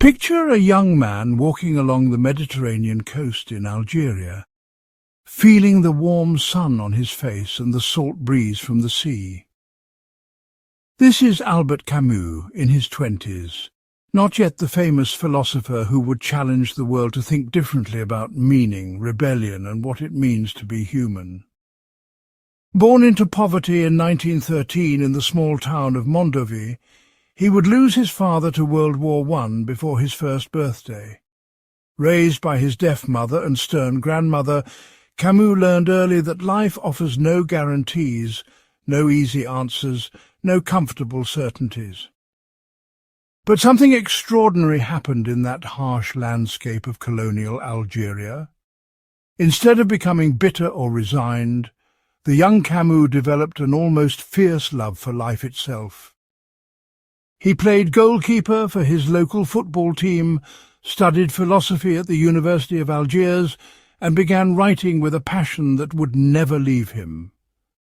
Picture a young man walking along the Mediterranean coast in Algeria, feeling the warm sun on his face and the salt breeze from the sea. This is Albert Camus in his 20s, not yet the famous philosopher who would challenge the world to think differently about meaning, rebellion, and what it means to be human. Born into poverty in 1913 in the small town of Mondovi, he would lose his father to World War I before his first birthday. Raised by his deaf mother and stern grandmother, Camus learned early that life offers no guarantees, no easy answers, no comfortable certainties. But something extraordinary happened in that harsh landscape of colonial Algeria. Instead of becoming bitter or resigned, the young Camus developed an almost fierce love for life itself. He played goalkeeper for his local football team, studied philosophy at the University of Algiers, and began writing with a passion that would never leave him.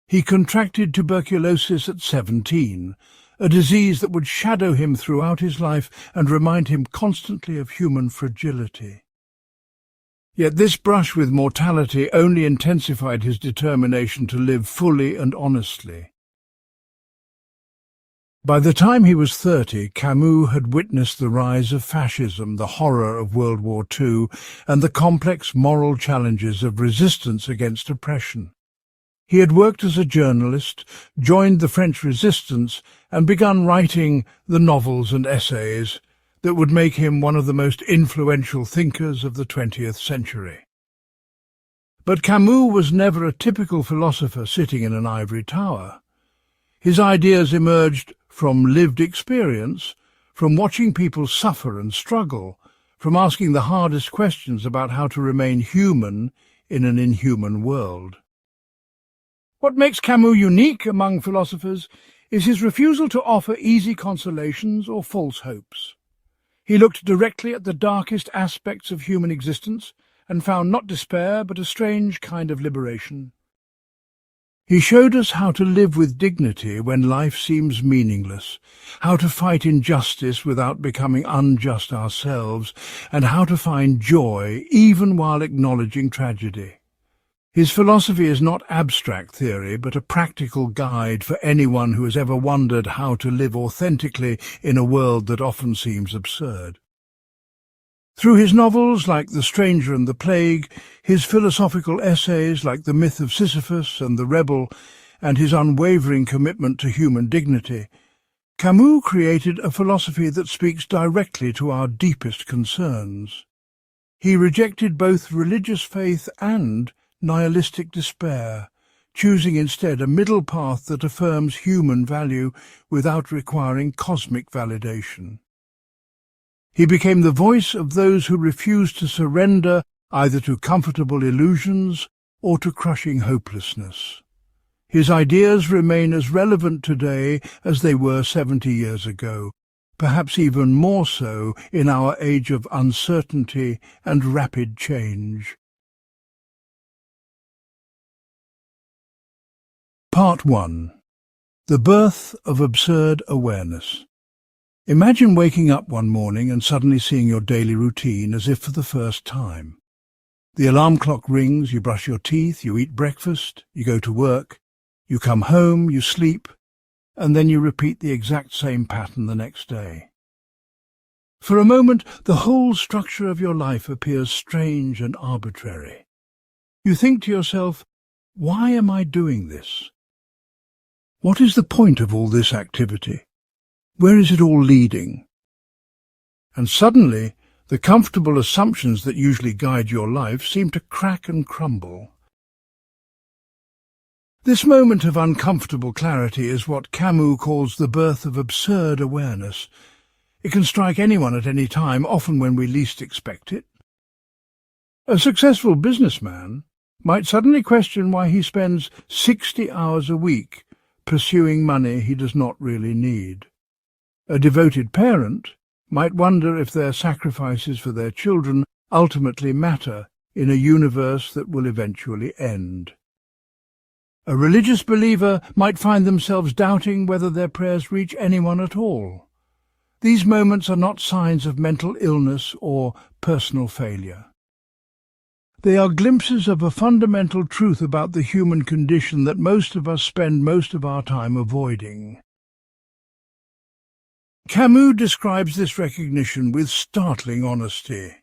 He contracted tuberculosis at 17, a disease that would shadow him throughout his life and remind him constantly of human fragility. Yet this brush with mortality only intensified his determination to live fully and honestly. By the time he was 30, Camus had witnessed the rise of fascism, the horror of World War II, and the complex moral challenges of resistance against oppression. He had worked as a journalist, joined the French resistance, and begun writing the novels and essays that would make him one of the most influential thinkers of the 20th century. But Camus was never a typical philosopher sitting in an ivory tower. His ideas emerged from lived experience, from watching people suffer and struggle, from asking the hardest questions about how to remain human in an inhuman world. What makes Camus unique among philosophers is his refusal to offer easy consolations or false hopes. He looked directly at the darkest aspects of human existence and found not despair but a strange kind of liberation. He showed us how to live with dignity when life seems meaningless, how to fight injustice without becoming unjust ourselves, and how to find joy even while acknowledging tragedy. His philosophy is not abstract theory, but a practical guide for anyone who has ever wondered how to live authentically in a world that often seems absurd. Through his novels like The Stranger and the Plague, his philosophical essays like The Myth of Sisyphus and The Rebel, and his unwavering commitment to human dignity, Camus created a philosophy that speaks directly to our deepest concerns. He rejected both religious faith and nihilistic despair, choosing instead a middle path that affirms human value without requiring cosmic validation. He became the voice of those who refused to surrender either to comfortable illusions or to crushing hopelessness. His ideas remain as relevant today as they were 70 years ago, perhaps even more so in our age of uncertainty and rapid change. Part 1. The Birth of Absurd Awareness. Imagine waking up one morning and suddenly seeing your daily routine as if for the first time. The alarm clock rings, you brush your teeth, you eat breakfast, you go to work, you come home, you sleep, and then you repeat the exact same pattern the next day. For a moment, the whole structure of your life appears strange and arbitrary. You think to yourself, why am I doing this? What is the point of all this activity? Where is it all leading? And suddenly, the comfortable assumptions that usually guide your life seem to crack and crumble. This moment of uncomfortable clarity is what Camus calls the birth of absurd awareness. It can strike anyone at any time, often when we least expect it. A successful businessman might suddenly question why he spends 60 hours a week pursuing money he does not really need. A devoted parent might wonder if their sacrifices for their children ultimately matter in a universe that will eventually end. A religious believer might find themselves doubting whether their prayers reach anyone at all. These moments are not signs of mental illness or personal failure. They are glimpses of a fundamental truth about the human condition that most of us spend most of our time avoiding. Camus describes this recognition with startling honesty.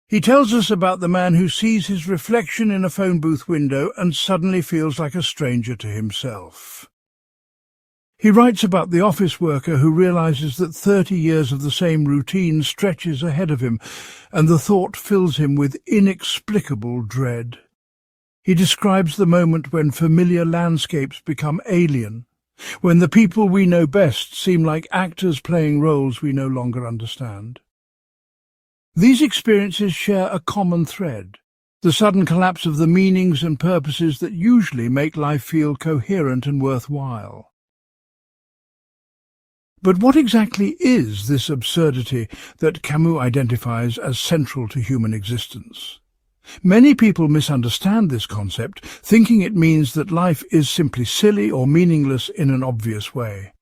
He tells us about the man who sees his reflection in a phone booth window and suddenly feels like a stranger to himself. He writes about the office worker who realizes that 30 years of the same routine stretches ahead of him, and the thought fills him with inexplicable dread. He describes the moment when familiar landscapes become alien, when the people we know best seem like actors playing roles we no longer understand. These experiences share a common thread, the sudden collapse of the meanings and purposes that usually make life feel coherent and worthwhile. But what exactly is this absurdity that Camus identifies as central to human existence? Many people misunderstand this concept, thinking it means that life is simply silly or meaningless in an obvious way.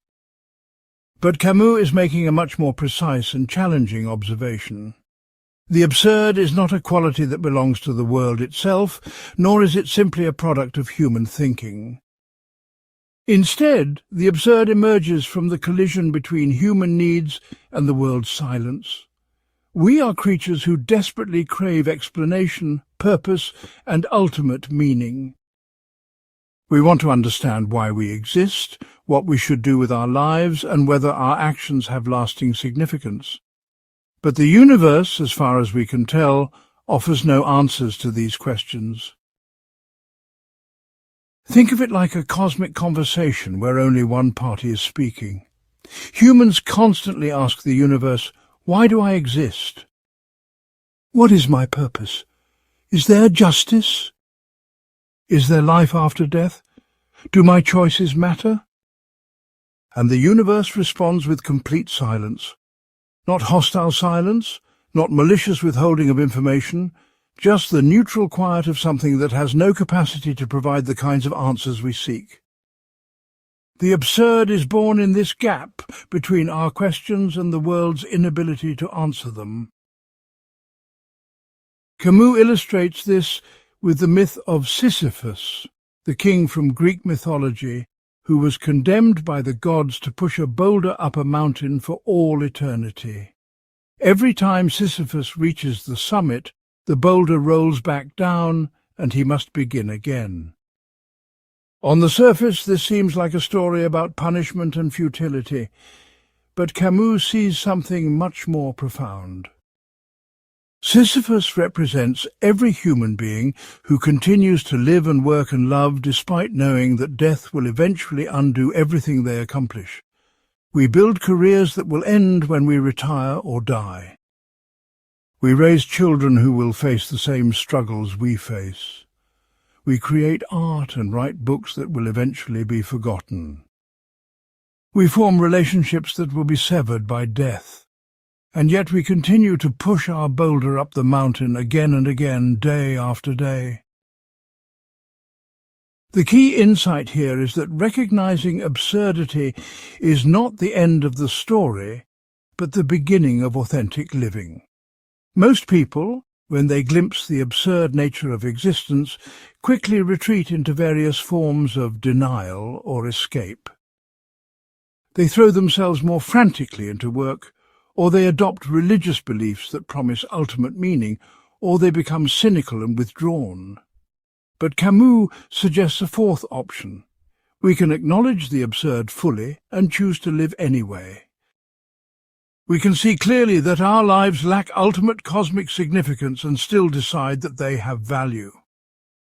But Camus is making a much more precise and challenging observation. The absurd is not a quality that belongs to the world itself, nor is it simply a product of human thinking. Instead, the absurd emerges from the collision between human needs and the world's silence. We are creatures who desperately crave explanation, purpose, and ultimate meaning. We want to understand why we exist, what we should do with our lives, and whether our actions have lasting significance. But the universe, as far as we can tell, offers no answers to these questions. Think of it like a cosmic conversation where only one party is speaking. Humans constantly ask the universe, "Why do I exist? What is my purpose? Is there justice? Is there life after death? Do my choices matter?" And the universe responds with complete silence. Not hostile silence, not malicious withholding of information, just the neutral quiet of something that has no capacity to provide the kinds of answers we seek. The absurd is born in this gap between our questions and the world's inability to answer them. Camus illustrates this with the myth of Sisyphus, the king from Greek mythology, who was condemned by the gods to push a boulder up a mountain for all eternity. Every time Sisyphus reaches the summit, the boulder rolls back down, and he must begin again. On the surface, this seems like a story about punishment and futility, but Camus sees something much more profound. Sisyphus represents every human being who continues to live and work and love despite knowing that death will eventually undo everything they accomplish. We build careers that will end when we retire or die. We raise children who will face the same struggles we face. We create art and write books that will eventually be forgotten. We form relationships that will be severed by death. And yet we continue to push our boulder up the mountain again and again, day after day. The key insight here is that recognizing absurdity is not the end of the story, but the beginning of authentic living. Most people, when they glimpse the absurd nature of existence, quickly retreat into various forms of denial or escape. They throw themselves more frantically into work, or they adopt religious beliefs that promise ultimate meaning, or they become cynical and withdrawn. But Camus suggests a fourth option. We can acknowledge the absurd fully and choose to live anyway. We can see clearly that our lives lack ultimate cosmic significance and still decide that they have value.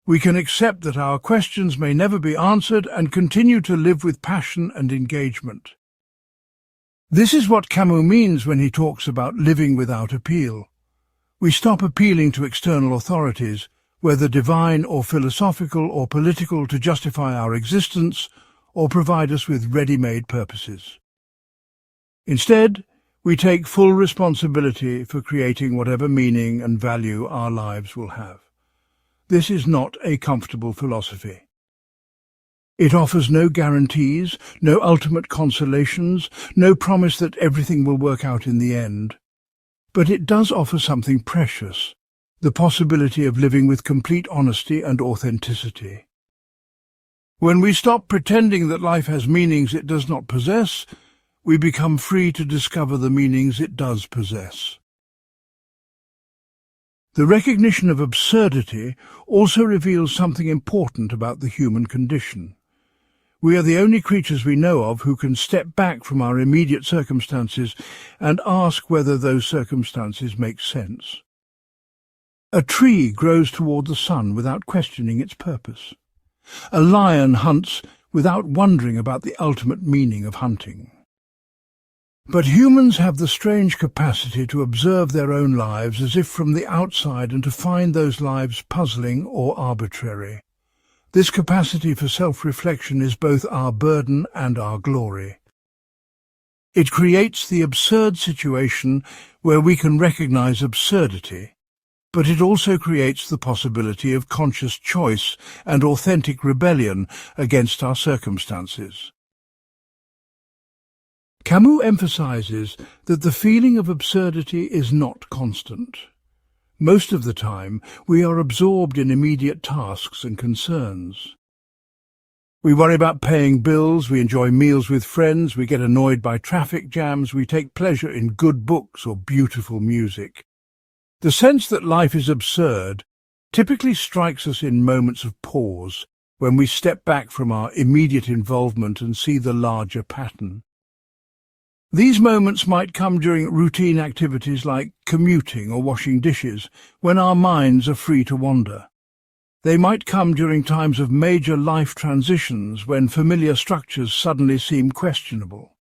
We can accept that our questions may never be answered and continue to live with passion and engagement. This is what Camus means when he talks about living without appeal. We stop appealing to external authorities, whether divine or philosophical or political, to justify our existence or provide us with ready-made purposes. Instead, we take full responsibility for creating whatever meaning and value our lives will have. This is not a comfortable philosophy. It offers no guarantees, no ultimate consolations, no promise that everything will work out in the end. But it does offer something precious, the possibility of living with complete honesty and authenticity. When we stop pretending that life has meanings it does not possess, we become free to discover the meanings it does possess. The recognition of absurdity also reveals something important about the human condition. We are the only creatures we know of who can step back from our immediate circumstances and ask whether those circumstances make sense. A tree grows toward the sun without questioning its purpose. A lion hunts without wondering about the ultimate meaning of hunting. But humans have the strange capacity to observe their own lives as if from the outside and to find those lives puzzling or arbitrary. This capacity for self-reflection is both our burden and our glory. It creates the absurd situation where we can recognize absurdity, but it also creates the possibility of conscious choice and authentic rebellion against our circumstances. Camus emphasizes that the feeling of absurdity is not constant. Most of the time, we are absorbed in immediate tasks and concerns. We worry about paying bills, we enjoy meals with friends, we get annoyed by traffic jams, we take pleasure in good books or beautiful music. The sense that life is absurd typically strikes us in moments of pause, when we step back from our immediate involvement and see the larger pattern. These moments might come during routine activities like commuting or washing dishes, when our minds are free to wander. They might come during times of major life transitions, when familiar structures suddenly seem questionable.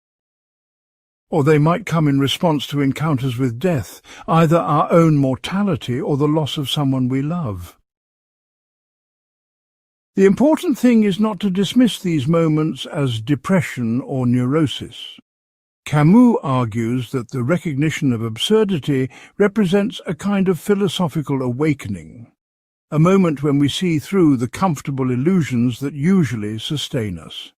Or they might come in response to encounters with death, either our own mortality or the loss of someone we love. The important thing is not to dismiss these moments as depression or neurosis. Camus argues that the recognition of absurdity represents a kind of philosophical awakening, a moment when we see through the comfortable illusions that usually sustain us.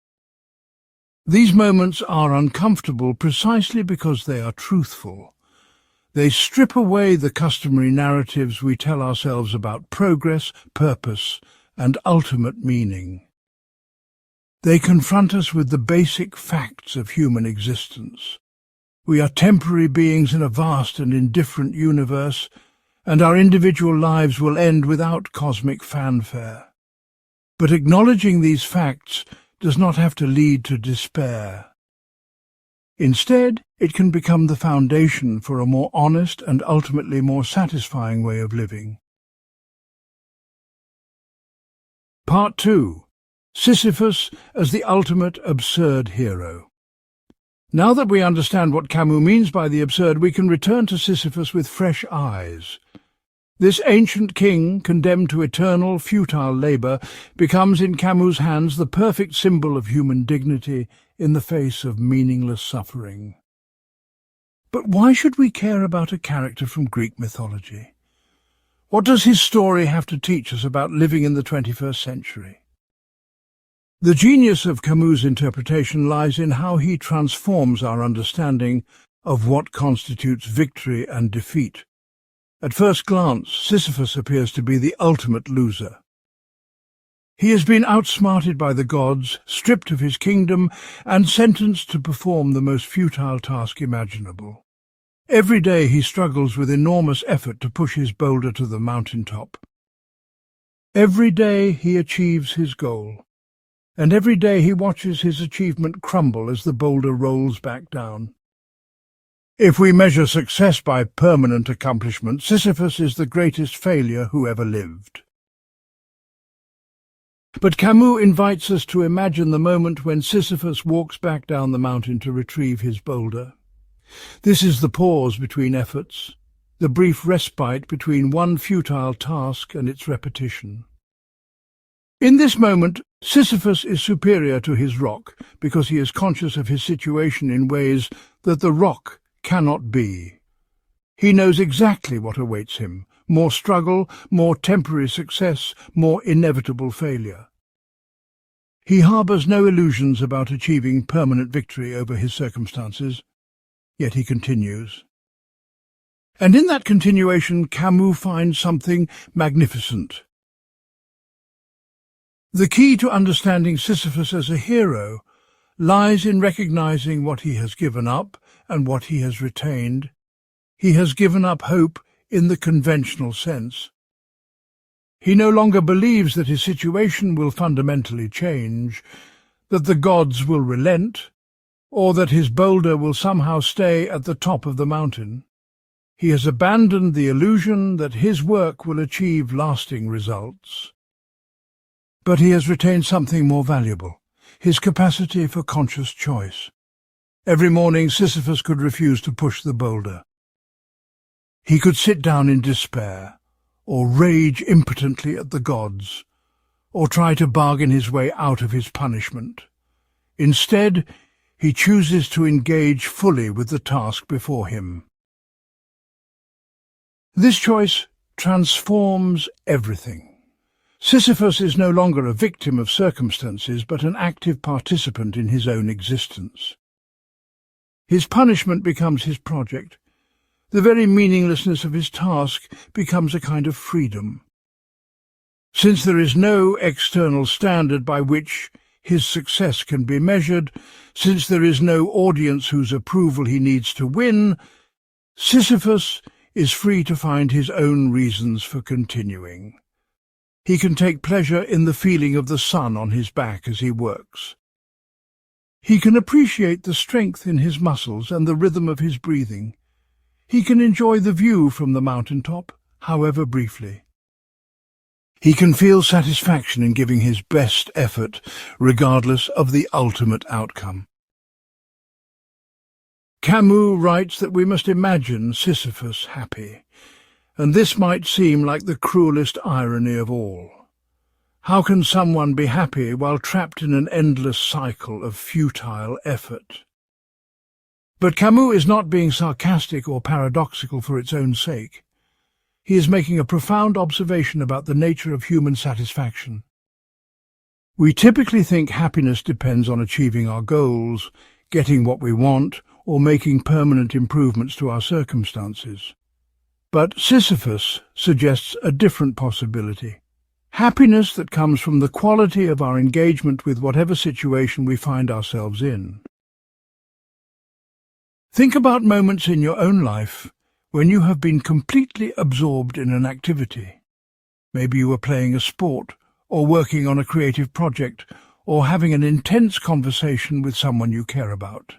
These moments are uncomfortable precisely because they are truthful. They strip away the customary narratives we tell ourselves about progress, purpose, and ultimate meaning. They confront us with the basic facts of human existence. We are temporary beings in a vast and indifferent universe, and our individual lives will end without cosmic fanfare. But acknowledging these facts does not have to lead to despair. Instead, it can become the foundation for a more honest and ultimately more satisfying way of living. Part 2. Sisyphus as the ultimate absurd hero. Now that we understand what Camus means by the absurd, we can return to Sisyphus with fresh eyes. This ancient king, condemned to eternal, futile labour, becomes in Camus' hands the perfect symbol of human dignity in the face of meaningless suffering. But why should we care about a character from Greek mythology? What does his story have to teach us about living in the 21st century? The genius of Camus' interpretation lies in how he transforms our understanding of what constitutes victory and defeat. At first glance, Sisyphus appears to be the ultimate loser. He has been outsmarted by the gods, stripped of his kingdom, and sentenced to perform the most futile task imaginable. Every day he struggles with enormous effort to push his boulder to the mountaintop. Every day he achieves his goal, and every day he watches his achievement crumble as the boulder rolls back down. If we measure success by permanent accomplishment, Sisyphus is the greatest failure who ever lived. But Camus invites us to imagine the moment when Sisyphus walks back down the mountain to retrieve his boulder. This is the pause between efforts, the brief respite between one futile task and its repetition. In this moment, Sisyphus is superior to his rock because he is conscious of his situation in ways that the rock cannot be. He knows exactly what awaits him: more struggle, more temporary success, more inevitable failure. He harbours no illusions about achieving permanent victory over his circumstances, yet he continues. And in that continuation, Camus finds something magnificent. The key to understanding Sisyphus as a hero lies in recognizing what he has given up and what he has retained. He has given up hope in the conventional sense. He no longer believes that his situation will fundamentally change, that the gods will relent, or that his boulder will somehow stay at the top of the mountain. He has abandoned the illusion that his work will achieve lasting results. But he has retained something more valuable, his capacity for conscious choice. Every morning Sisyphus could refuse to push the boulder. He could sit down in despair, or rage impotently at the gods, or try to bargain his way out of his punishment. Instead, he chooses to engage fully with the task before him. This choice transforms everything. Sisyphus is no longer a victim of circumstances, but an active participant in his own existence. His punishment becomes his project. The very meaninglessness of his task becomes a kind of freedom. Since there is no external standard by which his success can be measured, since there is no audience whose approval he needs to win, Sisyphus is free to find his own reasons for continuing. He can take pleasure in the feeling of the sun on his back as he works. He can appreciate the strength in his muscles and the rhythm of his breathing. He can enjoy the view from the mountaintop, however briefly. He can feel satisfaction in giving his best effort, regardless of the ultimate outcome. Camus writes that we must imagine Sisyphus happy, and this might seem like the cruelest irony of all. How can someone be happy while trapped in an endless cycle of futile effort? But Camus is not being sarcastic or paradoxical for its own sake. He is making a profound observation about the nature of human satisfaction. We typically think happiness depends on achieving our goals, getting what we want, or making permanent improvements to our circumstances. But Sisyphus suggests a different possibility. Happiness that comes from the quality of our engagement with whatever situation we find ourselves in. Think about moments in your own life when you have been completely absorbed in an activity. Maybe you were playing a sport, or working on a creative project, or having an intense conversation with someone you care about.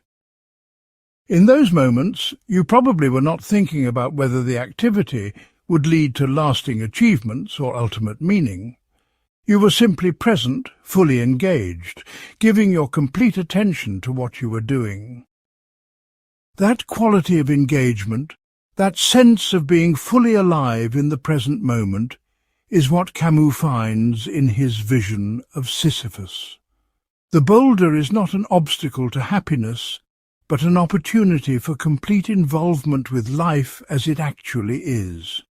In those moments, you probably were not thinking about whether the activity would lead to lasting achievements or ultimate meaning. You were simply present, fully engaged, giving your complete attention to what you were doing. That quality of engagement, that sense of being fully alive in the present moment, is what Camus finds in his vision of Sisyphus. The boulder is not an obstacle to happiness, but an opportunity for complete involvement with life as it actually is.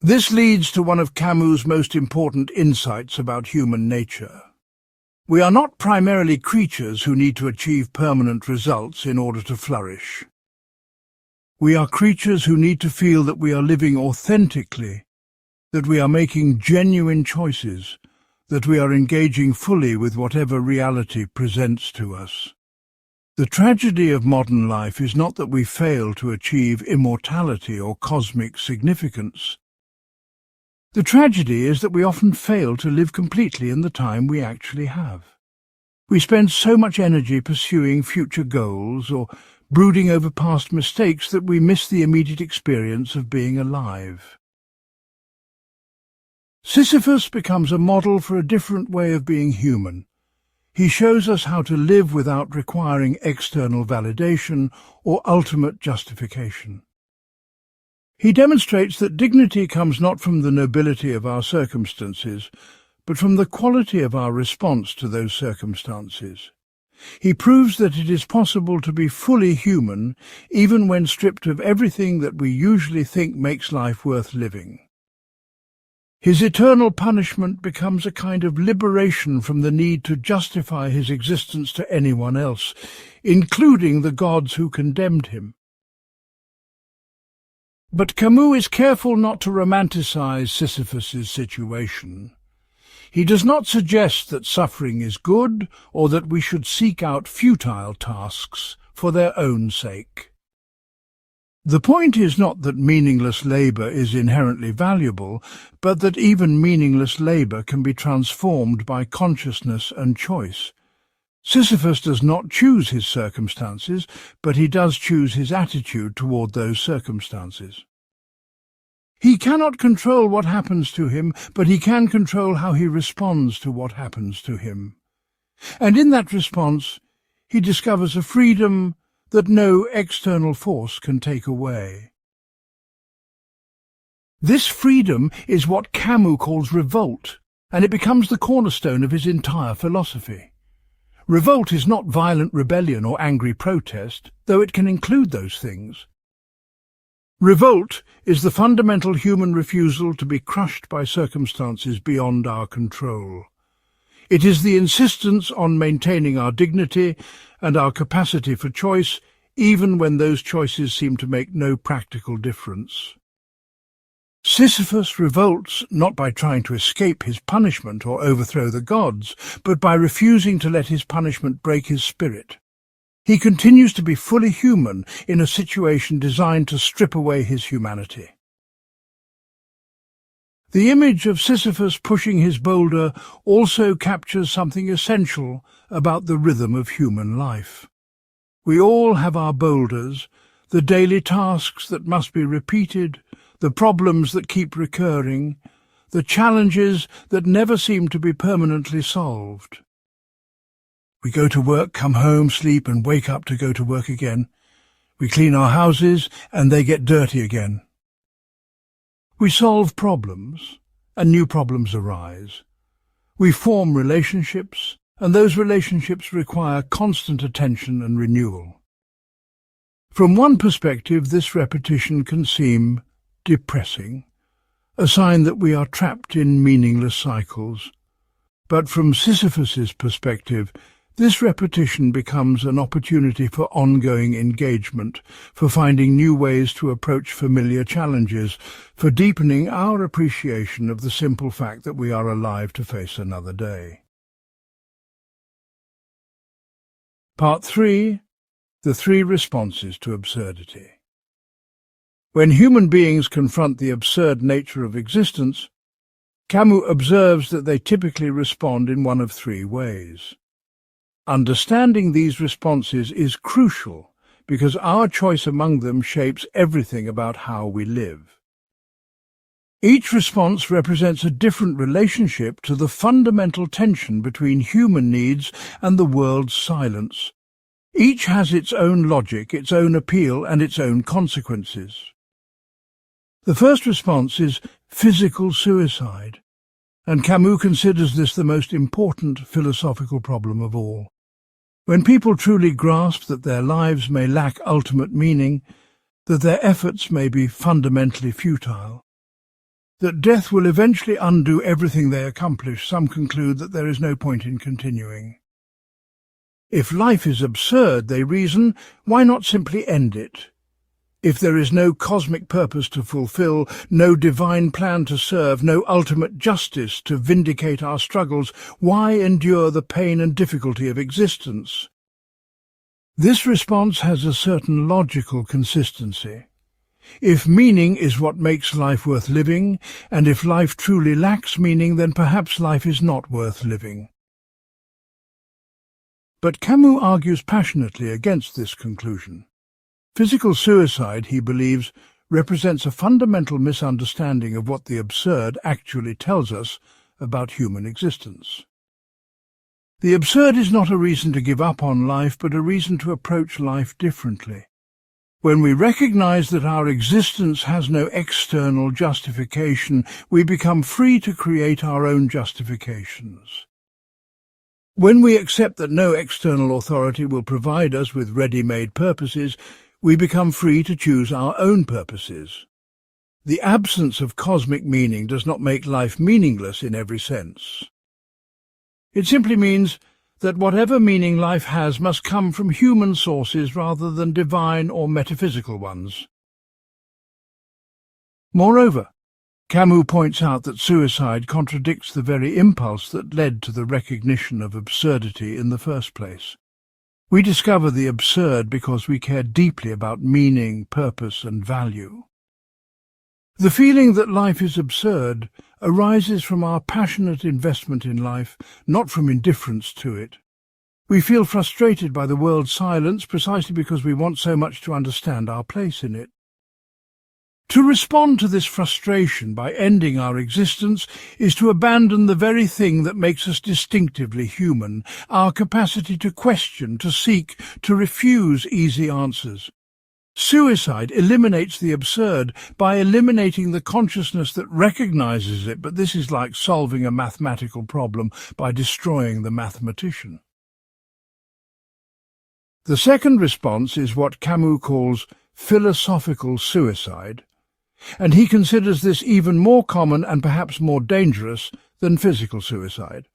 This leads to one of Camus' most important insights about human nature. We are not primarily creatures who need to achieve permanent results in order to flourish. We are creatures who need to feel that we are living authentically, that we are making genuine choices, that we are engaging fully with whatever reality presents to us. The tragedy of modern life is not that we fail to achieve immortality or cosmic significance. The tragedy is that we often fail to live completely in the time we actually have. We spend so much energy pursuing future goals or brooding over past mistakes that we miss the immediate experience of being alive. Sisyphus becomes a model for a different way of being human. He shows us how to live without requiring external validation or ultimate justification. He demonstrates that dignity comes not from the nobility of our circumstances, but from the quality of our response to those circumstances. He proves that it is possible to be fully human, even when stripped of everything that we usually think makes life worth living. His eternal punishment becomes a kind of liberation from the need to justify his existence to anyone else, including the gods who condemned him. But Camus is careful not to romanticize Sisyphus's situation. He does not suggest that suffering is good or that we should seek out futile tasks for their own sake. The point is not that meaningless labour is inherently valuable, but that even meaningless labour can be transformed by consciousness and choice. Sisyphus does not choose his circumstances, but he does choose his attitude toward those circumstances. He cannot control what happens to him, but he can control how he responds to what happens to him. And in that response, he discovers a freedom that no external force can take away. This freedom is what Camus calls revolt, and it becomes the cornerstone of his entire philosophy. Revolt is not violent rebellion or angry protest, though it can include those things. Revolt is the fundamental human refusal to be crushed by circumstances beyond our control. It is the insistence on maintaining our dignity and our capacity for choice, even when those choices seem to make no practical difference. Sisyphus revolts not by trying to escape his punishment or overthrow the gods, but by refusing to let his punishment break his spirit. He continues to be fully human in a situation designed to strip away his humanity. The image of Sisyphus pushing his boulder also captures something essential about the rhythm of human life. We all have our boulders, the daily tasks that must be repeated, the problems that keep recurring, the challenges that never seem to be permanently solved. We go to work, come home, sleep, and wake up to go to work again. We clean our houses, and they get dirty again. We solve problems, and new problems arise. We form relationships, and those relationships require constant attention and renewal. From one perspective, this repetition can seem depressing, a sign that we are trapped in meaningless cycles. But from Sisyphus's perspective, this repetition becomes an opportunity for ongoing engagement, for finding new ways to approach familiar challenges, for deepening our appreciation of the simple fact that we are alive to face another day. Part 3. The 3 responses to absurdity. When human beings confront the absurd nature of existence, Camus observes that they typically respond in one of 3 ways. Understanding these responses is crucial because our choice among them shapes everything about how we live. Each response represents a different relationship to the fundamental tension between human needs and the world's silence. Each has its own logic, its own appeal, and its own consequences. The first response is physical suicide, and Camus considers this the most important philosophical problem of all. When people truly grasp that their lives may lack ultimate meaning, that their efforts may be fundamentally futile, that death will eventually undo everything they accomplish, some conclude that there is no point in continuing. If life is absurd, they reason, why not simply end it? If there is no cosmic purpose to fulfill, no divine plan to serve, no ultimate justice to vindicate our struggles, why endure the pain and difficulty of existence? This response has a certain logical consistency. If meaning is what makes life worth living, and if life truly lacks meaning, then perhaps life is not worth living. But Camus argues passionately against this conclusion. Physical suicide, he believes, represents a fundamental misunderstanding of what the absurd actually tells us about human existence. The absurd is not a reason to give up on life, but a reason to approach life differently. When we recognize that our existence has no external justification, we become free to create our own justifications. When we accept that no external authority will provide us with ready-made purposes, we become free to choose our own purposes. The absence of cosmic meaning does not make life meaningless in every sense. It simply means that whatever meaning life has must come from human sources rather than divine or metaphysical ones. Moreover, Camus points out that suicide contradicts the very impulse that led to the recognition of absurdity in the first place. We discover the absurd because we care deeply about meaning, purpose, and value. The feeling that life is absurd arises from our passionate investment in life, not from indifference to it. We feel frustrated by the world's silence precisely because we want so much to understand our place in it. To respond to this frustration by ending our existence is to abandon the very thing that makes us distinctively human, our capacity to question, to seek, to refuse easy answers. Suicide eliminates the absurd by eliminating the consciousness that recognizes it, but this is like solving a mathematical problem by destroying the mathematician. The second response is what Camus calls philosophical suicide, and he considers this even more common and perhaps more dangerous than physical suicide.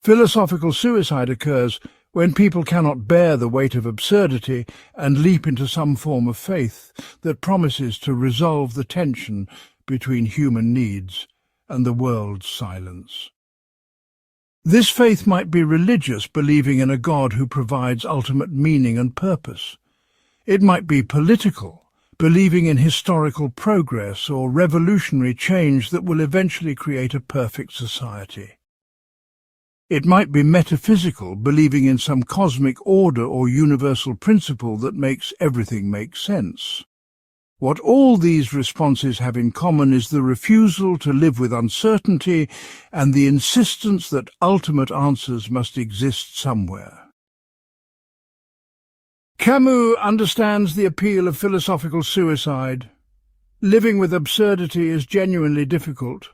Philosophical suicide occurs when people cannot bear the weight of absurdity and leap into some form of faith that promises to resolve the tension between human needs and the world's silence. This faith might be religious, believing in a God who provides ultimate meaning and purpose. It might be political, believing in historical progress or revolutionary change that will eventually create a perfect society. It might be metaphysical, believing in some cosmic order or universal principle that makes everything make sense. What all these responses have in common is the refusal to live with uncertainty and the insistence that ultimate answers must exist somewhere. Camus understands the appeal of philosophical suicide. Living with absurdity is genuinely difficult.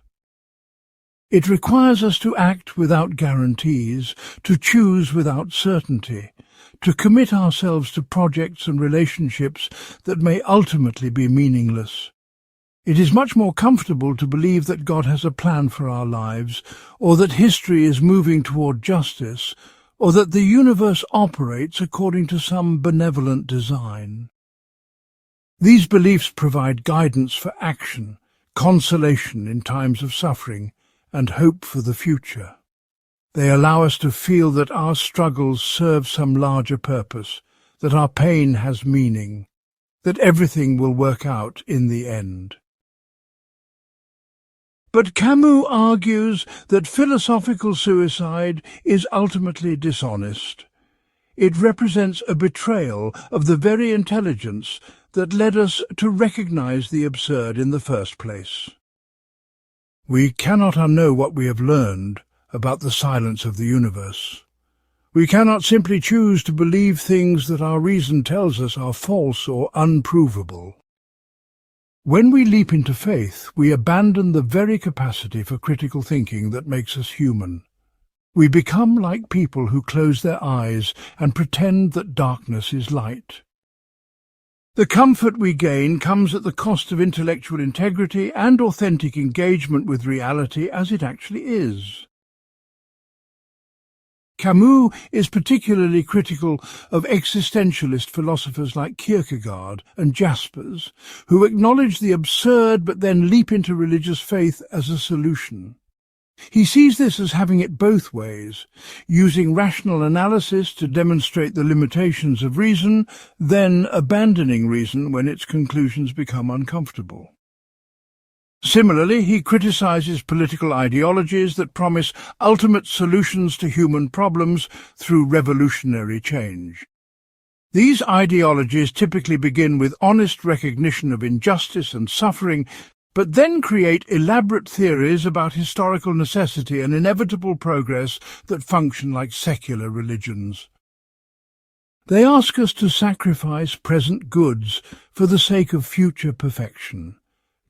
It requires us to act without guarantees, to choose without certainty, to commit ourselves to projects and relationships that may ultimately be meaningless. It is much more comfortable to believe that God has a plan for our lives, or that history is moving toward justice, or that the universe operates according to some benevolent design. These beliefs provide guidance for action, consolation in times of suffering, and hope for the future. They allow us to feel that our struggles serve some larger purpose, that our pain has meaning, that everything will work out in the end. But Camus argues that philosophical suicide is ultimately dishonest. It represents a betrayal of the very intelligence that led us to recognize the absurd in the first place. We cannot unknow what we have learned about the silence of the universe. We cannot simply choose to believe things that our reason tells us are false or unprovable. When we leap into faith, we abandon the very capacity for critical thinking that makes us human. We become like people who close their eyes and pretend that darkness is light. The comfort we gain comes at the cost of intellectual integrity and authentic engagement with reality as it actually is. Camus is particularly critical of existentialist philosophers like Kierkegaard and Jaspers, who acknowledge the absurd but then leap into religious faith as a solution. He sees this as having it both ways, using rational analysis to demonstrate the limitations of reason, then abandoning reason when its conclusions become uncomfortable. Similarly, he criticizes political ideologies that promise ultimate solutions to human problems through revolutionary change. These ideologies typically begin with honest recognition of injustice and suffering, but then create elaborate theories about historical necessity and inevitable progress that function like secular religions. They ask us to sacrifice present goods for the sake of future perfection,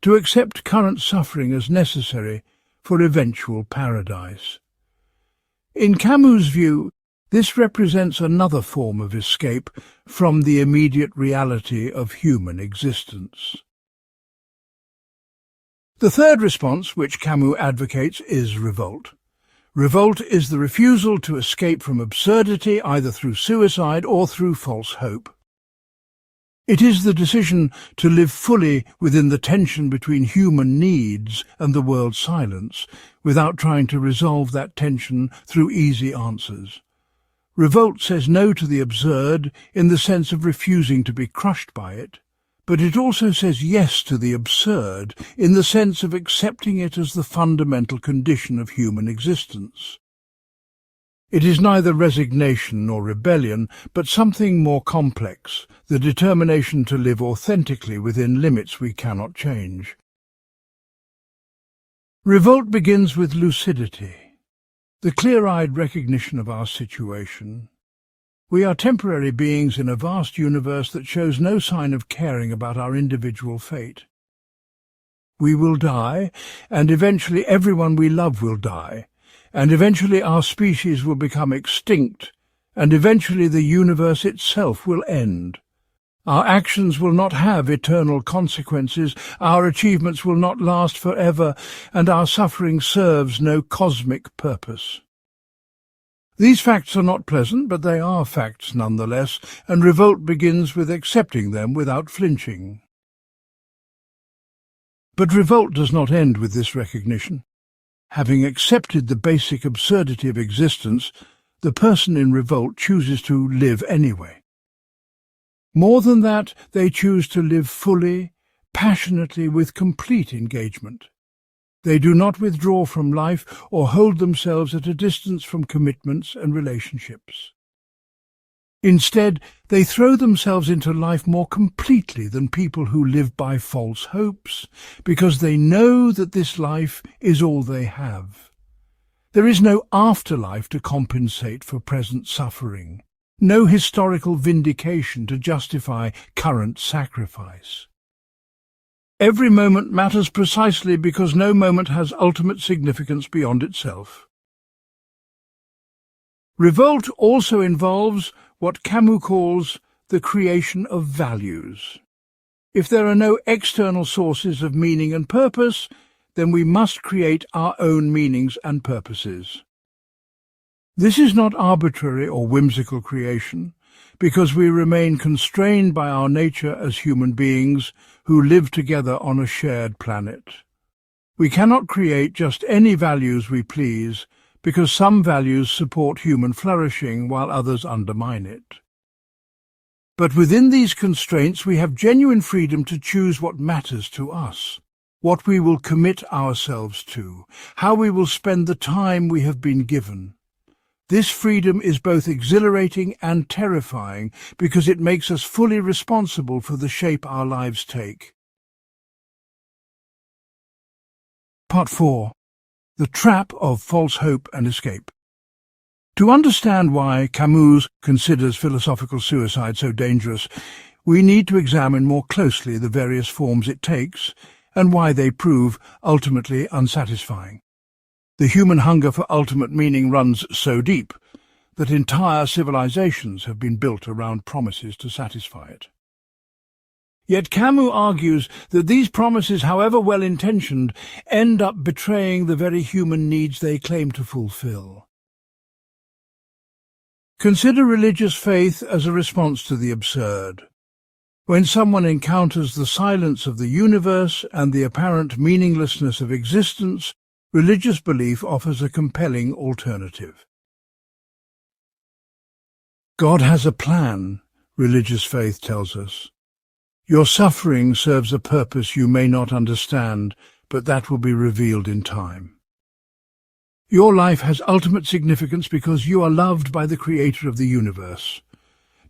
to accept current suffering as necessary for eventual paradise. In Camus' view, this represents another form of escape from the immediate reality of human existence. The third response, which Camus advocates, is revolt. Revolt is the refusal to escape from absurdity either through suicide or through false hope. It is the decision to live fully within the tension between human needs and the world's silence, without trying to resolve that tension through easy answers. Revolt says no to the absurd in the sense of refusing to be crushed by it, but it also says yes to the absurd in the sense of accepting it as the fundamental condition of human existence. It is neither resignation nor rebellion, but something more complex, the determination to live authentically within limits we cannot change. Revolt begins with lucidity, the clear-eyed recognition of our situation. We are temporary beings in a vast universe that shows no sign of caring about our individual fate. We will die, and eventually everyone we love will die, and eventually our species will become extinct, and eventually the universe itself will end. Our actions will not have eternal consequences, our achievements will not last forever, and our suffering serves no cosmic purpose. These facts are not pleasant, but they are facts nonetheless, and revolt begins with accepting them without flinching. But revolt does not end with this recognition. Having accepted the basic absurdity of existence, the person in revolt chooses to live anyway. More than that, they choose to live fully, passionately, with complete engagement. They do not withdraw from life or hold themselves at a distance from commitments and relationships. Instead, they throw themselves into life more completely than people who live by false hopes, because they know that this life is all they have. There is no afterlife to compensate for present suffering, no historical vindication to justify current sacrifice. Every moment matters precisely because no moment has ultimate significance beyond itself. Revolt also involves what Camus calls the creation of values. If there are no external sources of meaning and purpose, then we must create our own meanings and purposes. This is not arbitrary or whimsical creation, because we remain constrained by our nature as human beings who live together on a shared planet. We cannot create just any values we please, because some values support human flourishing while others undermine it. But within these constraints we have genuine freedom to choose what matters to us, what we will commit ourselves to, how we will spend the time we have been given. This freedom is both exhilarating and terrifying because it makes us fully responsible for the shape our lives take. Part 4. The Trap of False Hope and Escape. To understand why Camus considers philosophical suicide so dangerous, we need to examine more closely the various forms it takes and why they prove ultimately unsatisfying. The human hunger for ultimate meaning runs so deep that entire civilizations have been built around promises to satisfy it. Yet Camus argues that these promises, however well-intentioned, end up betraying the very human needs they claim to fulfill. Consider religious faith as a response to the absurd. When someone encounters the silence of the universe and the apparent meaninglessness of existence, religious belief offers a compelling alternative. God has a plan, religious faith tells us. Your suffering serves a purpose you may not understand, but that will be revealed in time. Your life has ultimate significance because you are loved by the Creator of the universe.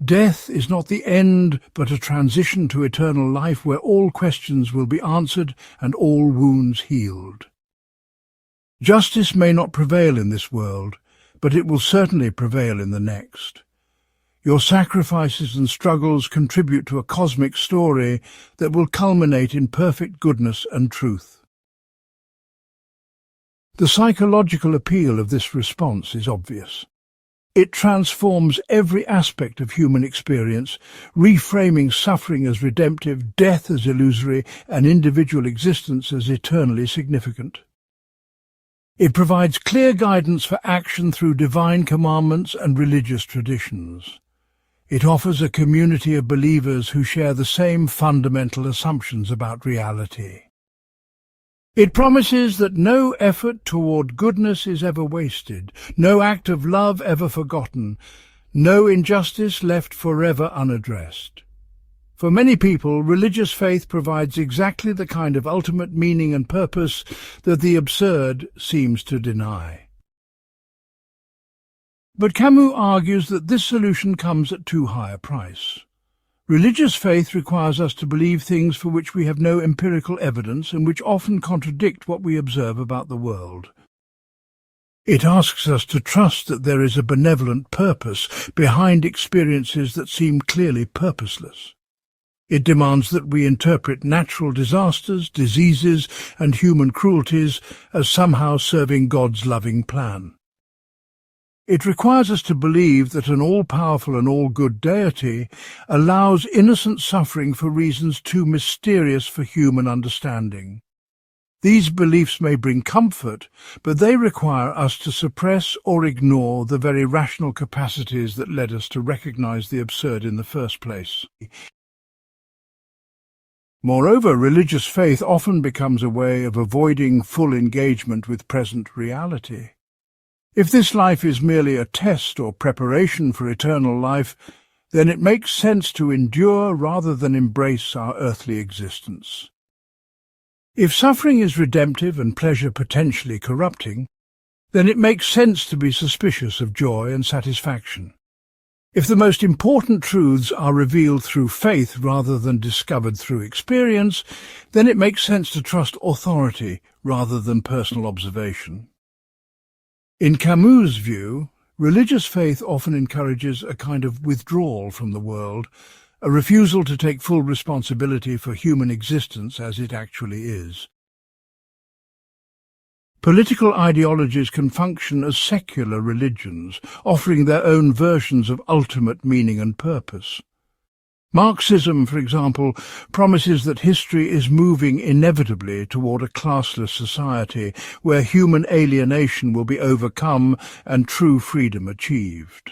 Death is not the end, but a transition to eternal life where all questions will be answered and all wounds healed. Justice may not prevail in this world, but it will certainly prevail in the next. Your sacrifices and struggles contribute to a cosmic story that will culminate in perfect goodness and truth. The psychological appeal of this response is obvious. It transforms every aspect of human experience, reframing suffering as redemptive, death as illusory, and individual existence as eternally significant. It provides clear guidance for action through divine commandments and religious traditions. It offers a community of believers who share the same fundamental assumptions about reality. It promises that no effort toward goodness is ever wasted, no act of love ever forgotten, no injustice left forever unaddressed. For many people, religious faith provides exactly the kind of ultimate meaning and purpose that the absurd seems to deny. But Camus argues that this solution comes at too high a price. Religious faith requires us to believe things for which we have no empirical evidence and which often contradict what we observe about the world. It asks us to trust that there is a benevolent purpose behind experiences that seem clearly purposeless. It demands that we interpret natural disasters, diseases, and human cruelties as somehow serving God's loving plan. It requires us to believe that an all-powerful and all-good deity allows innocent suffering for reasons too mysterious for human understanding. These beliefs may bring comfort, but they require us to suppress or ignore the very rational capacities that led us to recognize the absurd in the first place. Moreover, religious faith often becomes a way of avoiding full engagement with present reality. If this life is merely a test or preparation for eternal life, then it makes sense to endure rather than embrace our earthly existence. If suffering is redemptive and pleasure potentially corrupting, then it makes sense to be suspicious of joy and satisfaction. If the most important truths are revealed through faith rather than discovered through experience, then it makes sense to trust authority rather than personal observation. In Camus' view, religious faith often encourages a kind of withdrawal from the world, a refusal to take full responsibility for human existence as it actually is. Political ideologies can function as secular religions, offering their own versions of ultimate meaning and purpose. Marxism, for example, promises that history is moving inevitably toward a classless society where human alienation will be overcome and true freedom achieved.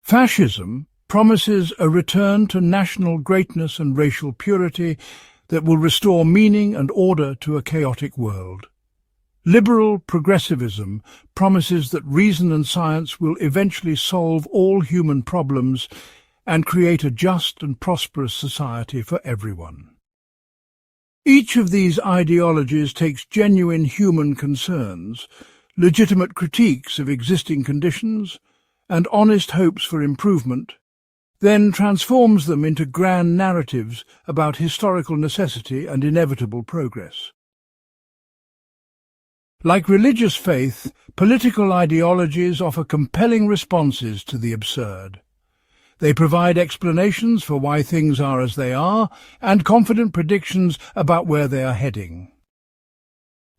Fascism promises a return to national greatness and racial purity that will restore meaning and order to a chaotic world. Liberal progressivism promises that reason and science will eventually solve all human problems and create a just and prosperous society for everyone. Each of these ideologies takes genuine human concerns, legitimate critiques of existing conditions, and honest hopes for improvement, then transforms them into grand narratives about historical necessity and inevitable progress. Like religious faith, political ideologies offer compelling responses to the absurd. They provide explanations for why things are as they are and confident predictions about where they are heading.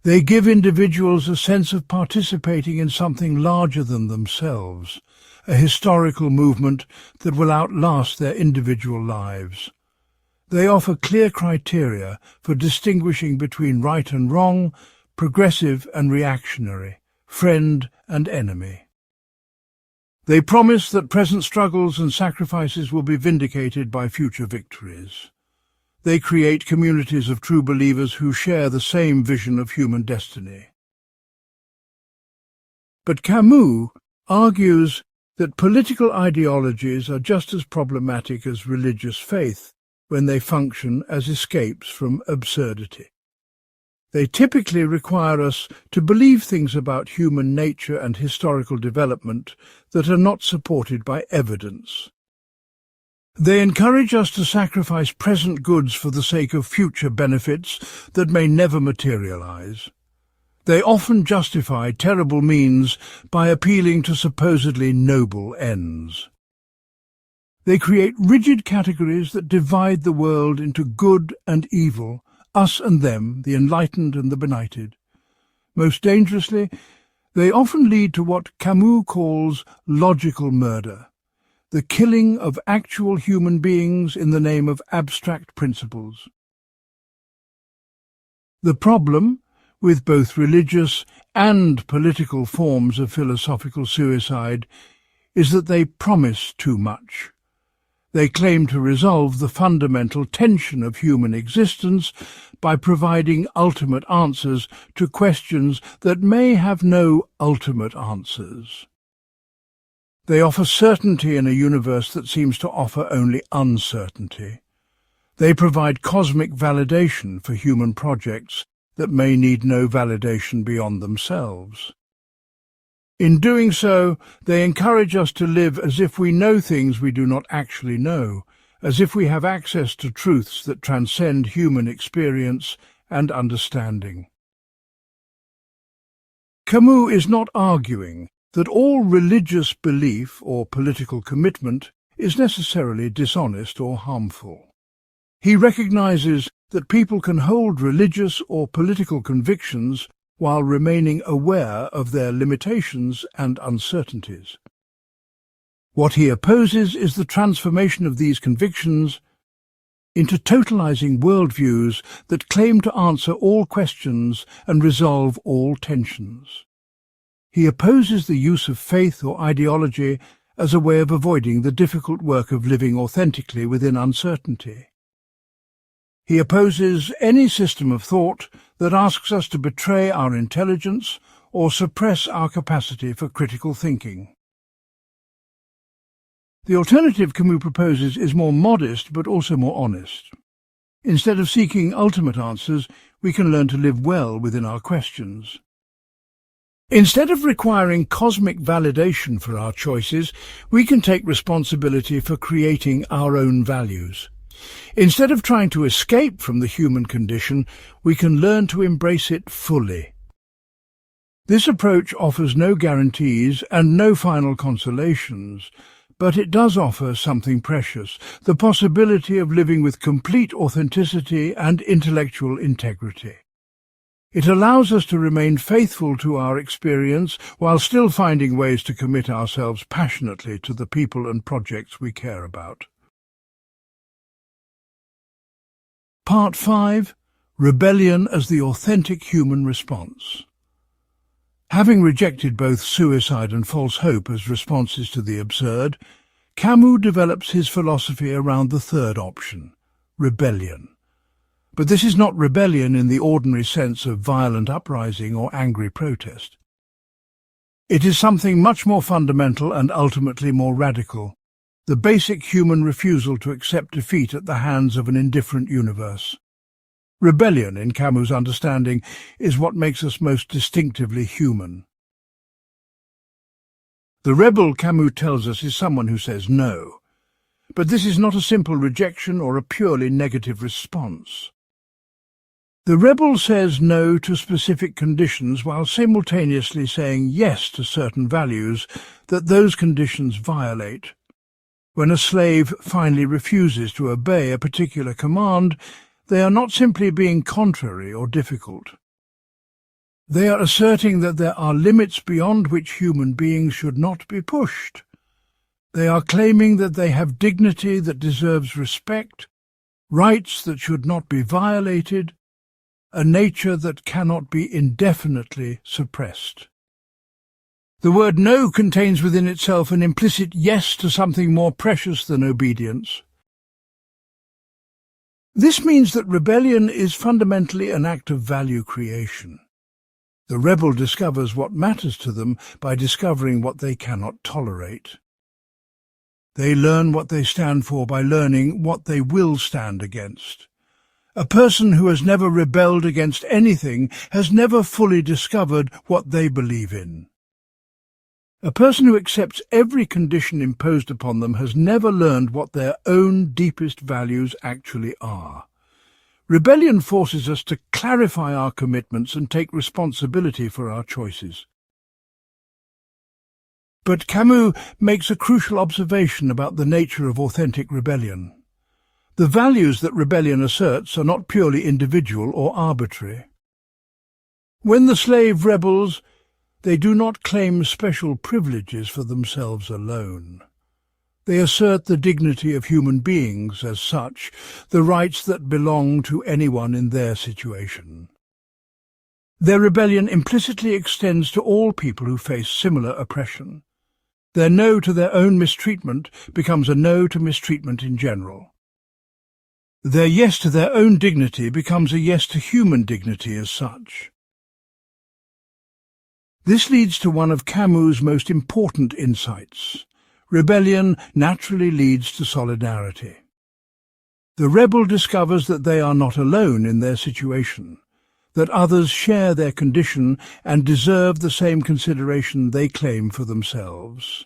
They give individuals a sense of participating in something larger than themselves, a historical movement that will outlast their individual lives. They offer clear criteria for distinguishing between right and wrong, progressive and reactionary, friend and enemy. They promise that present struggles and sacrifices will be vindicated by future victories. They create communities of true believers who share the same vision of human destiny. But Camus argues that political ideologies are just as problematic as religious faith when they function as escapes from absurdity. They typically require us to believe things about human nature and historical development that are not supported by evidence. They encourage us to sacrifice present goods for the sake of future benefits that may never materialize. They often justify terrible means by appealing to supposedly noble ends. They create rigid categories that divide the world into good and evil, us and them, the enlightened and the benighted. Most dangerously, They often lead to what Camus calls logical murder, the killing of actual human beings in the name of abstract principles. The problem with both religious and political forms of philosophical suicide is that they promise too much. They claim to resolve the fundamental tension of human existence by providing ultimate answers to questions that may have no ultimate answers. They offer certainty in a universe that seems to offer only uncertainty. They provide cosmic validation for human projects that may need no validation beyond themselves. In doing so, they encourage us to live as if we know things we do not actually know, as if we have access to truths that transcend human experience and understanding. Camus is not arguing that all religious belief or political commitment is necessarily dishonest or harmful. He recognizes that people can hold religious or political convictions while remaining aware of their limitations and uncertainties. What he opposes is the transformation of these convictions into totalizing worldviews that claim to answer all questions and resolve all tensions. He opposes the use of faith or ideology as a way of avoiding the difficult work of living authentically within uncertainty. He opposes any system of thought that asks us to betray our intelligence or suppress our capacity for critical thinking. The alternative Camus proposes is more modest but also more honest. Instead of seeking ultimate answers, we can learn to live well within our questions. Instead of requiring cosmic validation for our choices, we can take responsibility for creating our own values. Instead of trying to escape from the human condition, we can learn to embrace it fully. This approach offers no guarantees and no final consolations, but it does offer something precious, the possibility of living with complete authenticity and intellectual integrity. It allows us to remain faithful to our experience while still finding ways to commit ourselves passionately to the people and projects we care about. Part 5. Rebellion as the authentic human response. Having rejected both suicide and false hope as responses to the absurd, Camus develops his philosophy around the third option, rebellion. But this is not rebellion in the ordinary sense of violent uprising or angry protest. It is something much more fundamental and ultimately more radical, the basic human refusal to accept defeat at the hands of an indifferent universe. Rebellion, in Camus' understanding, is what makes us most distinctively human. The rebel, Camus tells us, is someone who says no. But this is not a simple rejection or a purely negative response. The rebel says no to specific conditions while simultaneously saying yes to certain values that those conditions violate. When a slave finally refuses to obey a particular command, they are not simply being contrary or difficult. They are asserting that there are limits beyond which human beings should not be pushed. They are claiming that they have dignity that deserves respect, rights that should not be violated, a nature that cannot be indefinitely suppressed. The word no contains within itself an implicit yes to something more precious than obedience. This means that rebellion is fundamentally an act of value creation. The rebel discovers what matters to them by discovering what they cannot tolerate. They learn what they stand for by learning what they will stand against. A person who has never rebelled against anything has never fully discovered what they believe in. A person who accepts every condition imposed upon them has never learned what their own deepest values actually are. Rebellion forces us to clarify our commitments and take responsibility for our choices. But Camus makes a crucial observation about the nature of authentic rebellion. The values that rebellion asserts are not purely individual or arbitrary. When the slave rebels, They do not claim special privileges for themselves alone. They assert the dignity of human beings as such, the rights that belong to anyone in their situation. Their rebellion implicitly extends to all people who face similar oppression. Their no to their own mistreatment becomes a no to mistreatment in general. Their yes to their own dignity becomes a yes to human dignity as such. This leads to one of Camus' most important insights. Rebellion naturally leads to solidarity. The rebel discovers that they are not alone in their situation, that others share their condition and deserve the same consideration they claim for themselves.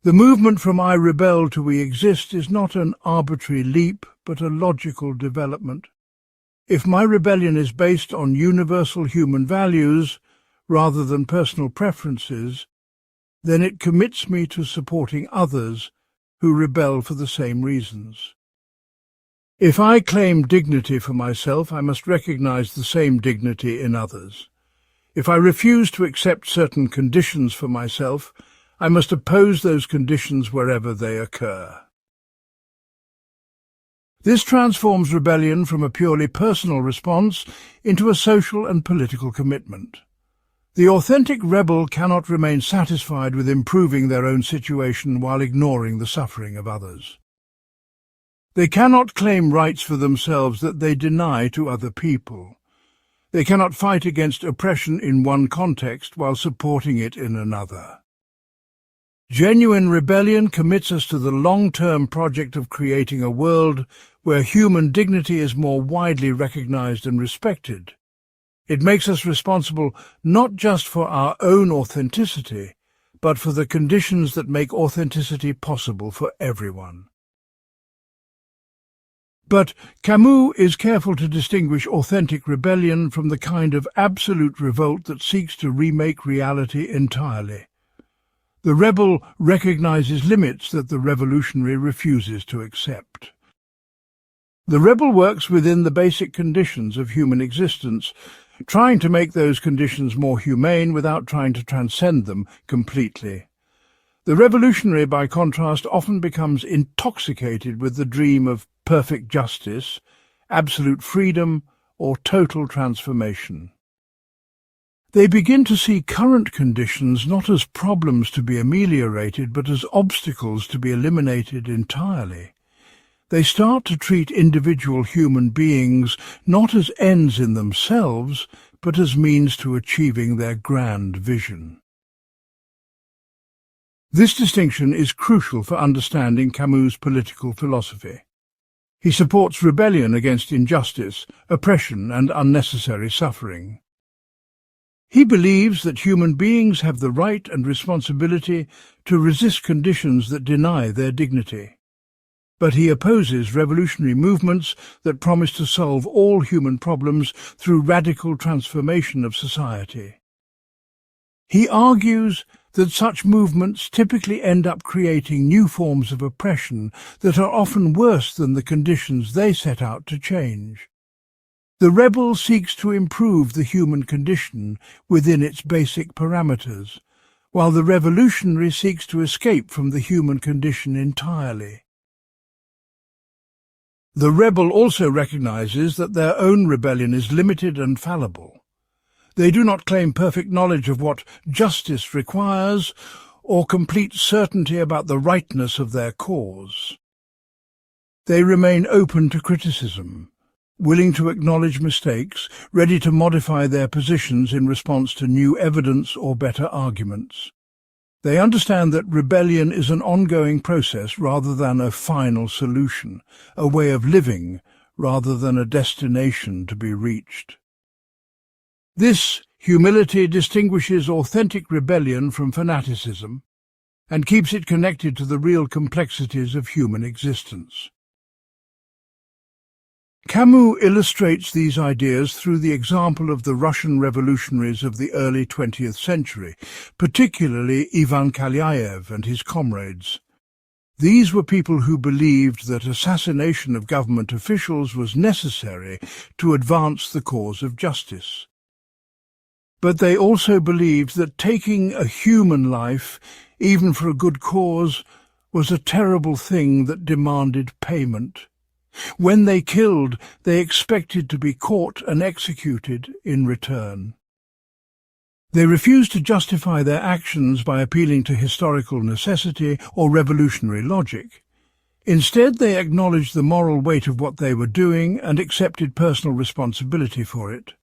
The movement from I rebel to we exist is not an arbitrary leap, but a logical development. If my rebellion is based on universal human values, rather than personal preferences, then it commits me to supporting others who rebel for the same reasons. If I claim dignity for myself, I must recognize the same dignity in others. If I refuse to accept certain conditions for myself, I must oppose those conditions wherever they occur. This transforms rebellion from a purely personal response into a social and political commitment. The authentic rebel cannot remain satisfied with improving their own situation while ignoring the suffering of others. They cannot claim rights for themselves that they deny to other people. They cannot fight against oppression in one context while supporting it in another. Genuine rebellion commits us to the long-term project of creating a world where human dignity is more widely recognized and respected. It makes us responsible not just for our own authenticity, but for the conditions that make authenticity possible for everyone. But Camus is careful to distinguish authentic rebellion from the kind of absolute revolt that seeks to remake reality entirely. The rebel recognizes limits that the revolutionary refuses to accept. The rebel works within the basic conditions of human existence, trying to make those conditions more humane without trying to transcend them completely. The revolutionary, by contrast, often becomes intoxicated with the dream of perfect justice, absolute freedom, or total transformation. They begin to see current conditions not as problems to be ameliorated, but as obstacles to be eliminated entirely. They start to treat individual human beings not as ends in themselves, but as means to achieving their grand vision. This distinction is crucial for understanding Camus' political philosophy. He supports rebellion against injustice, oppression, and unnecessary suffering. He believes that human beings have the right and responsibility to resist conditions that deny their dignity. But he opposes revolutionary movements that promise to solve all human problems through radical transformation of society. He argues that such movements typically end up creating new forms of oppression that are often worse than the conditions they set out to change. The rebel seeks to improve the human condition within its basic parameters, while the revolutionary seeks to escape from the human condition entirely. The rebel also recognizes that their own rebellion is limited and fallible. They do not claim perfect knowledge of what justice requires or complete certainty about the rightness of their cause. They remain open to criticism, willing to acknowledge mistakes, ready to modify their positions in response to new evidence or better arguments. They understand that rebellion is an ongoing process rather than a final solution, a way of living rather than a destination to be reached. This humility distinguishes authentic rebellion from fanaticism and keeps it connected to the real complexities of human existence. Camus illustrates these ideas through the example of the Russian revolutionaries of the early 20th century, particularly Ivan Kalyaev and his comrades. These were people who believed that assassination of government officials was necessary to advance the cause of justice. But they also believed that taking a human life, even for a good cause, was a terrible thing that demanded payment. When they killed, they expected to be caught and executed in return. They refused to justify their actions by appealing to historical necessity or revolutionary logic. Instead, they acknowledged the moral weight of what they were doing and accepted personal responsibility for it.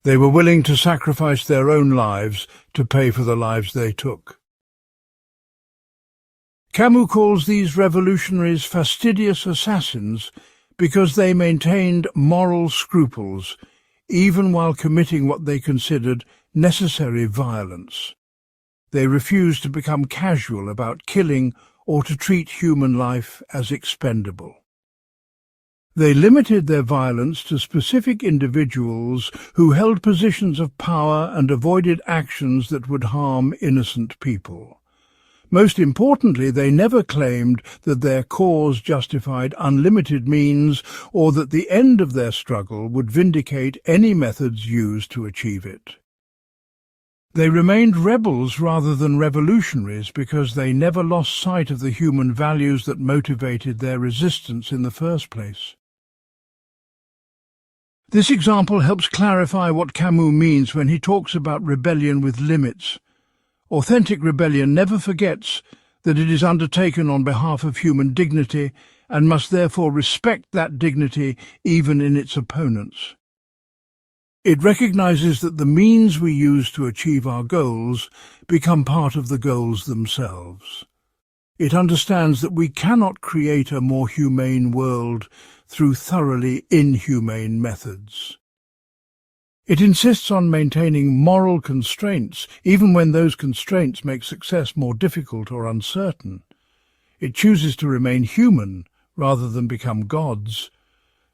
They were willing to sacrifice their own lives to pay for the lives they took. Camus calls these revolutionaries fastidious assassins because they maintained moral scruples, even while committing what they considered necessary violence. They refused to become casual about killing or to treat human life as expendable. They limited their violence to specific individuals who held positions of power and avoided actions that would harm innocent people. Most importantly, they never claimed that their cause justified unlimited means or that the end of their struggle would vindicate any methods used to achieve it. They remained rebels rather than revolutionaries because they never lost sight of the human values that motivated their resistance in the first place. This example helps clarify what Camus means when he talks about rebellion with limits. Authentic rebellion never forgets that it is undertaken on behalf of human dignity and must therefore respect that dignity even in its opponents. It recognizes that the means we use to achieve our goals become part of the goals themselves. It understands that we cannot create a more humane world through thoroughly inhumane methods. It insists on maintaining moral constraints, even when those constraints make success more difficult or uncertain. It chooses to remain human rather than become gods,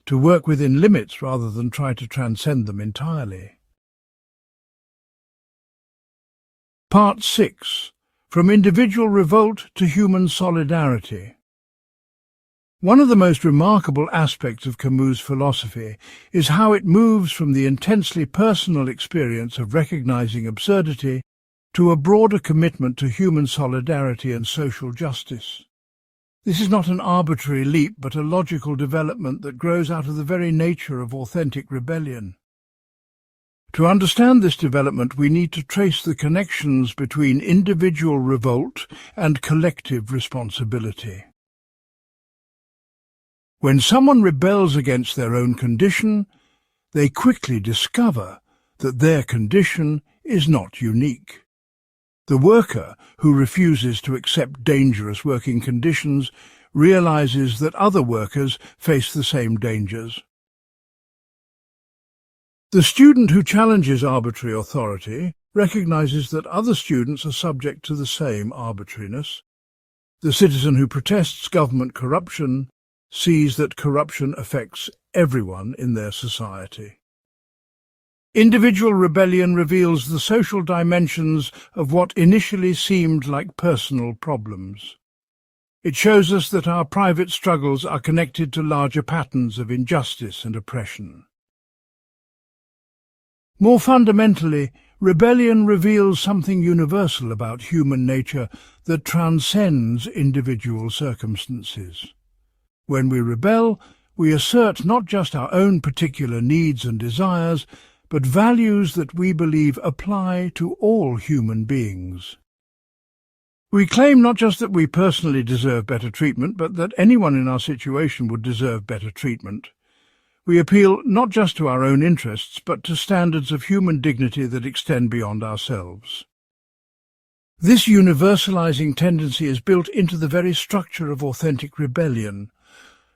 to work within limits rather than try to transcend them entirely. Part 6. From Individual Revolt to Human Solidarity. One of the most remarkable aspects of Camus' philosophy is how it moves from the intensely personal experience of recognizing absurdity to a broader commitment to human solidarity and social justice. This is not an arbitrary leap, but a logical development that grows out of the very nature of authentic rebellion. To understand this development, we need to trace the connections between individual revolt and collective responsibility. When someone rebels against their own condition, they quickly discover that their condition is not unique. The worker who refuses to accept dangerous working conditions realizes that other workers face the same dangers. The student who challenges arbitrary authority recognizes that other students are subject to the same arbitrariness. The citizen who protests government corruption sees that corruption affects everyone in their society. Individual rebellion reveals the social dimensions of what initially seemed like personal problems. It shows us that our private struggles are connected to larger patterns of injustice and oppression. More fundamentally, rebellion reveals something universal about human nature that transcends individual circumstances. When we rebel, we assert not just our own particular needs and desires, but values that we believe apply to all human beings. We claim not just that we personally deserve better treatment, but that anyone in our situation would deserve better treatment. We appeal not just to our own interests, but to standards of human dignity that extend beyond ourselves. This universalizing tendency is built into the very structure of authentic rebellion.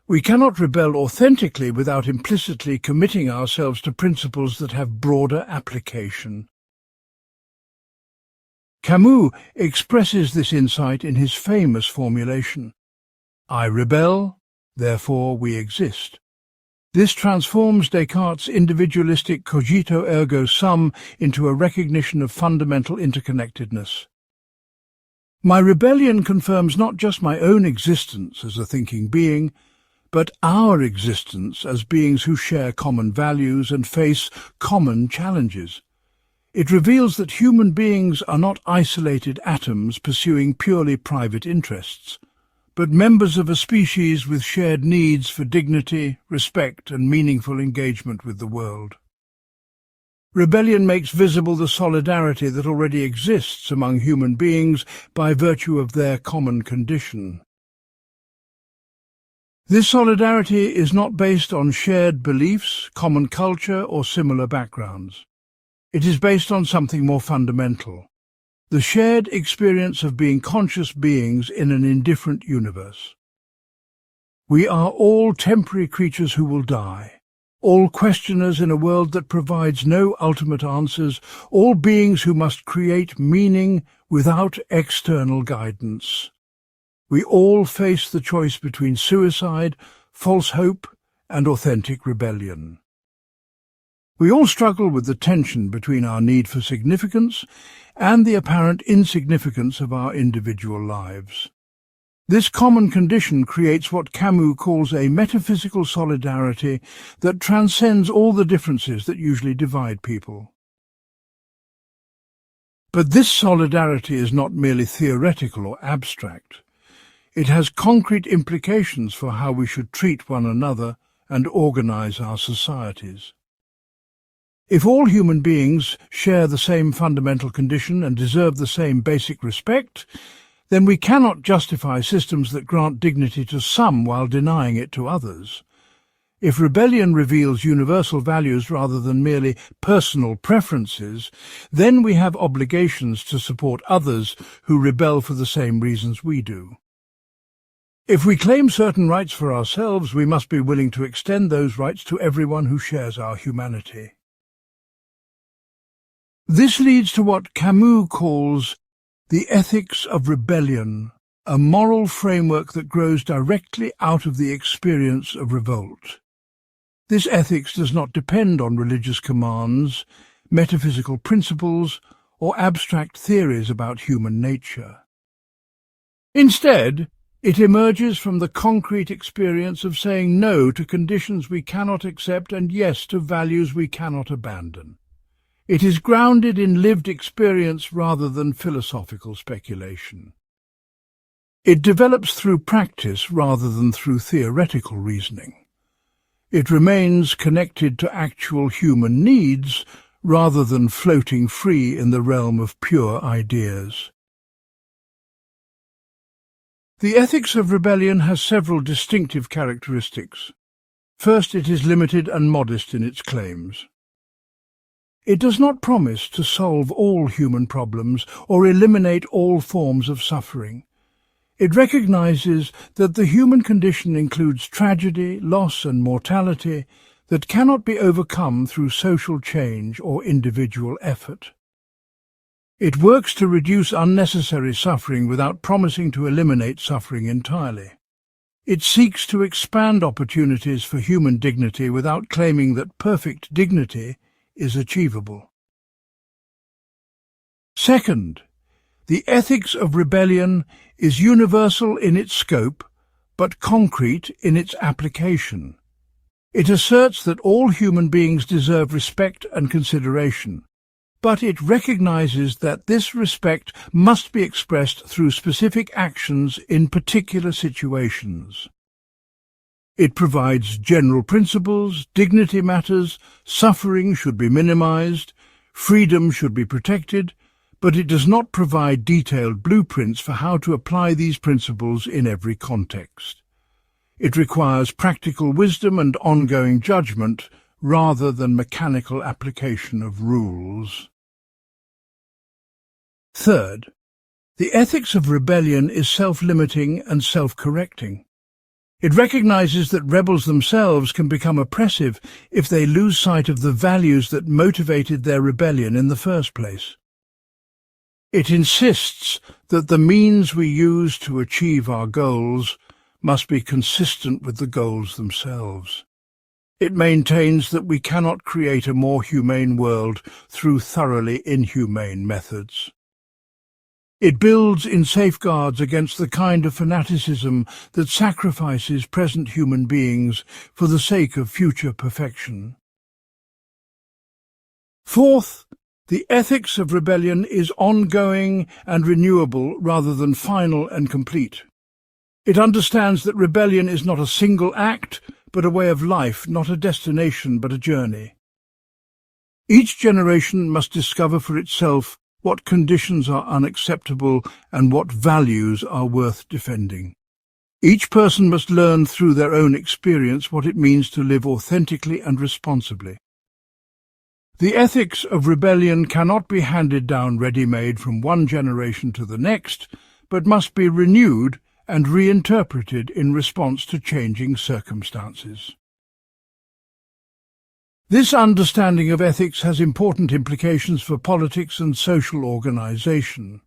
We cannot rebel authentically without implicitly committing ourselves to principles that have broader application. Camus expresses this insight in his famous formulation, "I rebel, therefore we exist." This transforms Descartes' individualistic cogito ergo sum into a recognition of fundamental interconnectedness. My rebellion confirms not just my own existence as a thinking being, but our existence as beings who share common values and face common challenges. It reveals that human beings are not isolated atoms pursuing purely private interests, but members of a species with shared needs for dignity, respect, and meaningful engagement with the world. Rebellion makes visible the solidarity that already exists among human beings by virtue of their common condition. This solidarity is not based on shared beliefs, common culture, or similar backgrounds. It is based on something more fundamental: the shared experience of being conscious beings in an indifferent universe. We are all temporary creatures who will die, all questioners in a world that provides no ultimate answers, all beings who must create meaning without external guidance. We all face the choice between suicide, false hope, and authentic rebellion. We all struggle with the tension between our need for significance and the apparent insignificance of our individual lives. This common condition creates what Camus calls a metaphysical solidarity that transcends all the differences that usually divide people. But this solidarity is not merely theoretical or abstract. It has concrete implications for how we should treat one another and organize our societies. If all human beings share the same fundamental condition and deserve the same basic respect, then we cannot justify systems that grant dignity to some while denying it to others. If rebellion reveals universal values rather than merely personal preferences, then we have obligations to support others who rebel for the same reasons we do. If we claim certain rights for ourselves, we must be willing to extend those rights to everyone who shares our humanity. This leads to what Camus calls the ethics of rebellion, a moral framework that grows directly out of the experience of revolt. This ethics does not depend on religious commands, metaphysical principles, or abstract theories about human nature. Instead, it emerges from the concrete experience of saying no to conditions we cannot accept and yes to values we cannot abandon. It is grounded in lived experience rather than philosophical speculation. It develops through practice rather than through theoretical reasoning. It remains connected to actual human needs rather than floating free in the realm of pure ideas. The ethics of rebellion has several distinctive characteristics. First, it is limited and modest in its claims. It does not promise to solve all human problems or eliminate all forms of suffering. It recognizes that the human condition includes tragedy, loss, and mortality that cannot be overcome through social change or individual effort. It works to reduce unnecessary suffering without promising to eliminate suffering entirely. It seeks to expand opportunities for human dignity without claiming that perfect dignity is achievable. Second, the ethics of rebellion is universal in its scope, but concrete in its application. It asserts that all human beings deserve respect and consideration, but it recognizes that this respect must be expressed through specific actions in particular situations. It provides general principles: dignity matters, suffering should be minimized, freedom should be protected, but it does not provide detailed blueprints for how to apply these principles in every context. It requires practical wisdom and ongoing judgment rather than mechanical application of rules. Third, the ethics of rebellion is self-limiting and self-correcting. It recognizes that rebels themselves can become oppressive if they lose sight of the values that motivated their rebellion in the first place. It insists that the means we use to achieve our goals must be consistent with the goals themselves. It maintains that we cannot create a more humane world through thoroughly inhumane methods. It builds in safeguards against the kind of fanaticism that sacrifices present human beings for the sake of future perfection. Fourth, The ethics of rebellion is ongoing and renewable rather than final and complete. It understands that rebellion is not a single act, but a way of life, not a destination, but a journey. Each generation must discover for itself what conditions are unacceptable and what values are worth defending. Each person must learn through their own experience what it means to live authentically and responsibly. The ethics of rebellion cannot be handed down ready-made from one generation to the next, but must be renewed and reinterpreted in response to changing circumstances. This understanding of ethics has important implications for politics and social organization.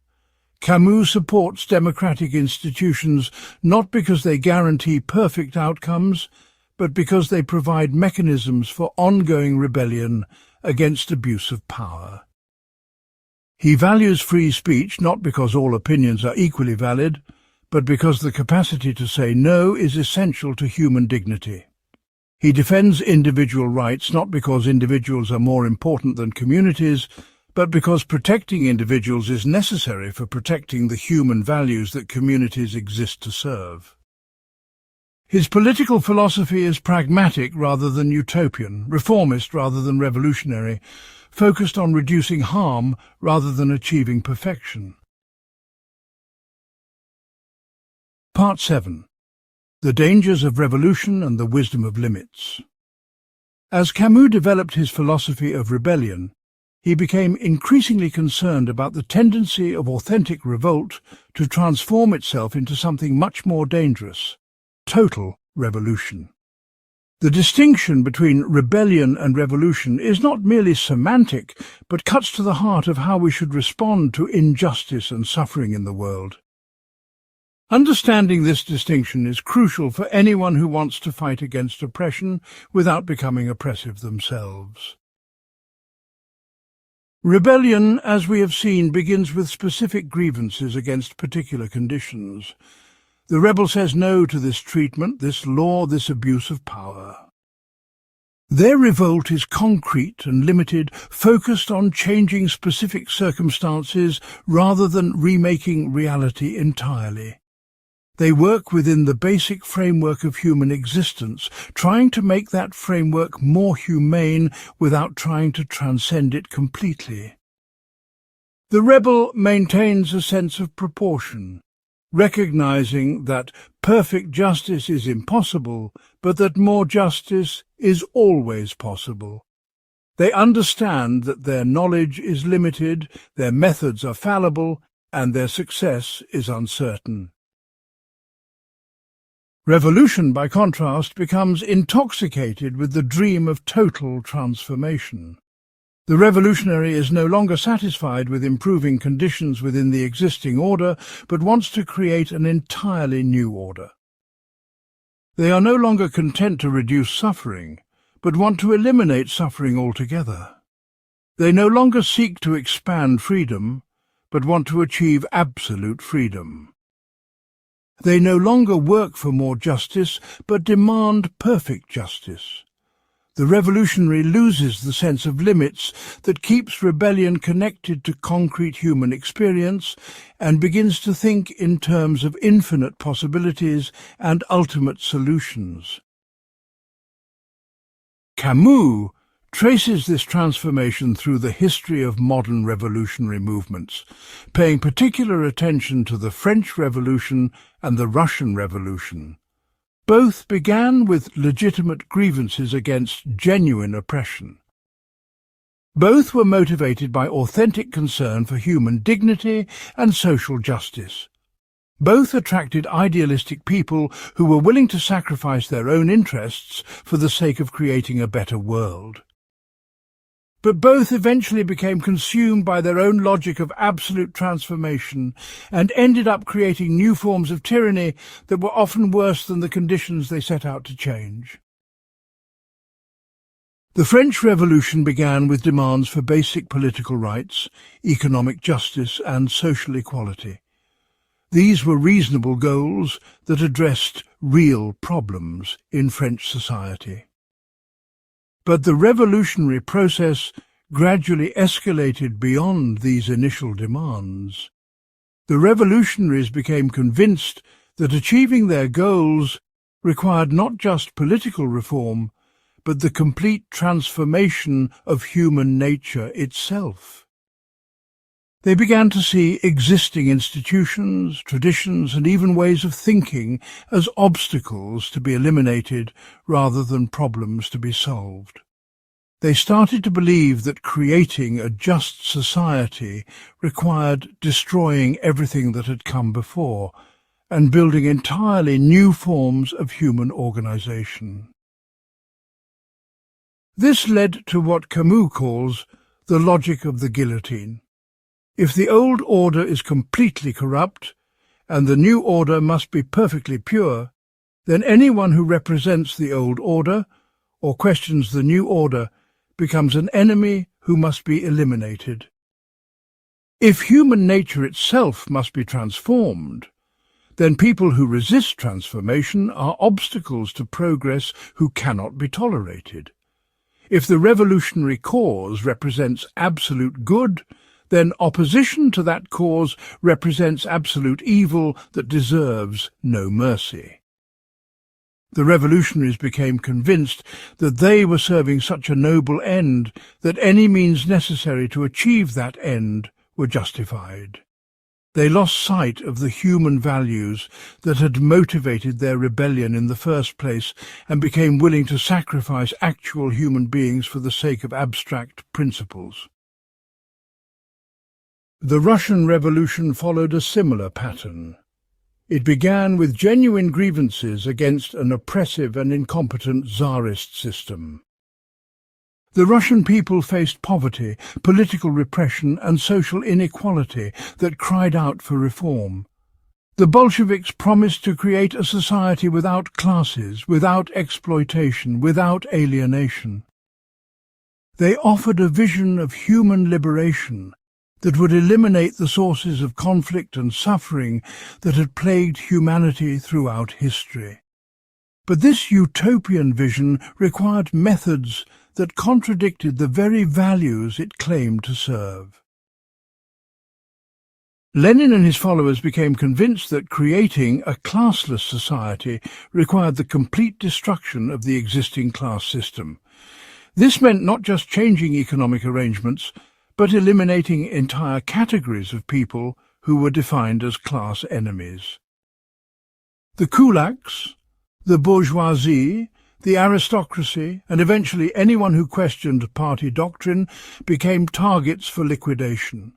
Camus supports democratic institutions not because they guarantee perfect outcomes, but because they provide mechanisms for ongoing rebellion against abuse of power. He values free speech not because all opinions are equally valid, but because the capacity to say no is essential to human dignity. He defends individual rights not because individuals are more important than communities, but because protecting individuals is necessary for protecting the human values that communities exist to serve. His political philosophy is pragmatic rather than utopian, reformist rather than revolutionary, focused on reducing harm rather than achieving perfection. Part 7. The Dangers of Revolution and the Wisdom of Limits. As Camus developed his philosophy of rebellion, he became increasingly concerned about the tendency of authentic revolt to transform itself into something much more dangerous: total revolution. The distinction between rebellion and revolution is not merely semantic, but cuts to the heart of how we should respond to injustice and suffering in the world. Understanding this distinction is crucial for anyone who wants to fight against oppression without becoming oppressive themselves. Rebellion, as we have seen, begins with specific grievances against particular conditions. The rebel says no to this treatment, this law, this abuse of power. Their revolt is concrete and limited, focused on changing specific circumstances rather than remaking reality entirely. They work within the basic framework of human existence, trying to make that framework more humane without trying to transcend it completely. The rebel maintains a sense of proportion, recognizing that perfect justice is impossible, but that more justice is always possible. They understand that their knowledge is limited, their methods are fallible, and their success is uncertain. Revolution, by contrast, becomes intoxicated with the dream of total transformation. The revolutionary is no longer satisfied with improving conditions within the existing order, but wants to create an entirely new order. They are no longer content to reduce suffering, but want to eliminate suffering altogether. They no longer seek to expand freedom, but want to achieve absolute freedom. They no longer work for more justice, but demand perfect justice. The revolutionary loses the sense of limits that keeps rebellion connected to concrete human experience and begins to think in terms of infinite possibilities and ultimate solutions. Camus traces this transformation through the history of modern revolutionary movements, paying particular attention to the French Revolution and the Russian Revolution. Both began with legitimate grievances against genuine oppression. Both were motivated by authentic concern for human dignity and social justice. Both attracted idealistic people who were willing to sacrifice their own interests for the sake of creating a better world. But both eventually became consumed by their own logic of absolute transformation and ended up creating new forms of tyranny that were often worse than the conditions they set out to change. The French Revolution began with demands for basic political rights, economic justice and social equality. These were reasonable goals that addressed real problems in French society. But the revolutionary process gradually escalated beyond these initial demands. The revolutionaries became convinced that achieving their goals required not just political reform, but the complete transformation of human nature itself. They began to see existing institutions, traditions, and even ways of thinking as obstacles to be eliminated rather than problems to be solved. They started to believe that creating a just society required destroying everything that had come before and building entirely new forms of human organization. This led to what Camus calls the logic of the guillotine. If the old order is completely corrupt, and the new order must be perfectly pure, then anyone who represents the old order or questions the new order becomes an enemy who must be eliminated. If human nature itself must be transformed, then people who resist transformation are obstacles to progress who cannot be tolerated. If the revolutionary cause represents absolute good, then opposition to that cause represents absolute evil that deserves no mercy. The revolutionaries became convinced that they were serving such a noble end that any means necessary to achieve that end were justified. They lost sight of the human values that had motivated their rebellion in the first place and became willing to sacrifice actual human beings for the sake of abstract principles. The Russian Revolution followed a similar pattern. It began with genuine grievances against an oppressive and incompetent Tsarist system. The Russian people faced poverty, political repression, and social inequality that cried out for reform. The Bolsheviks promised to create a society without classes, without exploitation, without alienation. They offered a vision of human liberation that would eliminate the sources of conflict and suffering that had plagued humanity throughout history. But this utopian vision required methods that contradicted the very values it claimed to serve. Lenin and his followers became convinced that creating a classless society required the complete destruction of the existing class system. This meant not just changing economic arrangements, but eliminating entire categories of people who were defined as class enemies. The kulaks, the bourgeoisie, the aristocracy, and eventually anyone who questioned party doctrine became targets for liquidation.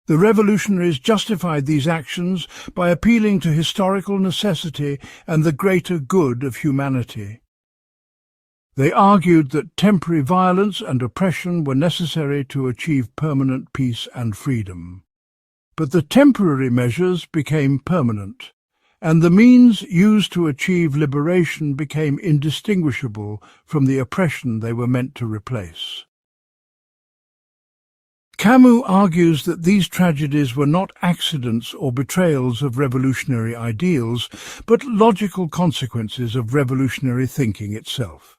The revolutionaries justified these actions by appealing to historical necessity and the greater good of humanity. They argued that temporary violence and oppression were necessary to achieve permanent peace and freedom. But the temporary measures became permanent, and the means used to achieve liberation became indistinguishable from the oppression they were meant to replace. Camus argues that these tragedies were not accidents or betrayals of revolutionary ideals, but logical consequences of revolutionary thinking itself.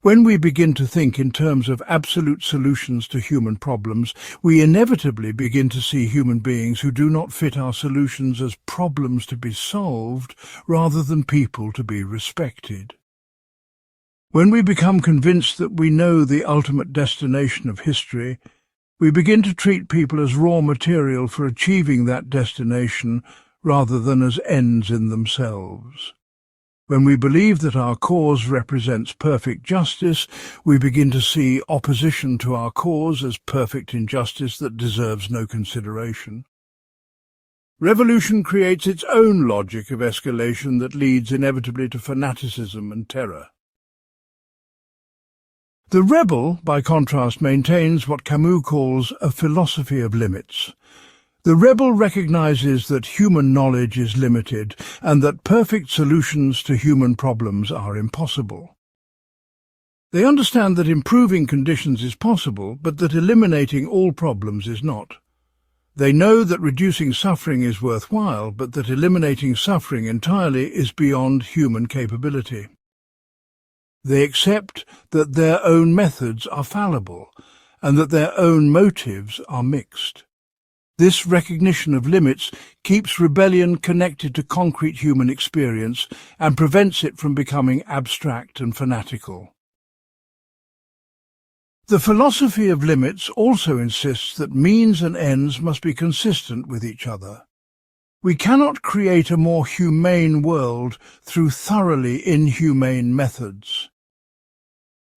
When we begin to think in terms of absolute solutions to human problems, we inevitably begin to see human beings who do not fit our solutions as problems to be solved rather than people to be respected. When we become convinced that we know the ultimate destination of history, we begin to treat people as raw material for achieving that destination rather than as ends in themselves. When we believe that our cause represents perfect justice, we begin to see opposition to our cause as perfect injustice that deserves no consideration. Revolution creates its own logic of escalation that leads inevitably to fanaticism and terror. The rebel, by contrast, maintains what Camus calls a philosophy of limits. The rebel recognizes that human knowledge is limited and that perfect solutions to human problems are impossible. They understand that improving conditions is possible, but that eliminating all problems is not. They know that reducing suffering is worthwhile, but that eliminating suffering entirely is beyond human capability. They accept that their own methods are fallible, and that their own motives are mixed. This recognition of limits keeps rebellion connected to concrete human experience and prevents it from becoming abstract and fanatical. The philosophy of limits also insists that means and ends must be consistent with each other. We cannot create a more humane world through thoroughly inhumane methods.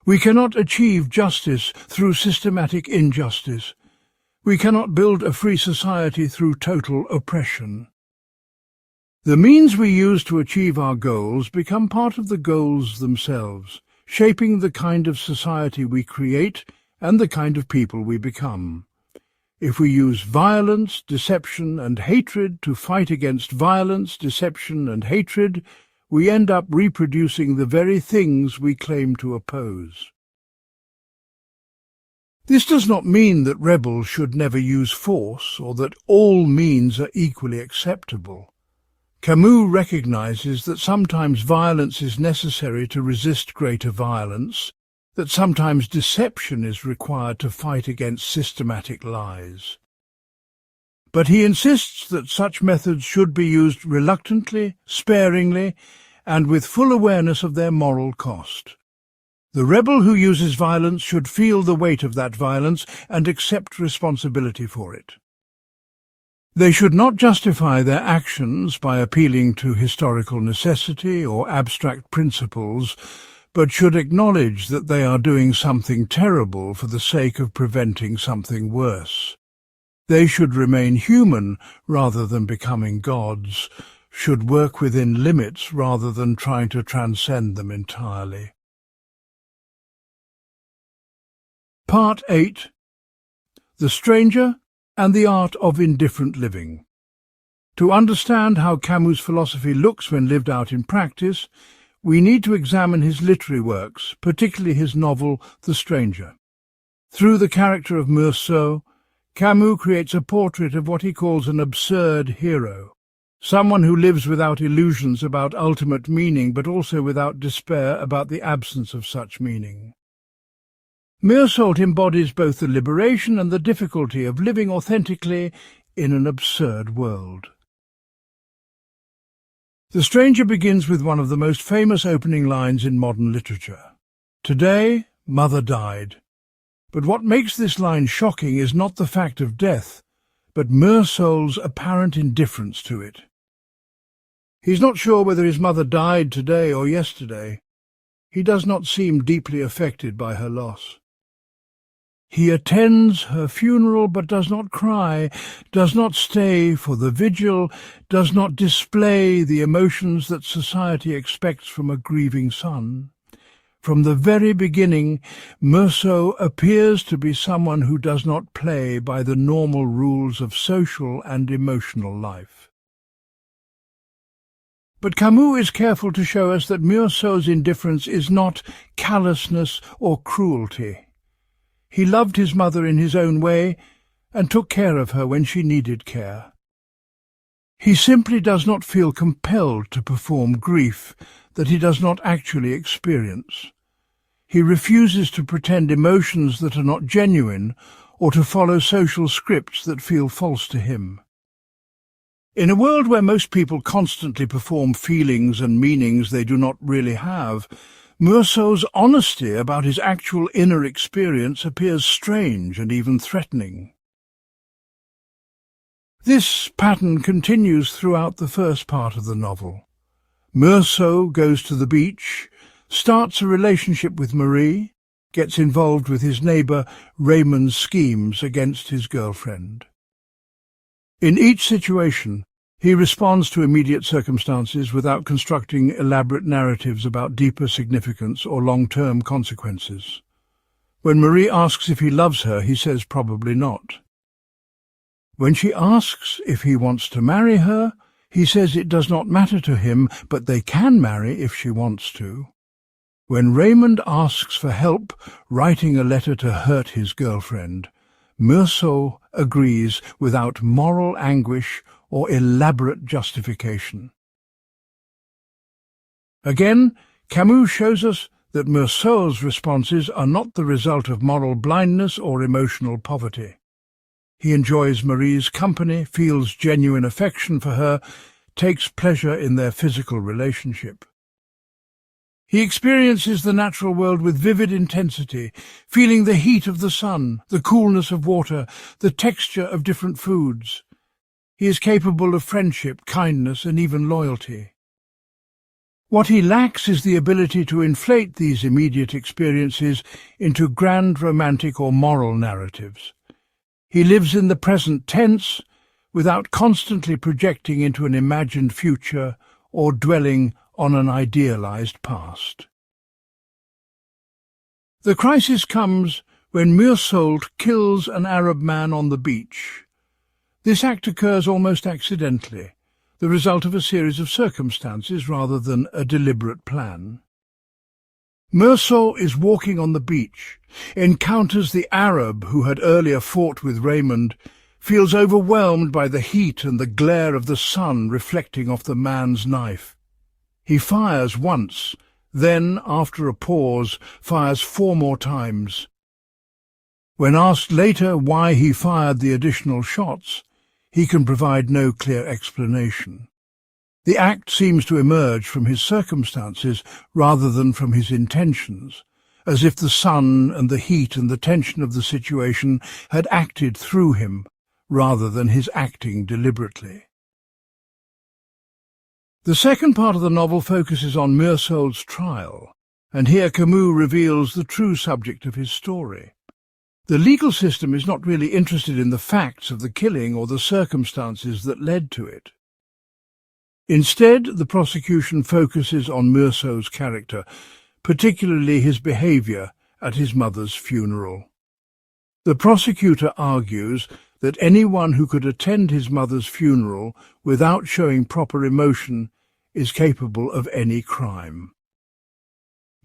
We cannot achieve justice through systematic injustice. We cannot build a free society through total oppression. The means we use to achieve our goals become part of the goals themselves, shaping the kind of society we create and the kind of people we become. If we use violence, deception, and hatred to fight against violence, deception, and hatred, we end up reproducing the very things we claim to oppose. This does not mean that rebels should never use force or that all means are equally acceptable. Camus recognizes that sometimes violence is necessary to resist greater violence, that sometimes deception is required to fight against systematic lies. But he insists that such methods should be used reluctantly, sparingly, and with full awareness of their moral cost. The rebel who uses violence should feel the weight of that violence and accept responsibility for it. They should not justify their actions by appealing to historical necessity or abstract principles, but should acknowledge that they are doing something terrible for the sake of preventing something worse. They should remain human rather than becoming gods, should work within limits rather than trying to transcend them entirely. Part 8. The Stranger and the Art of Indifferent Living. To understand how Camus' philosophy looks when lived out in practice, we need to examine his literary works, particularly his novel The Stranger. Through the character of Meursault, Camus creates a portrait of what he calls an absurd hero, someone who lives without illusions about ultimate meaning, but also without despair about the absence of such meaning. Meursault embodies both the liberation and the difficulty of living authentically in an absurd world. The Stranger begins with one of the most famous opening lines in modern literature. Today, Mother died. But what makes this line shocking is not the fact of death, but Meursault's apparent indifference to it. He's not sure whether his mother died today or yesterday. He does not seem deeply affected by her loss. He attends her funeral but does not cry, does not stay for the vigil, does not display the emotions that society expects from a grieving son. From the very beginning, Meursault appears to be someone who does not play by the normal rules of social and emotional life. But Camus is careful to show us that Meursault's indifference is not callousness or cruelty. He loved his mother in his own way and took care of her when she needed care. He simply does not feel compelled to perform grief that he does not actually experience. He refuses to pretend emotions that are not genuine or to follow social scripts that feel false to him. In a world where most people constantly perform feelings and meanings they do not really have, Meursault's honesty about his actual inner experience appears strange and even threatening. This pattern continues throughout the first part of the novel. Meursault goes to the beach, starts a relationship with Marie, gets involved with his neighbour Raymond's schemes against his girlfriend. In each situation, he responds to immediate circumstances without constructing elaborate narratives about deeper significance or long-term consequences. When Marie asks if he loves her, he says probably not. When she asks if he wants to marry her, he says it does not matter to him, but they can marry if she wants to. When Raymond asks for help writing a letter to hurt his girlfriend, Meursault agrees without moral anguish or elaborate justification. Again, Camus shows us that Meursault's responses are not the result of moral blindness or emotional poverty. He enjoys Marie's company, feels genuine affection for her, takes pleasure in their physical relationship. He experiences the natural world with vivid intensity, feeling the heat of the sun, the coolness of water, the texture of different foods. He is capable of friendship, kindness, and even loyalty. What he lacks is the ability to inflate these immediate experiences into grand romantic or moral narratives. He lives in the present tense without constantly projecting into an imagined future or dwelling on an idealized past. The crisis comes when Meursault kills an Arab man on the beach. This act occurs almost accidentally, the result of a series of circumstances rather than a deliberate plan. Meursault is walking on the beach, encounters the Arab who had earlier fought with Raymond, feels overwhelmed by the heat and the glare of the sun reflecting off the man's knife. He fires once, then, after a pause, fires 4 more times. When asked later why he fired the additional shots, he can provide no clear explanation. The act seems to emerge from his circumstances rather than from his intentions, as if the sun and the heat and the tension of the situation had acted through him, rather than his acting deliberately. The second part of the novel focuses on Meursault's trial, and here Camus reveals the true subject of his story. The legal system is not really interested in the facts of the killing or the circumstances that led to it. Instead, the prosecution focuses on Meursault's character, particularly his behaviour at his mother's funeral. The prosecutor argues that anyone who could attend his mother's funeral without showing proper emotion is capable of any crime.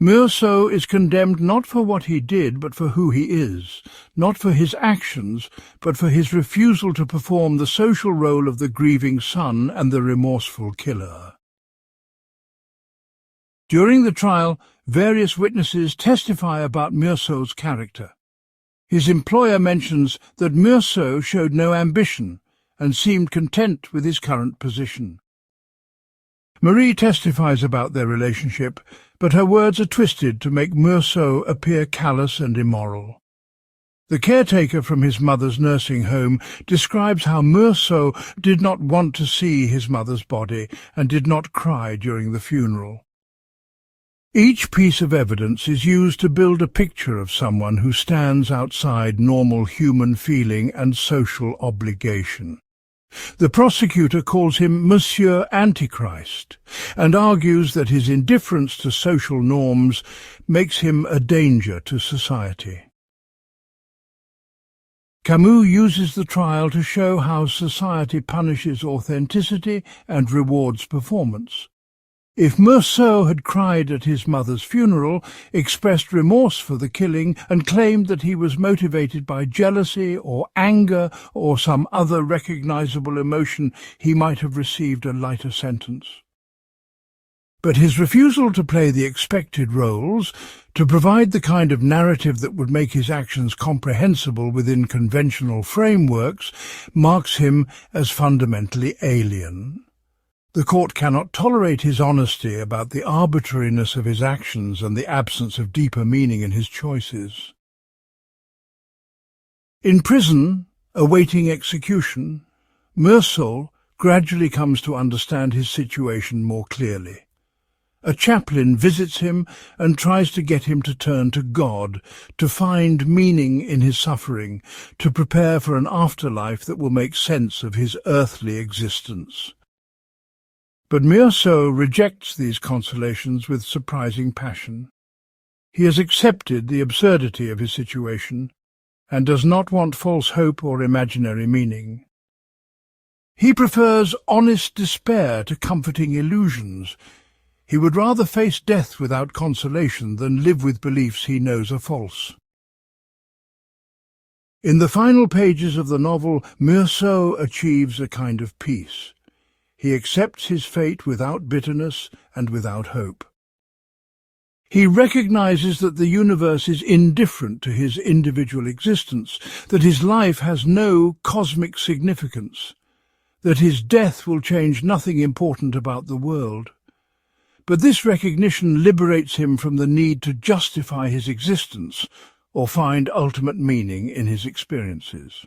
Meursault is condemned not for what he did, but for who he is, not for his actions, but for his refusal to perform the social role of the grieving son and the remorseful killer. During the trial, various witnesses testify about Meursault's character. His employer mentions that Meursault showed no ambition and seemed content with his current position. Marie testifies about their relationship, but her words are twisted to make Meursault appear callous and immoral. The caretaker from his mother's nursing home describes how Meursault did not want to see his mother's body and did not cry during the funeral. Each piece of evidence is used to build a picture of someone who stands outside normal human feeling and social obligation. The prosecutor calls him Monsieur Antichrist and argues that his indifference to social norms makes him a danger to society. Camus uses the trial to show how society punishes authenticity and rewards performance. If Meursault had cried at his mother's funeral, expressed remorse for the killing, and claimed that he was motivated by jealousy or anger or some other recognizable emotion, he might have received a lighter sentence. But his refusal to play the expected roles, to provide the kind of narrative that would make his actions comprehensible within conventional frameworks, marks him as fundamentally alien. The court cannot tolerate his honesty about the arbitrariness of his actions and the absence of deeper meaning in his choices. In prison, awaiting execution, Meursault gradually comes to understand his situation more clearly. A chaplain visits him and tries to get him to turn to God, to find meaning in his suffering, to prepare for an afterlife that will make sense of his earthly existence. But Meursault rejects these consolations with surprising passion. He has accepted the absurdity of his situation and does not want false hope or imaginary meaning. He prefers honest despair to comforting illusions. He would rather face death without consolation than live with beliefs he knows are false. In the final pages of the novel, Meursault achieves a kind of peace. He accepts his fate without bitterness and without hope. He recognizes that the universe is indifferent to his individual existence, that his life has no cosmic significance, that his death will change nothing important about the world. But this recognition liberates him from the need to justify his existence or find ultimate meaning in his experiences.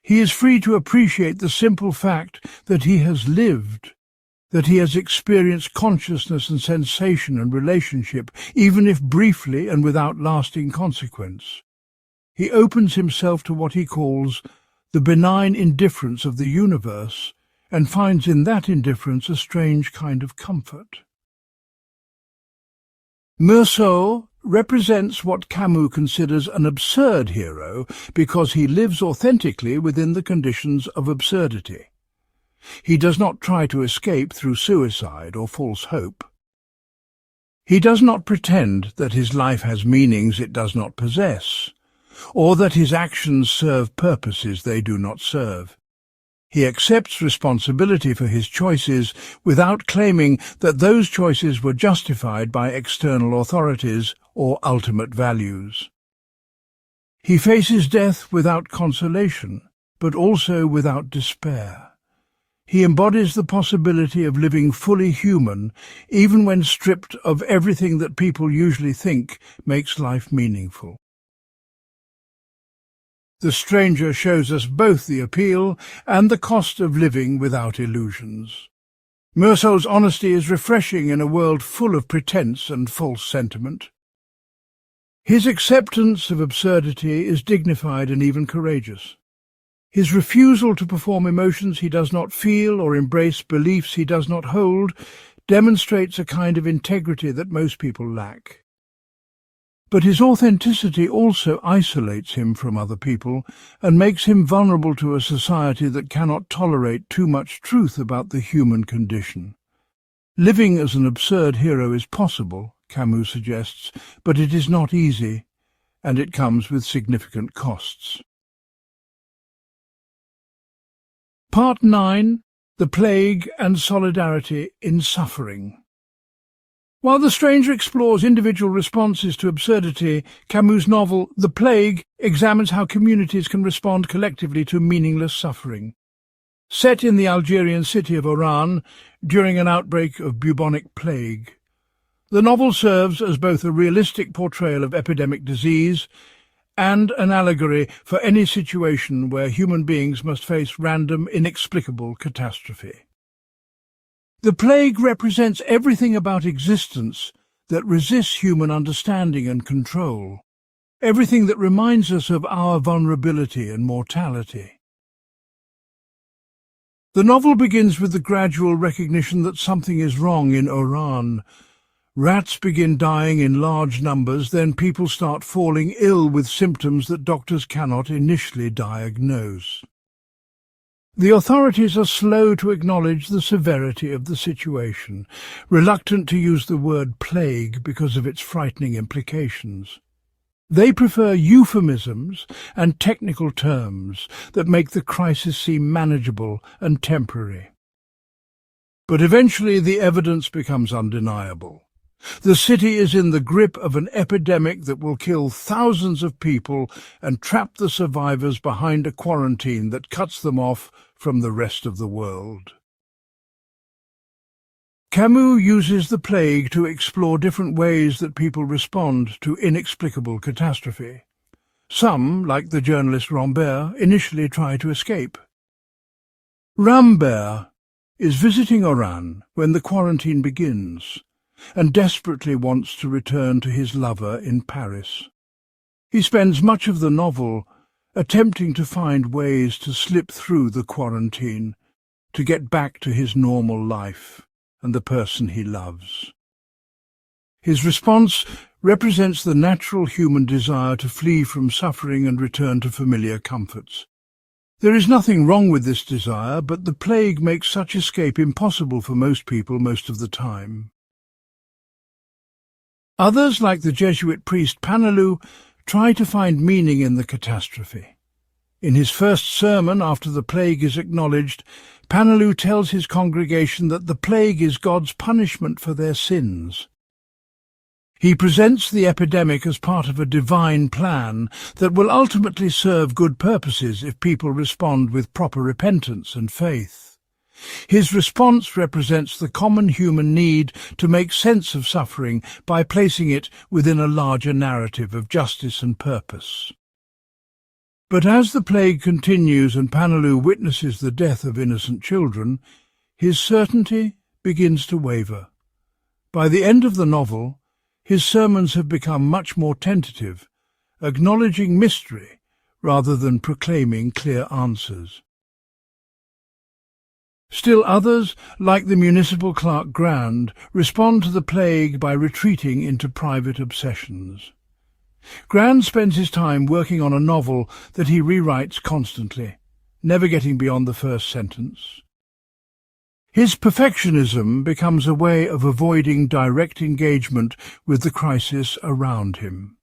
He is free to appreciate the simple fact that he has lived, that he has experienced consciousness and sensation and relationship, even if briefly and without lasting consequence. He opens himself to what he calls the benign indifference of the universe, and finds in that indifference a strange kind of comfort. Meursault represents what Camus considers an absurd hero because he lives authentically within the conditions of absurdity. He does not try to escape through suicide or false hope. He does not pretend that his life has meanings it does not possess, or that his actions serve purposes they do not serve. He accepts responsibility for his choices without claiming that those choices were justified by external authorities or ultimate values. He faces death without consolation, but also without despair. He embodies the possibility of living fully human, even when stripped of everything that people usually think makes life meaningful. The Stranger shows us both the appeal and the cost of living without illusions. Meursault's honesty is refreshing in a world full of pretense and false sentiment. His acceptance of absurdity is dignified and even courageous. His refusal to perform emotions he does not feel or embrace beliefs he does not hold demonstrates a kind of integrity that most people lack. But his authenticity also isolates him from other people and makes him vulnerable to a society that cannot tolerate too much truth about the human condition. Living as an absurd hero is possible, Camus suggests, but it is not easy, and it comes with significant costs. Part 9. The Plague and Solidarity in Suffering. While The Stranger explores individual responses to absurdity, Camus' novel The Plague examines how communities can respond collectively to meaningless suffering. Set in the Algerian city of Oran during an outbreak of bubonic plague, the novel serves as both a realistic portrayal of epidemic disease and an allegory for any situation where human beings must face random, inexplicable catastrophe. The plague represents everything about existence that resists human understanding and control, everything that reminds us of our vulnerability and mortality. The novel begins with the gradual recognition that something is wrong in Oran. Rats begin dying in large numbers, then people start falling ill with symptoms that doctors cannot initially diagnose. The authorities are slow to acknowledge the severity of the situation, reluctant to use the word plague because of its frightening implications. They prefer euphemisms and technical terms that make the crisis seem manageable and temporary. But eventually the evidence becomes undeniable. The city is in the grip of an epidemic that will kill thousands of people and trap the survivors behind a quarantine that cuts them off from the rest of the world. Camus uses the plague to explore different ways that people respond to inexplicable catastrophe. Some, like the journalist Rambert, initially try to escape. Rambert is visiting Oran when the quarantine begins, and desperately wants to return to his lover in Paris. He spends much of the novel attempting to find ways to slip through the quarantine, to get back to his normal life and the person he loves. His response represents the natural human desire to flee from suffering and return to familiar comforts. There is nothing wrong with this desire, but the plague makes such escape impossible for most people most of the time. Others, like the Jesuit priest Panelou, try to find meaning in the catastrophe. In his first sermon after the plague is acknowledged, Panelou tells his congregation that the plague is God's punishment for their sins. He presents the epidemic as part of a divine plan that will ultimately serve good purposes if people respond with proper repentance and faith. His response represents the common human need to make sense of suffering by placing it within a larger narrative of justice and purpose. But as the plague continues and Panelu witnesses the death of innocent children, his certainty begins to waver. By the end of the novel, his sermons have become much more tentative, acknowledging mystery rather than proclaiming clear answers. Still others, like the municipal clerk Grand, respond to the plague by retreating into private obsessions. Grand spends his time working on a novel that he rewrites constantly, never getting beyond the first sentence. His perfectionism becomes a way of avoiding direct engagement with the crisis around him.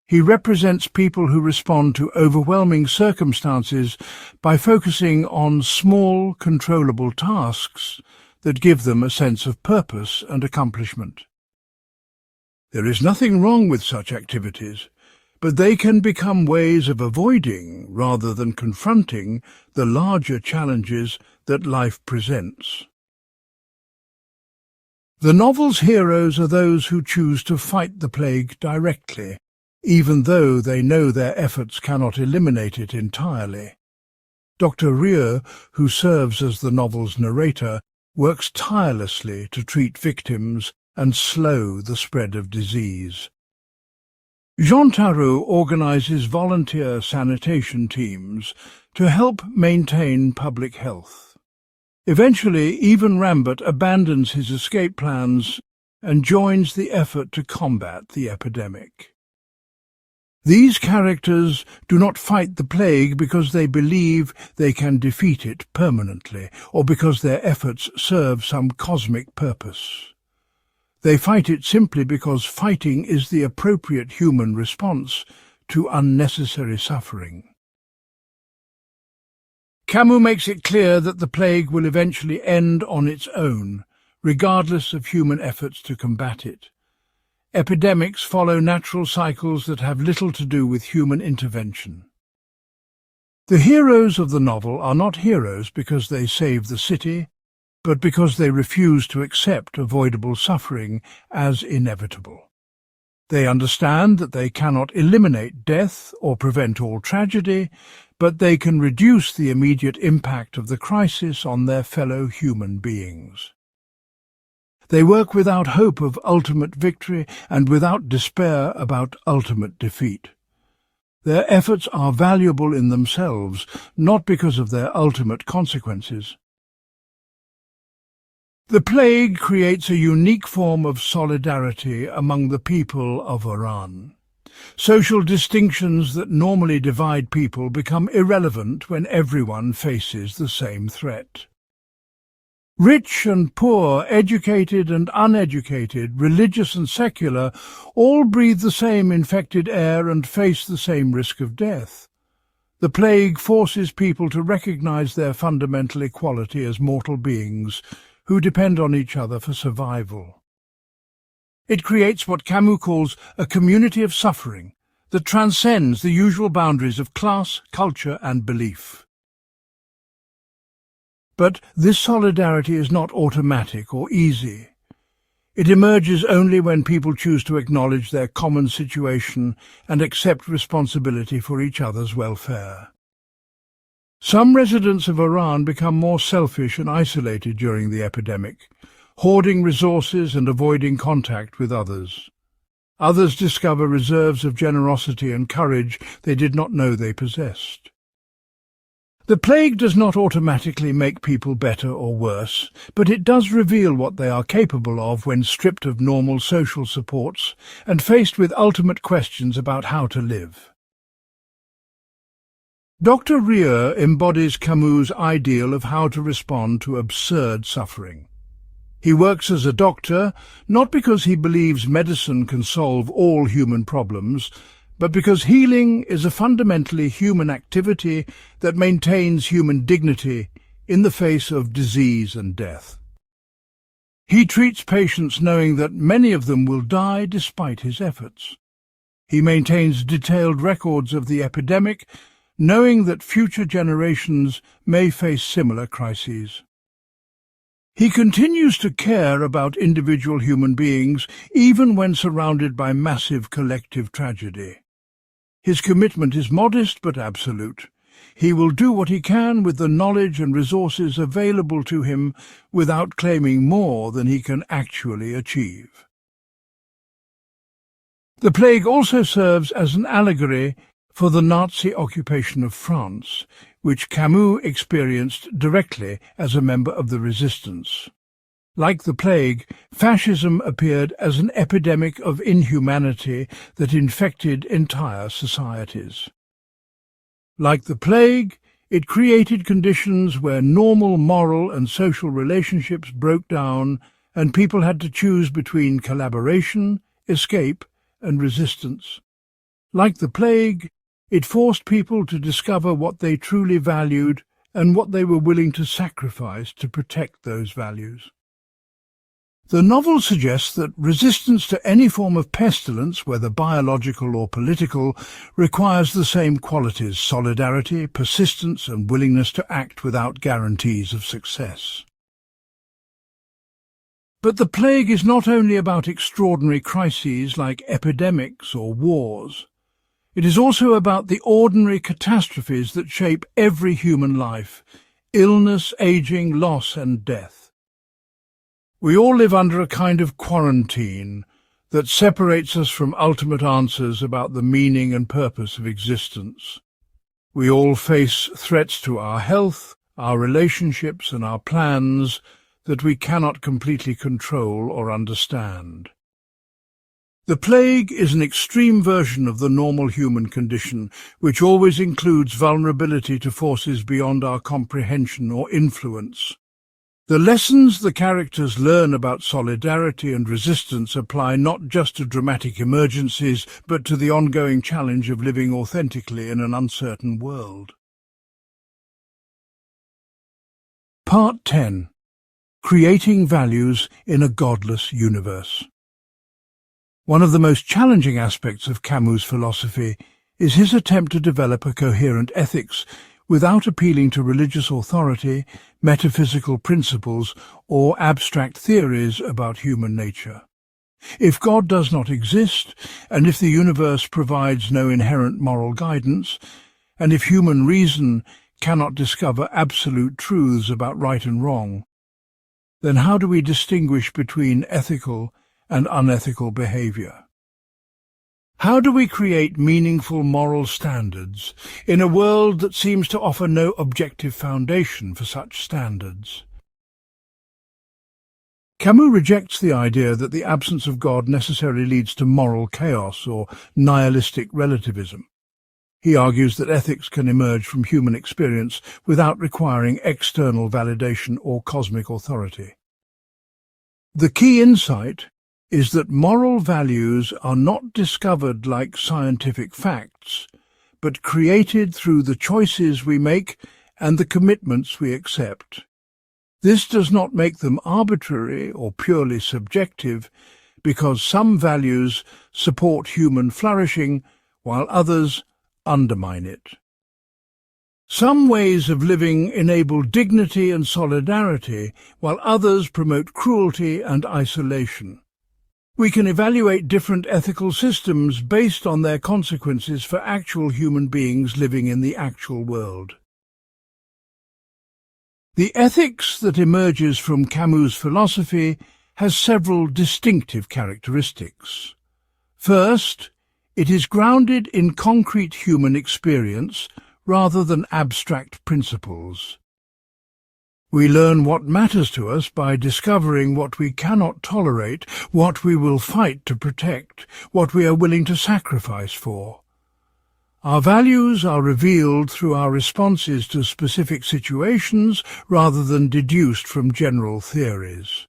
He represents people who respond to overwhelming circumstances by focusing on small, controllable tasks that give them a sense of purpose and accomplishment. There is nothing wrong with such activities, but they can become ways of avoiding, rather than confronting, the larger challenges that life presents. The novel's heroes are those who choose to fight the plague directly, even though they know their efforts cannot eliminate it entirely. Dr. Rieu, who serves as the novel's narrator, works tirelessly to treat victims and slow the spread of disease. Jean Tarot organizes volunteer sanitation teams to help maintain public health. Eventually, even Rambert abandons his escape plans and joins the effort to combat the epidemic. These characters do not fight the plague because they believe they can defeat it permanently, or because their efforts serve some cosmic purpose. They fight it simply because fighting is the appropriate human response to unnecessary suffering. Camus makes it clear that the plague will eventually end on its own, regardless of human efforts to combat it. Epidemics follow natural cycles that have little to do with human intervention. The heroes of the novel are not heroes because they save the city, but because they refuse to accept avoidable suffering as inevitable. They understand that they cannot eliminate death or prevent all tragedy, but they can reduce the immediate impact of the crisis on their fellow human beings. They work without hope of ultimate victory and without despair about ultimate defeat. Their efforts are valuable in themselves, not because of their ultimate consequences. The plague creates a unique form of solidarity among the people of Iran. Social distinctions that normally divide people become irrelevant when everyone faces the same threat. Rich and poor, educated and uneducated, religious and secular, all breathe the same infected air and face the same risk of death. The plague forces people to recognize their fundamental equality as mortal beings who depend on each other for survival. It creates what Camus calls a community of suffering that transcends the usual boundaries of class, culture and belief. But this solidarity is not automatic or easy. It emerges only when people choose to acknowledge their common situation and accept responsibility for each other's welfare. Some residents of Iran become more selfish and isolated during the epidemic, hoarding resources and avoiding contact with others. Others discover reserves of generosity and courage they did not know they possessed. The plague does not automatically make people better or worse, but it does reveal what they are capable of when stripped of normal social supports and faced with ultimate questions about how to live. Dr. Rieu embodies Camus' ideal of how to respond to absurd suffering. He works as a doctor, not because he believes medicine can solve all human problems, but because healing is a fundamentally human activity that maintains human dignity in the face of disease and death. He treats patients knowing that many of them will die despite his efforts. He maintains detailed records of the epidemic, knowing that future generations may face similar crises. He continues to care about individual human beings even when surrounded by massive collective tragedy. His commitment is modest but absolute. He will do what he can with the knowledge and resources available to him without claiming more than he can actually achieve. The plague also serves as an allegory for the Nazi occupation of France, which Camus experienced directly as a member of the resistance. Like the plague, fascism appeared as an epidemic of inhumanity that infected entire societies. Like the plague, it created conditions where normal moral and social relationships broke down and people had to choose between collaboration, escape, and resistance. Like the plague, it forced people to discover what they truly valued and what they were willing to sacrifice to protect those values. The novel suggests that resistance to any form of pestilence, whether biological or political, requires the same qualities: solidarity, persistence, and willingness to act without guarantees of success. But the plague is not only about extraordinary crises like epidemics or wars. It is also about the ordinary catastrophes that shape every human life: illness, aging, loss, and death. We all live under a kind of quarantine that separates us from ultimate answers about the meaning and purpose of existence. We all face threats to our health, our relationships, and our plans that we cannot completely control or understand. The plague is an extreme version of the normal human condition, which always includes vulnerability to forces beyond our comprehension or influence. The lessons the characters learn about solidarity and resistance apply not just to dramatic emergencies, but to the ongoing challenge of living authentically in an uncertain world. Part 10. Creating Values in a Godless Universe. One of the most challenging aspects of Camus' philosophy is his attempt to develop a coherent ethics without appealing to religious authority, metaphysical principles, or abstract theories about human nature. If God does not exist, and if the universe provides no inherent moral guidance, and if human reason cannot discover absolute truths about right and wrong, then how do we distinguish between ethical and unethical behavior? How do we create meaningful moral standards in a world that seems to offer no objective foundation for such standards? Camus rejects the idea that the absence of God necessarily leads to moral chaos or nihilistic relativism. He argues that ethics can emerge from human experience without requiring external validation or cosmic authority. The key insight is that moral values are not discovered like scientific facts, but created through the choices we make and the commitments we accept. This does not make them arbitrary or purely subjective, because some values support human flourishing while others undermine it. Some ways of living enable dignity and solidarity, while others promote cruelty and isolation. We can evaluate different ethical systems based on their consequences for actual human beings living in the actual world. The ethics that emerges from Camus' philosophy has several distinctive characteristics. First, it is grounded in concrete human experience rather than abstract principles. We learn what matters to us by discovering what we cannot tolerate, what we will fight to protect, what we are willing to sacrifice for. Our values are revealed through our responses to specific situations rather than deduced from general theories.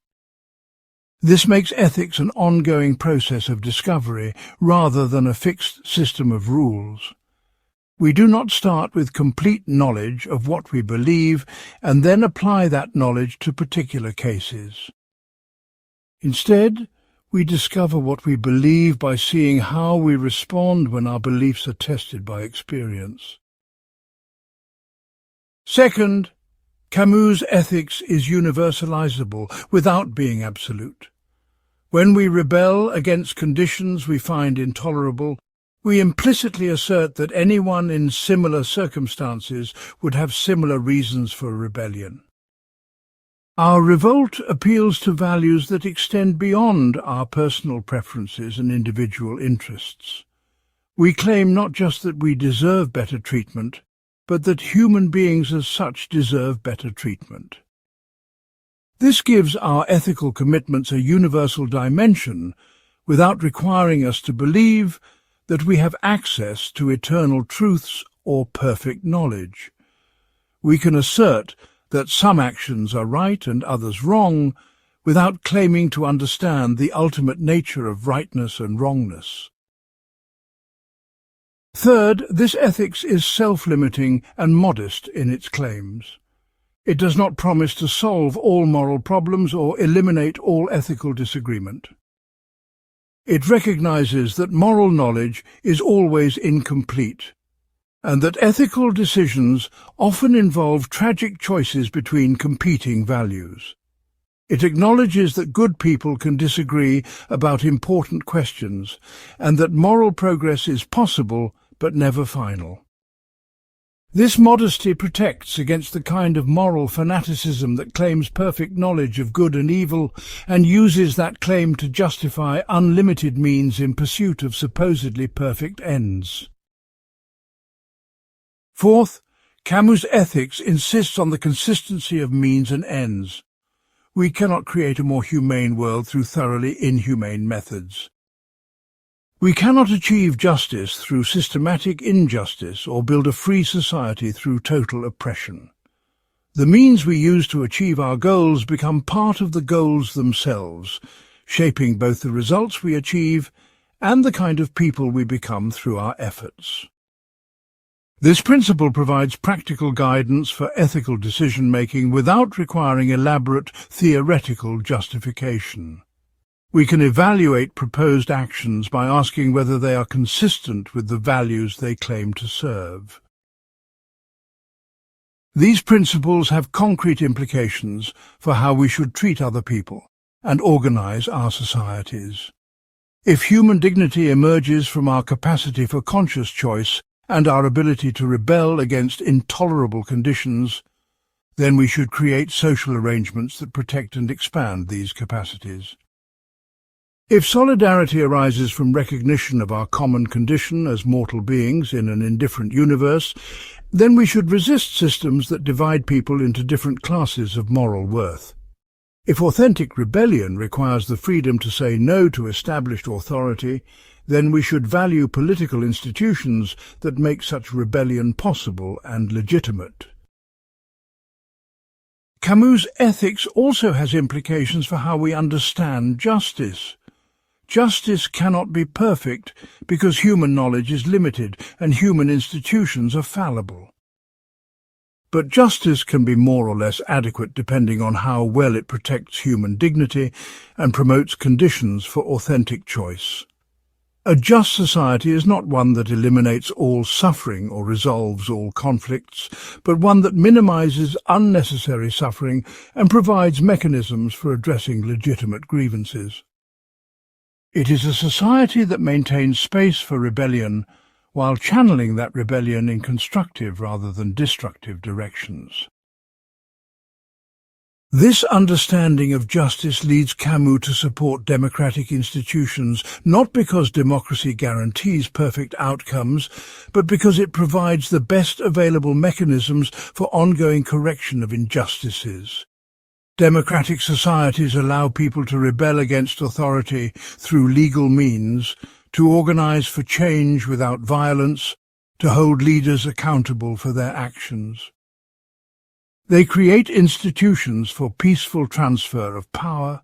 This makes ethics an ongoing process of discovery rather than a fixed system of rules. We do not start with complete knowledge of what we believe and then apply that knowledge to particular cases. Instead, we discover what we believe by seeing how we respond when our beliefs are tested by experience. Second, Camus' ethics is universalizable without being absolute. When we rebel against conditions we find intolerable, we implicitly assert that anyone in similar circumstances would have similar reasons for rebellion. Our revolt appeals to values that extend beyond our personal preferences and individual interests. We claim not just that we deserve better treatment, but that human beings as such deserve better treatment. This gives our ethical commitments a universal dimension without requiring us to believe that we have access to eternal truths or perfect knowledge. We can assert that some actions are right and others wrong without claiming to understand the ultimate nature of rightness and wrongness. Third, this ethics is self-limiting and modest in its claims. It does not promise to solve all moral problems or eliminate all ethical disagreement. It recognizes that moral knowledge is always incomplete, and that ethical decisions often involve tragic choices between competing values. It acknowledges that good people can disagree about important questions, and that moral progress is possible but never final. This modesty protects against the kind of moral fanaticism that claims perfect knowledge of good and evil and uses that claim to justify unlimited means in pursuit of supposedly perfect ends. Fourth, Camus' ethics insists on the consistency of means and ends. We cannot create a more humane world through thoroughly inhumane methods. We cannot achieve justice through systematic injustice or build a free society through total oppression. The means we use to achieve our goals become part of the goals themselves, shaping both the results we achieve and the kind of people we become through our efforts. This principle provides practical guidance for ethical decision-making without requiring elaborate theoretical justification. We can evaluate proposed actions by asking whether they are consistent with the values they claim to serve. These principles have concrete implications for how we should treat other people and organize our societies. If human dignity emerges from our capacity for conscious choice and our ability to rebel against intolerable conditions, then we should create social arrangements that protect and expand these capacities. If solidarity arises from recognition of our common condition as mortal beings in an indifferent universe, then we should resist systems that divide people into different classes of moral worth. If authentic rebellion requires the freedom to say no to established authority, then we should value political institutions that make such rebellion possible and legitimate. Camus' ethics also has implications for how we understand justice. Justice cannot be perfect because human knowledge is limited and human institutions are fallible. But justice can be more or less adequate depending on how well it protects human dignity and promotes conditions for authentic choice. A just society is not one that eliminates all suffering or resolves all conflicts, but one that minimizes unnecessary suffering and provides mechanisms for addressing legitimate grievances. It is a society that maintains space for rebellion while channeling that rebellion in constructive rather than destructive directions. This understanding of justice leads Camus to support democratic institutions, not because democracy guarantees perfect outcomes, but because it provides the best available mechanisms for ongoing correction of injustices. Democratic societies allow people to rebel against authority through legal means, to organize for change without violence, to hold leaders accountable for their actions. They create institutions for peaceful transfer of power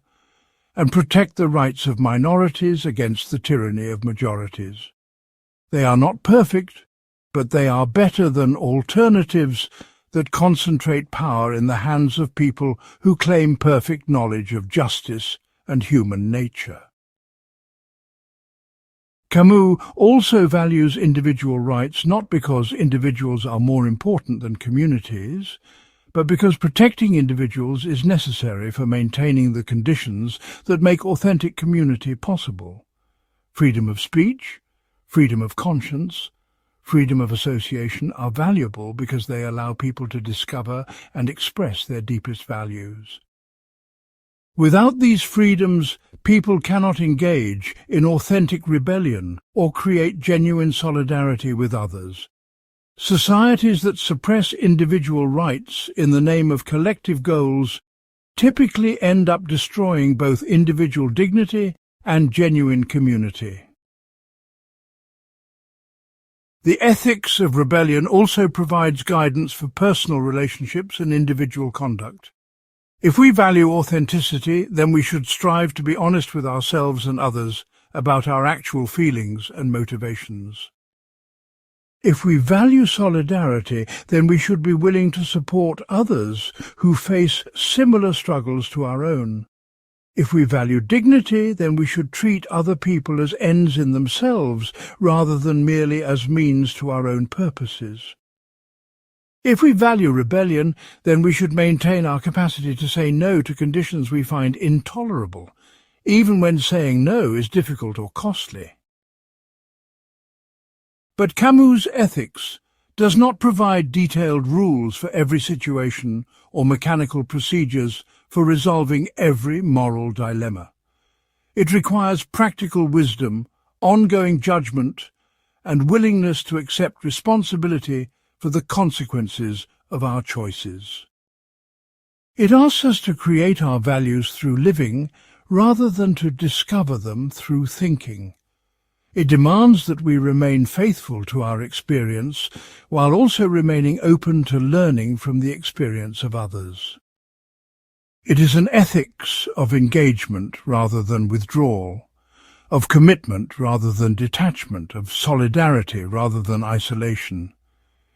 and protect the rights of minorities against the tyranny of majorities. They are not perfect, but they are better than alternatives that concentrate power in the hands of people who claim perfect knowledge of justice and human nature. Camus also values individual rights not because individuals are more important than communities, but because protecting individuals is necessary for maintaining the conditions that make authentic community possible. Freedom of speech, freedom of conscience, freedom of association are valuable because they allow people to discover and express their deepest values. Without these freedoms, people cannot engage in authentic rebellion or create genuine solidarity with others. Societies that suppress individual rights in the name of collective goals typically end up destroying both individual dignity and genuine community. The ethics of rebellion also provides guidance for personal relationships and individual conduct. If we value authenticity, then we should strive to be honest with ourselves and others about our actual feelings and motivations. If we value solidarity, then we should be willing to support others who face similar struggles to our own. If we value dignity, then we should treat other people as ends in themselves rather than merely as means to our own purposes. If we value rebellion, then we should maintain our capacity to say no to conditions we find intolerable, even when saying no is difficult or costly. But Camus' ethics does not provide detailed rules for every situation or mechanical procedures for resolving every moral dilemma. It requires practical wisdom, ongoing judgment, and willingness to accept responsibility for the consequences of our choices. It asks us to create our values through living rather than to discover them through thinking. It demands that we remain faithful to our experience while also remaining open to learning from the experience of others. It is an ethics of engagement rather than withdrawal, of commitment rather than detachment, of solidarity rather than isolation.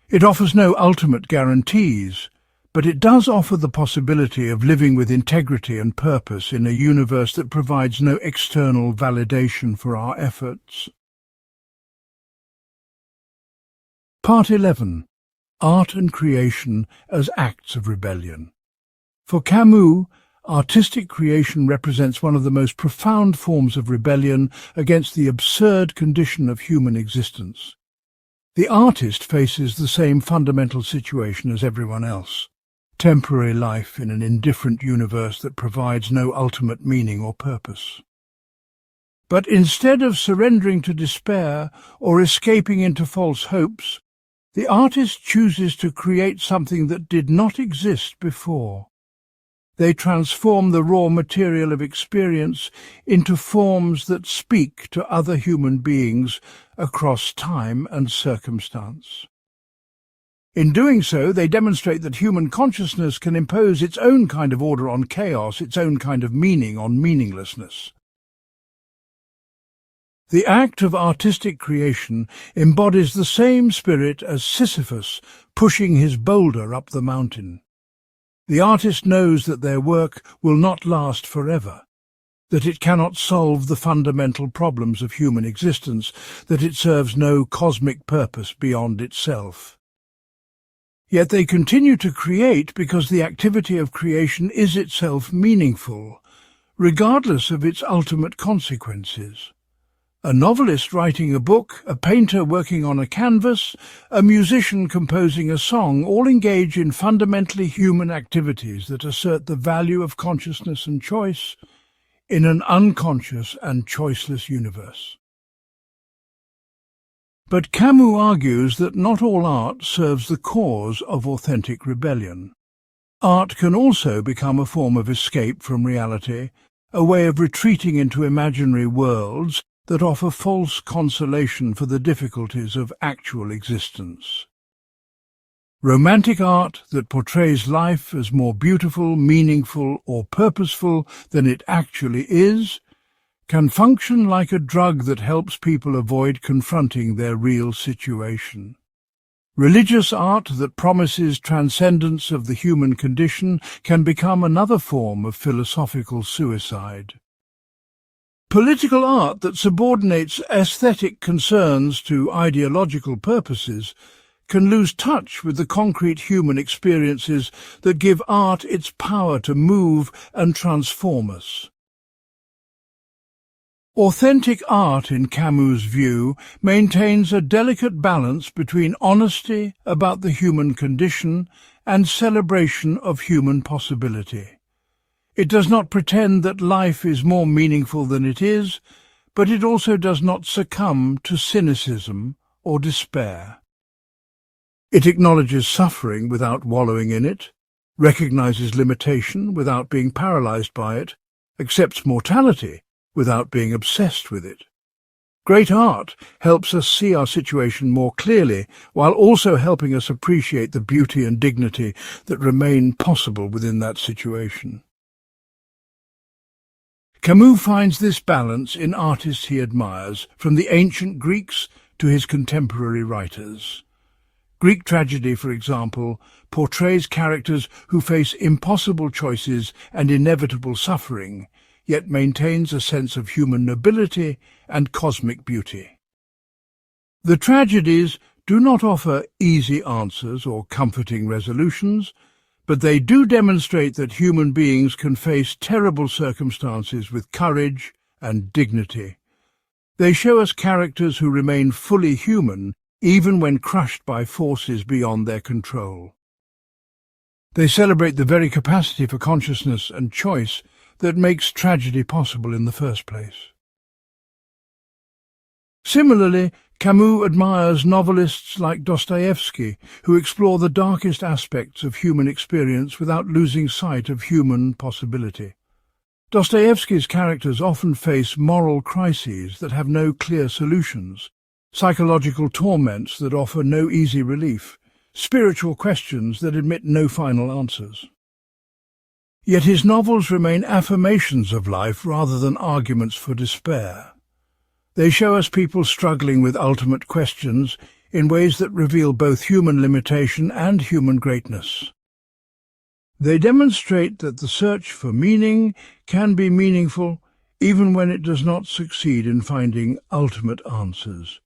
It offers no ultimate guarantees, but it does offer the possibility of living with integrity and purpose in a universe that provides no external validation for our efforts. Part 11. Art and Creation as Acts of Rebellion. For Camus, artistic creation represents one of the most profound forms of rebellion against the absurd condition of human existence. The artist faces the same fundamental situation as everyone else, temporary life in an indifferent universe that provides no ultimate meaning or purpose. But instead of surrendering to despair or escaping into false hopes, the artist chooses to create something that did not exist before. They transform the raw material of experience into forms that speak to other human beings across time and circumstance. In doing so, they demonstrate that human consciousness can impose its own kind of order on chaos, its own kind of meaning on meaninglessness. The act of artistic creation embodies the same spirit as Sisyphus pushing his boulder up the mountain. The artist knows that their work will not last forever, that it cannot solve the fundamental problems of human existence, that it serves no cosmic purpose beyond itself. Yet they continue to create because the activity of creation is itself meaningful, regardless of its ultimate consequences. A novelist writing a book, a painter working on a canvas, a musician composing a song all engage in fundamentally human activities that assert the value of consciousness and choice in an unconscious and choiceless universe. But Camus argues that not all art serves the cause of authentic rebellion. Art can also become a form of escape from reality, a way of retreating into imaginary worlds that offer false consolation for the difficulties of actual existence. Romantic art that portrays life as more beautiful, meaningful, or purposeful than it actually is can function like a drug that helps people avoid confronting their real situation. Religious art that promises transcendence of the human condition can become another form of philosophical suicide. Political art that subordinates aesthetic concerns to ideological purposes can lose touch with the concrete human experiences that give art its power to move and transform us. Authentic art, in Camus' view, maintains a delicate balance between honesty about the human condition and celebration of human possibility. It does not pretend that life is more meaningful than it is, but it also does not succumb to cynicism or despair. It acknowledges suffering without wallowing in it, recognizes limitation without being paralyzed by it, accepts mortality without being obsessed with it. Great art helps us see our situation more clearly, while also helping us appreciate the beauty and dignity that remain possible within that situation. Camus finds this balance in artists he admires, from the ancient Greeks to his contemporary writers. Greek tragedy, for example, portrays characters who face impossible choices and inevitable suffering, yet maintains a sense of human nobility and cosmic beauty. The tragedies do not offer easy answers or comforting resolutions, but they do demonstrate that human beings can face terrible circumstances with courage and dignity. They show us characters who remain fully human, even when crushed by forces beyond their control. They celebrate the very capacity for consciousness and choice that makes tragedy possible in the first place. Similarly, Camus admires novelists like Dostoevsky, who explore the darkest aspects of human experience without losing sight of human possibility. Dostoevsky's characters often face moral crises that have no clear solutions, psychological torments that offer no easy relief, spiritual questions that admit no final answers. Yet his novels remain affirmations of life rather than arguments for despair. They show us people struggling with ultimate questions in ways that reveal both human limitation and human greatness. They demonstrate that the search for meaning can be meaningful even when it does not succeed in finding ultimate answers.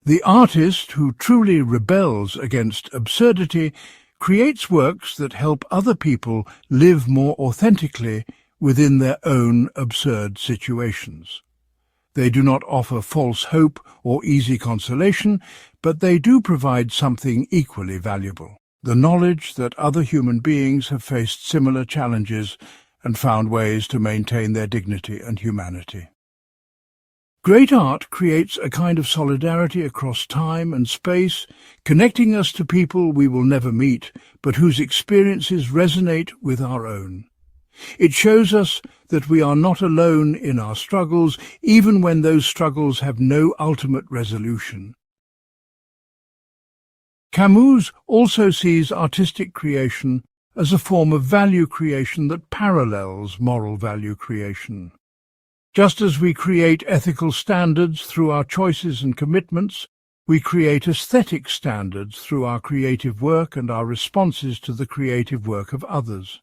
The artist who truly rebels against absurdity creates works that help other people live more authentically within their own absurd situations. They do not offer false hope or easy consolation, but they do provide something equally valuable: the knowledge that other human beings have faced similar challenges and found ways to maintain their dignity and humanity. Great art creates a kind of solidarity across time and space, connecting us to people we will never meet, but whose experiences resonate with our own. It shows us that we are not alone in our struggles, even when those struggles have no ultimate resolution. Camus also sees artistic creation as a form of value creation that parallels moral value creation. Just as we create ethical standards through our choices and commitments, we create aesthetic standards through our creative work and our responses to the creative work of others.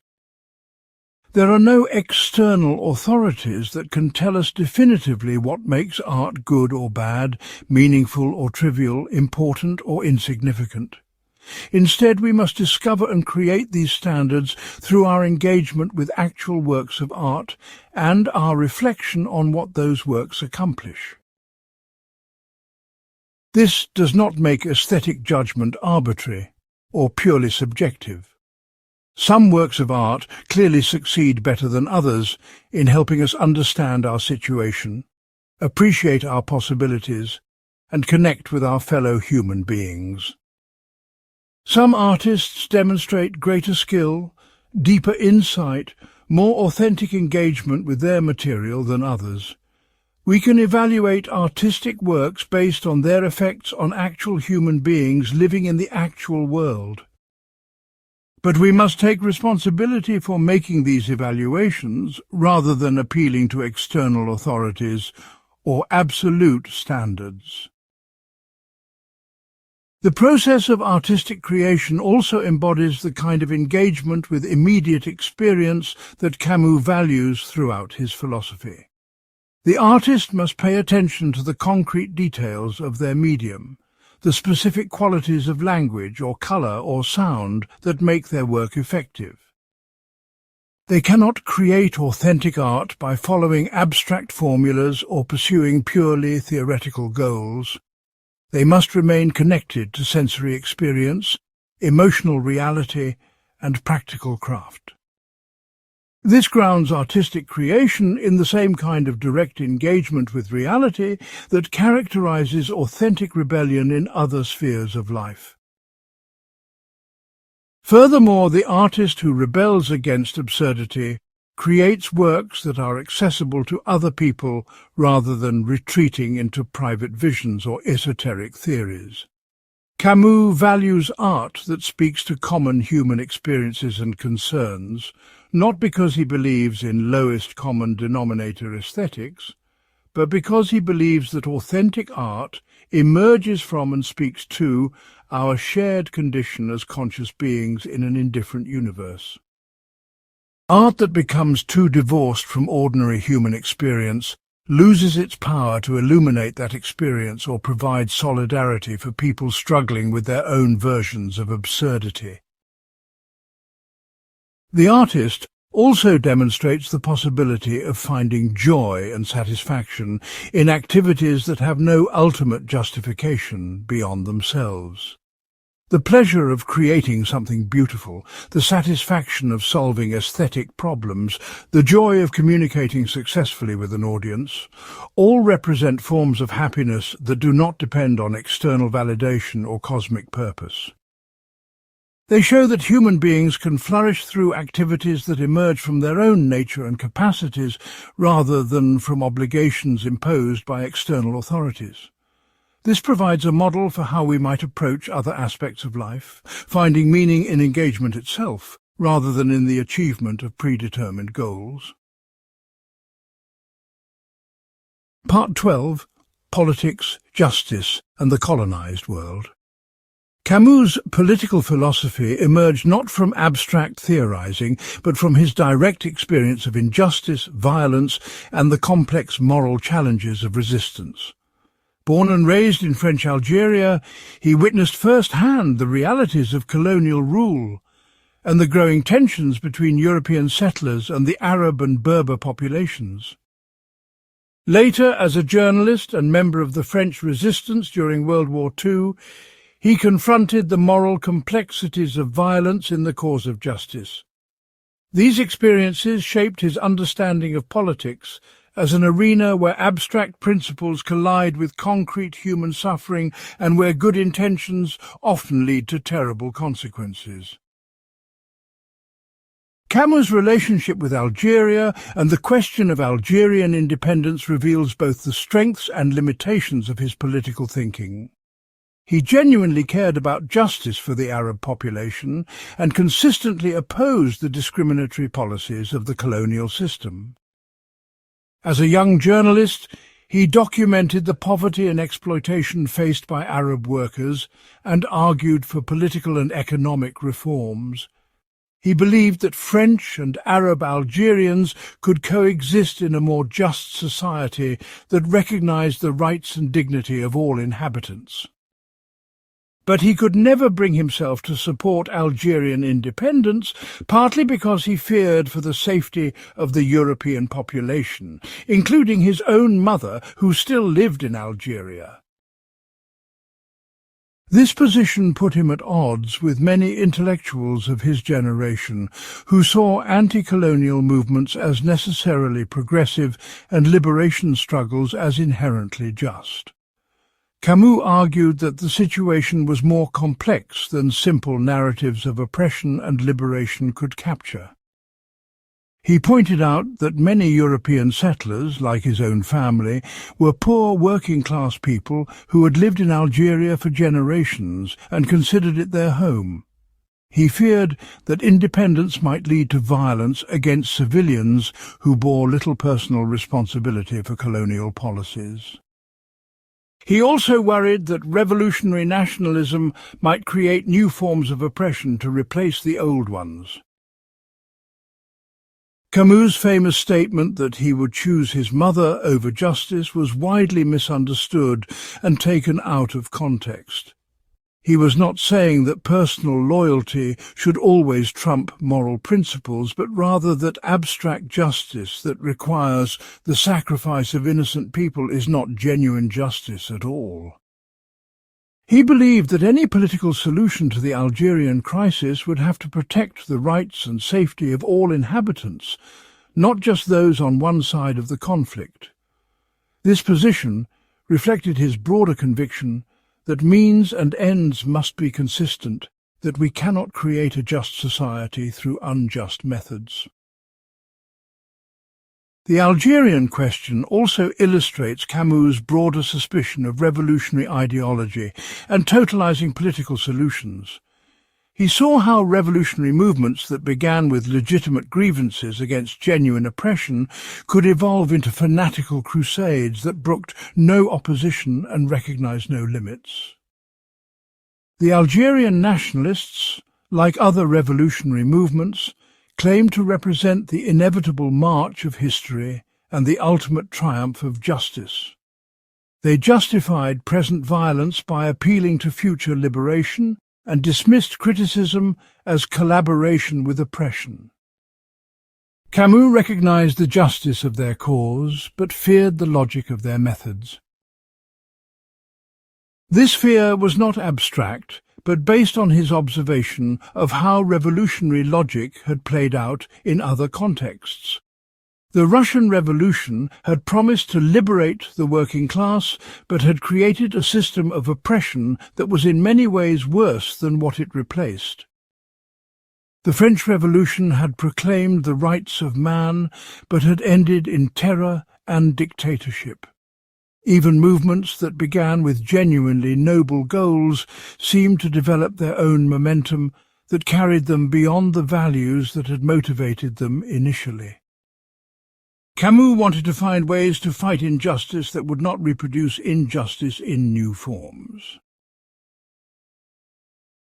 There are no external authorities that can tell us definitively what makes art good or bad, meaningful or trivial, important or insignificant. Instead, we must discover and create these standards through our engagement with actual works of art and our reflection on what those works accomplish. This does not make aesthetic judgment arbitrary or purely subjective. Some works of art clearly succeed better than others in helping us understand our situation, appreciate our possibilities, and connect with our fellow human beings. Some artists demonstrate greater skill, deeper insight, more authentic engagement with their material than others. We can evaluate artistic works based on their effects on actual human beings living in the actual world. But we must take responsibility for making these evaluations rather than appealing to external authorities or absolute standards. The process of artistic creation also embodies the kind of engagement with immediate experience that Camus values throughout his philosophy. The artist must pay attention to the concrete details of their medium, the specific qualities of language or colour or sound that make their work effective. They cannot create authentic art by following abstract formulas or pursuing purely theoretical goals. They must remain connected to sensory experience, emotional reality, and practical craft. This grounds artistic creation in the same kind of direct engagement with reality that characterizes authentic rebellion in other spheres of life. Furthermore, the artist who rebels against absurdity creates works that are accessible to other people rather than retreating into private visions or esoteric theories. Camus values art that speaks to common human experiences and concerns, not because he believes in lowest common denominator aesthetics, but because he believes that authentic art emerges from and speaks to our shared condition as conscious beings in an indifferent universe. Art that becomes too divorced from ordinary human experience loses its power to illuminate that experience or provide solidarity for people struggling with their own versions of absurdity. The artist also demonstrates the possibility of finding joy and satisfaction in activities that have no ultimate justification beyond themselves. The pleasure of creating something beautiful, the satisfaction of solving aesthetic problems, the joy of communicating successfully with an audience, all represent forms of happiness that do not depend on external validation or cosmic purpose. They show that human beings can flourish through activities that emerge from their own nature and capacities rather than from obligations imposed by external authorities. This provides a model for how we might approach other aspects of life, finding meaning in engagement itself, rather than in the achievement of predetermined goals. Part 12. Politics, Justice, and the Colonized World. Camus' political philosophy emerged not from abstract theorizing, but from his direct experience of injustice, violence, and the complex moral challenges of resistance. Born and raised in French Algeria, he witnessed firsthand the realities of colonial rule and the growing tensions between European settlers and the Arab and Berber populations. Later, as a journalist and member of the French resistance during World War II, he confronted the moral complexities of violence in the cause of justice. These experiences shaped his understanding of politics as an arena where abstract principles collide with concrete human suffering and where good intentions often lead to terrible consequences. Camus' relationship with Algeria and the question of Algerian independence reveals both the strengths and limitations of his political thinking. He genuinely cared about justice for the Arab population and consistently opposed the discriminatory policies of the colonial system. As a young journalist, he documented the poverty and exploitation faced by Arab workers and argued for political and economic reforms. He believed that French and Arab Algerians could coexist in a more just society that recognized the rights and dignity of all inhabitants. But he could never bring himself to support Algerian independence, partly because he feared for the safety of the European population, including his own mother, who still lived in Algeria. This position put him at odds with many intellectuals of his generation, who saw anti-colonial movements as necessarily progressive and liberation struggles as inherently just. Camus argued that the situation was more complex than simple narratives of oppression and liberation could capture. He pointed out that many European settlers, like his own family, were poor working-class people who had lived in Algeria for generations and considered it their home. He feared that independence might lead to violence against civilians who bore little personal responsibility for colonial policies. He also worried that revolutionary nationalism might create new forms of oppression to replace the old ones. Camus' famous statement that he would choose his mother over justice was widely misunderstood and taken out of context. He was not saying that personal loyalty should always trump moral principles, but rather that abstract justice that requires the sacrifice of innocent people is not genuine justice at all. He believed that any political solution to the Algerian crisis would have to protect the rights and safety of all inhabitants, not just those on one side of the conflict. This position reflected his broader conviction that means and ends must be consistent, that we cannot create a just society through unjust methods. The Algerian question also illustrates Camus' broader suspicion of revolutionary ideology and totalizing political solutions. He saw how revolutionary movements that began with legitimate grievances against genuine oppression could evolve into fanatical crusades that brooked no opposition and recognized no limits. The Algerian nationalists, like other revolutionary movements, claimed to represent the inevitable march of history and the ultimate triumph of justice. They justified present violence by appealing to future liberation and dismissed criticism as collaboration with oppression. Camus recognized the justice of their cause, but feared the logic of their methods. This fear was not abstract, but based on his observation of how revolutionary logic had played out in other contexts. The Russian Revolution had promised to liberate the working class, but had created a system of oppression that was in many ways worse than what it replaced. The French Revolution had proclaimed the rights of man, but had ended in terror and dictatorship. Even movements that began with genuinely noble goals seemed to develop their own momentum that carried them beyond the values that had motivated them initially. Camus wanted to find ways to fight injustice that would not reproduce injustice in new forms.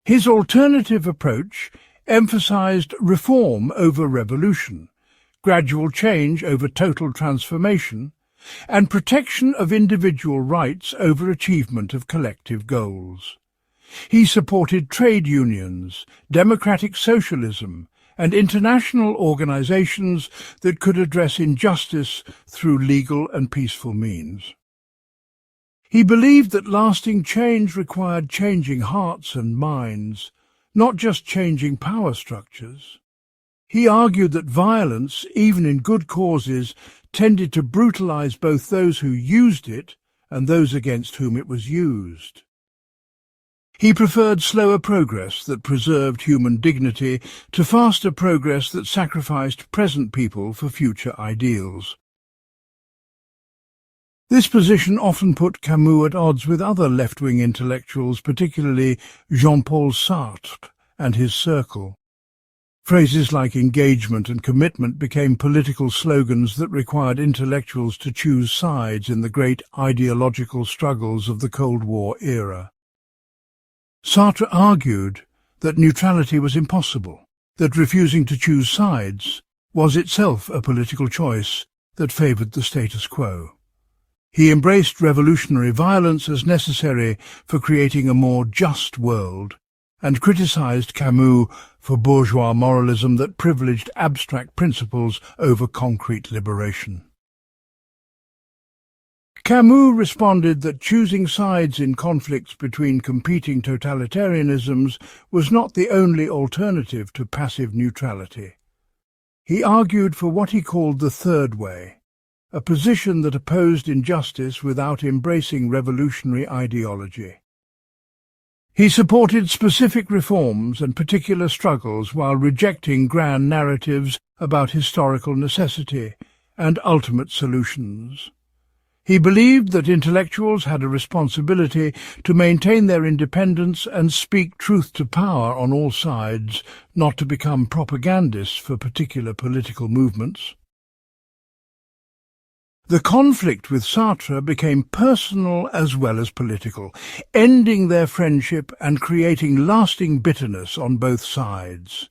His alternative approach emphasized reform over revolution, gradual change over total transformation, and protection of individual rights over achievement of collective goals. He supported trade unions, democratic socialism, and international organizations that could address injustice through legal and peaceful means. He believed that lasting change required changing hearts and minds, not just changing power structures. He argued that violence, even in good causes, tended to brutalize both those who used it and those against whom it was used. He preferred slower progress that preserved human dignity to faster progress that sacrificed present people for future ideals. This position often put Camus at odds with other left-wing intellectuals, particularly Jean-Paul Sartre and his circle. Phrases like engagement and commitment became political slogans that required intellectuals to choose sides in the great ideological struggles of the Cold War era. Sartre argued that neutrality was impossible, that refusing to choose sides was itself a political choice that favoured the status quo. He embraced revolutionary violence as necessary for creating a more just world, and criticised Camus for bourgeois moralism that privileged abstract principles over concrete liberation. Camus responded that choosing sides in conflicts between competing totalitarianisms was not the only alternative to passive neutrality. He argued for what he called the third way, a position that opposed injustice without embracing revolutionary ideology. He supported specific reforms and particular struggles while rejecting grand narratives about historical necessity and ultimate solutions. He believed that intellectuals had a responsibility to maintain their independence and speak truth to power on all sides, not to become propagandists for particular political movements. The conflict with Sartre became personal as well as political, ending their friendship and creating lasting bitterness on both sides.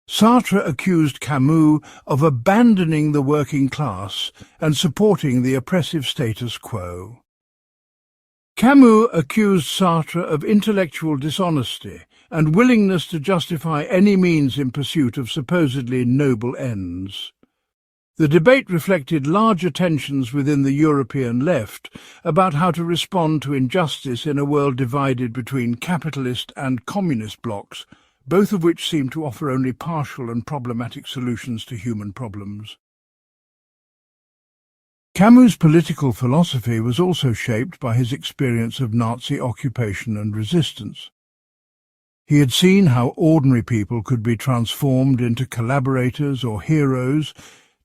Sartre accused Camus of abandoning the working class and supporting the oppressive status quo. Camus accused Sartre of intellectual dishonesty and willingness to justify any means in pursuit of supposedly noble ends. The debate reflected larger tensions within the European left about how to respond to injustice in a world divided between capitalist and communist blocs, both of which seem to offer only partial and problematic solutions to human problems. Camus' political philosophy was also shaped by his experience of Nazi occupation and resistance. He had seen how ordinary people could be transformed into collaborators or heroes,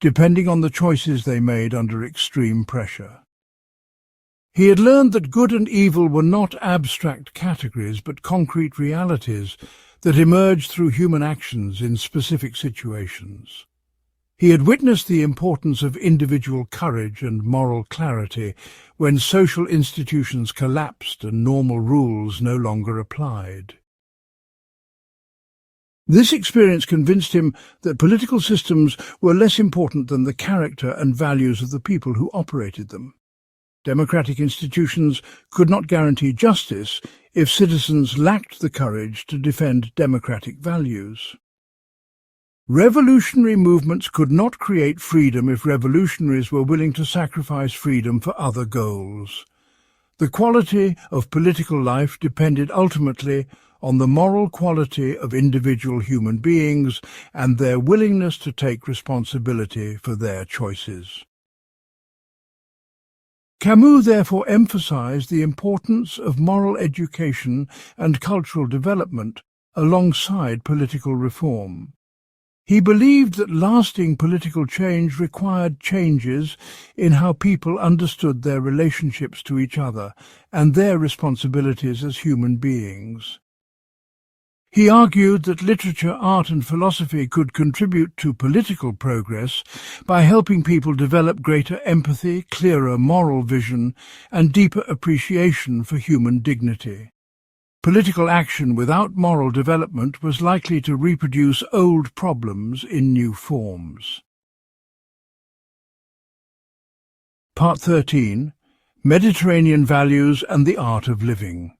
depending on the choices they made under extreme pressure. He had learned that good and evil were not abstract categories but concrete realities that emerged through human actions in specific situations. He had witnessed the importance of individual courage and moral clarity when social institutions collapsed and normal rules no longer applied. This experience convinced him that political systems were less important than the character and values of the people who operated them. Democratic institutions could not guarantee justice if citizens lacked the courage to defend democratic values. Revolutionary movements could not create freedom if revolutionaries were willing to sacrifice freedom for other goals. The quality of political life depended ultimately on the moral quality of individual human beings and their willingness to take responsibility for their choices. Camus therefore emphasized the importance of moral education and cultural development alongside political reform. He believed that lasting political change required changes in how people understood their relationships to each other and their responsibilities as human beings. He argued that literature, art and philosophy could contribute to political progress by helping people develop greater empathy, clearer moral vision, and deeper appreciation for human dignity. Political action without moral development was likely to reproduce old problems in new forms. Part 13. Mediterranean Values and the Art of Living.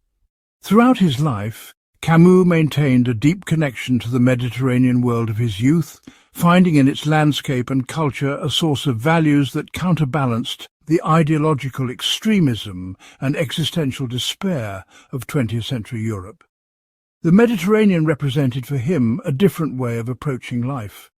Throughout his life, Camus maintained a deep connection to the Mediterranean world of his youth, finding in its landscape and culture a source of values that counterbalanced the ideological extremism and existential despair of 20th century Europe. The Mediterranean represented for him a different way of approaching life,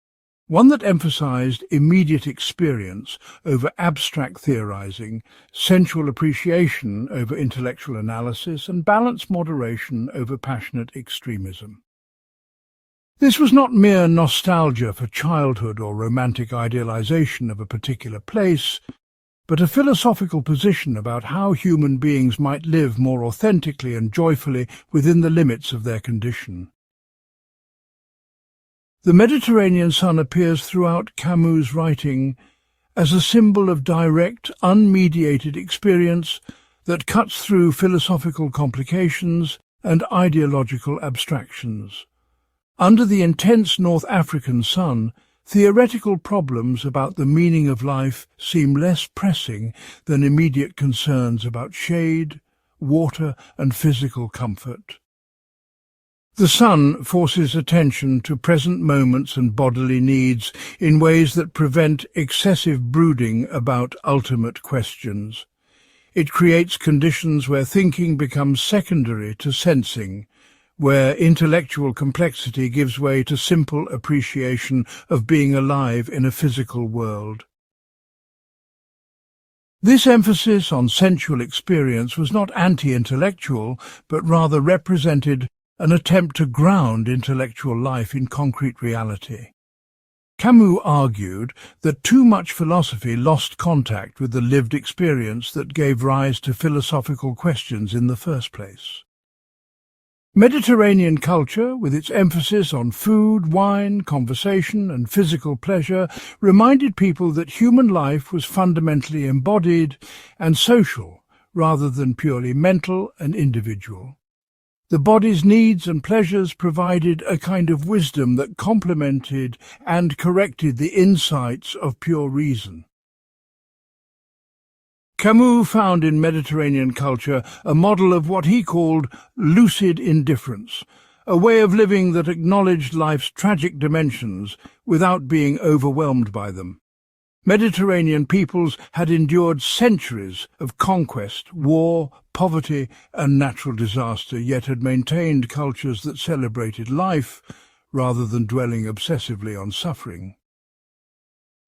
one that emphasized immediate experience over abstract theorizing, sensual appreciation over intellectual analysis, and balanced moderation over passionate extremism. This was not mere nostalgia for childhood or romantic idealization of a particular place, but a philosophical position about how human beings might live more authentically and joyfully within the limits of their condition. The Mediterranean sun appears throughout Camus' writing as a symbol of direct, unmediated experience that cuts through philosophical complications and ideological abstractions. Under the intense North African sun, theoretical problems about the meaning of life seem less pressing than immediate concerns about shade, water, and physical comfort. The sun forces attention to present moments and bodily needs in ways that prevent excessive brooding about ultimate questions. It creates conditions where thinking becomes secondary to sensing, where intellectual complexity gives way to simple appreciation of being alive in a physical world. This emphasis on sensual experience was not anti-intellectual, but rather represented an attempt to ground intellectual life in concrete reality. Camus argued that too much philosophy lost contact with the lived experience that gave rise to philosophical questions in the first place. Mediterranean culture, with its emphasis on food, wine, conversation, and physical pleasure, reminded people that human life was fundamentally embodied and social, rather than purely mental and individual. The body's needs and pleasures provided a kind of wisdom that complemented and corrected the insights of pure reason. Camus found in Mediterranean culture a model of what he called lucid indifference, a way of living that acknowledged life's tragic dimensions without being overwhelmed by them. Mediterranean peoples had endured centuries of conquest, war, poverty, and natural disaster, yet had maintained cultures that celebrated life rather than dwelling obsessively on suffering.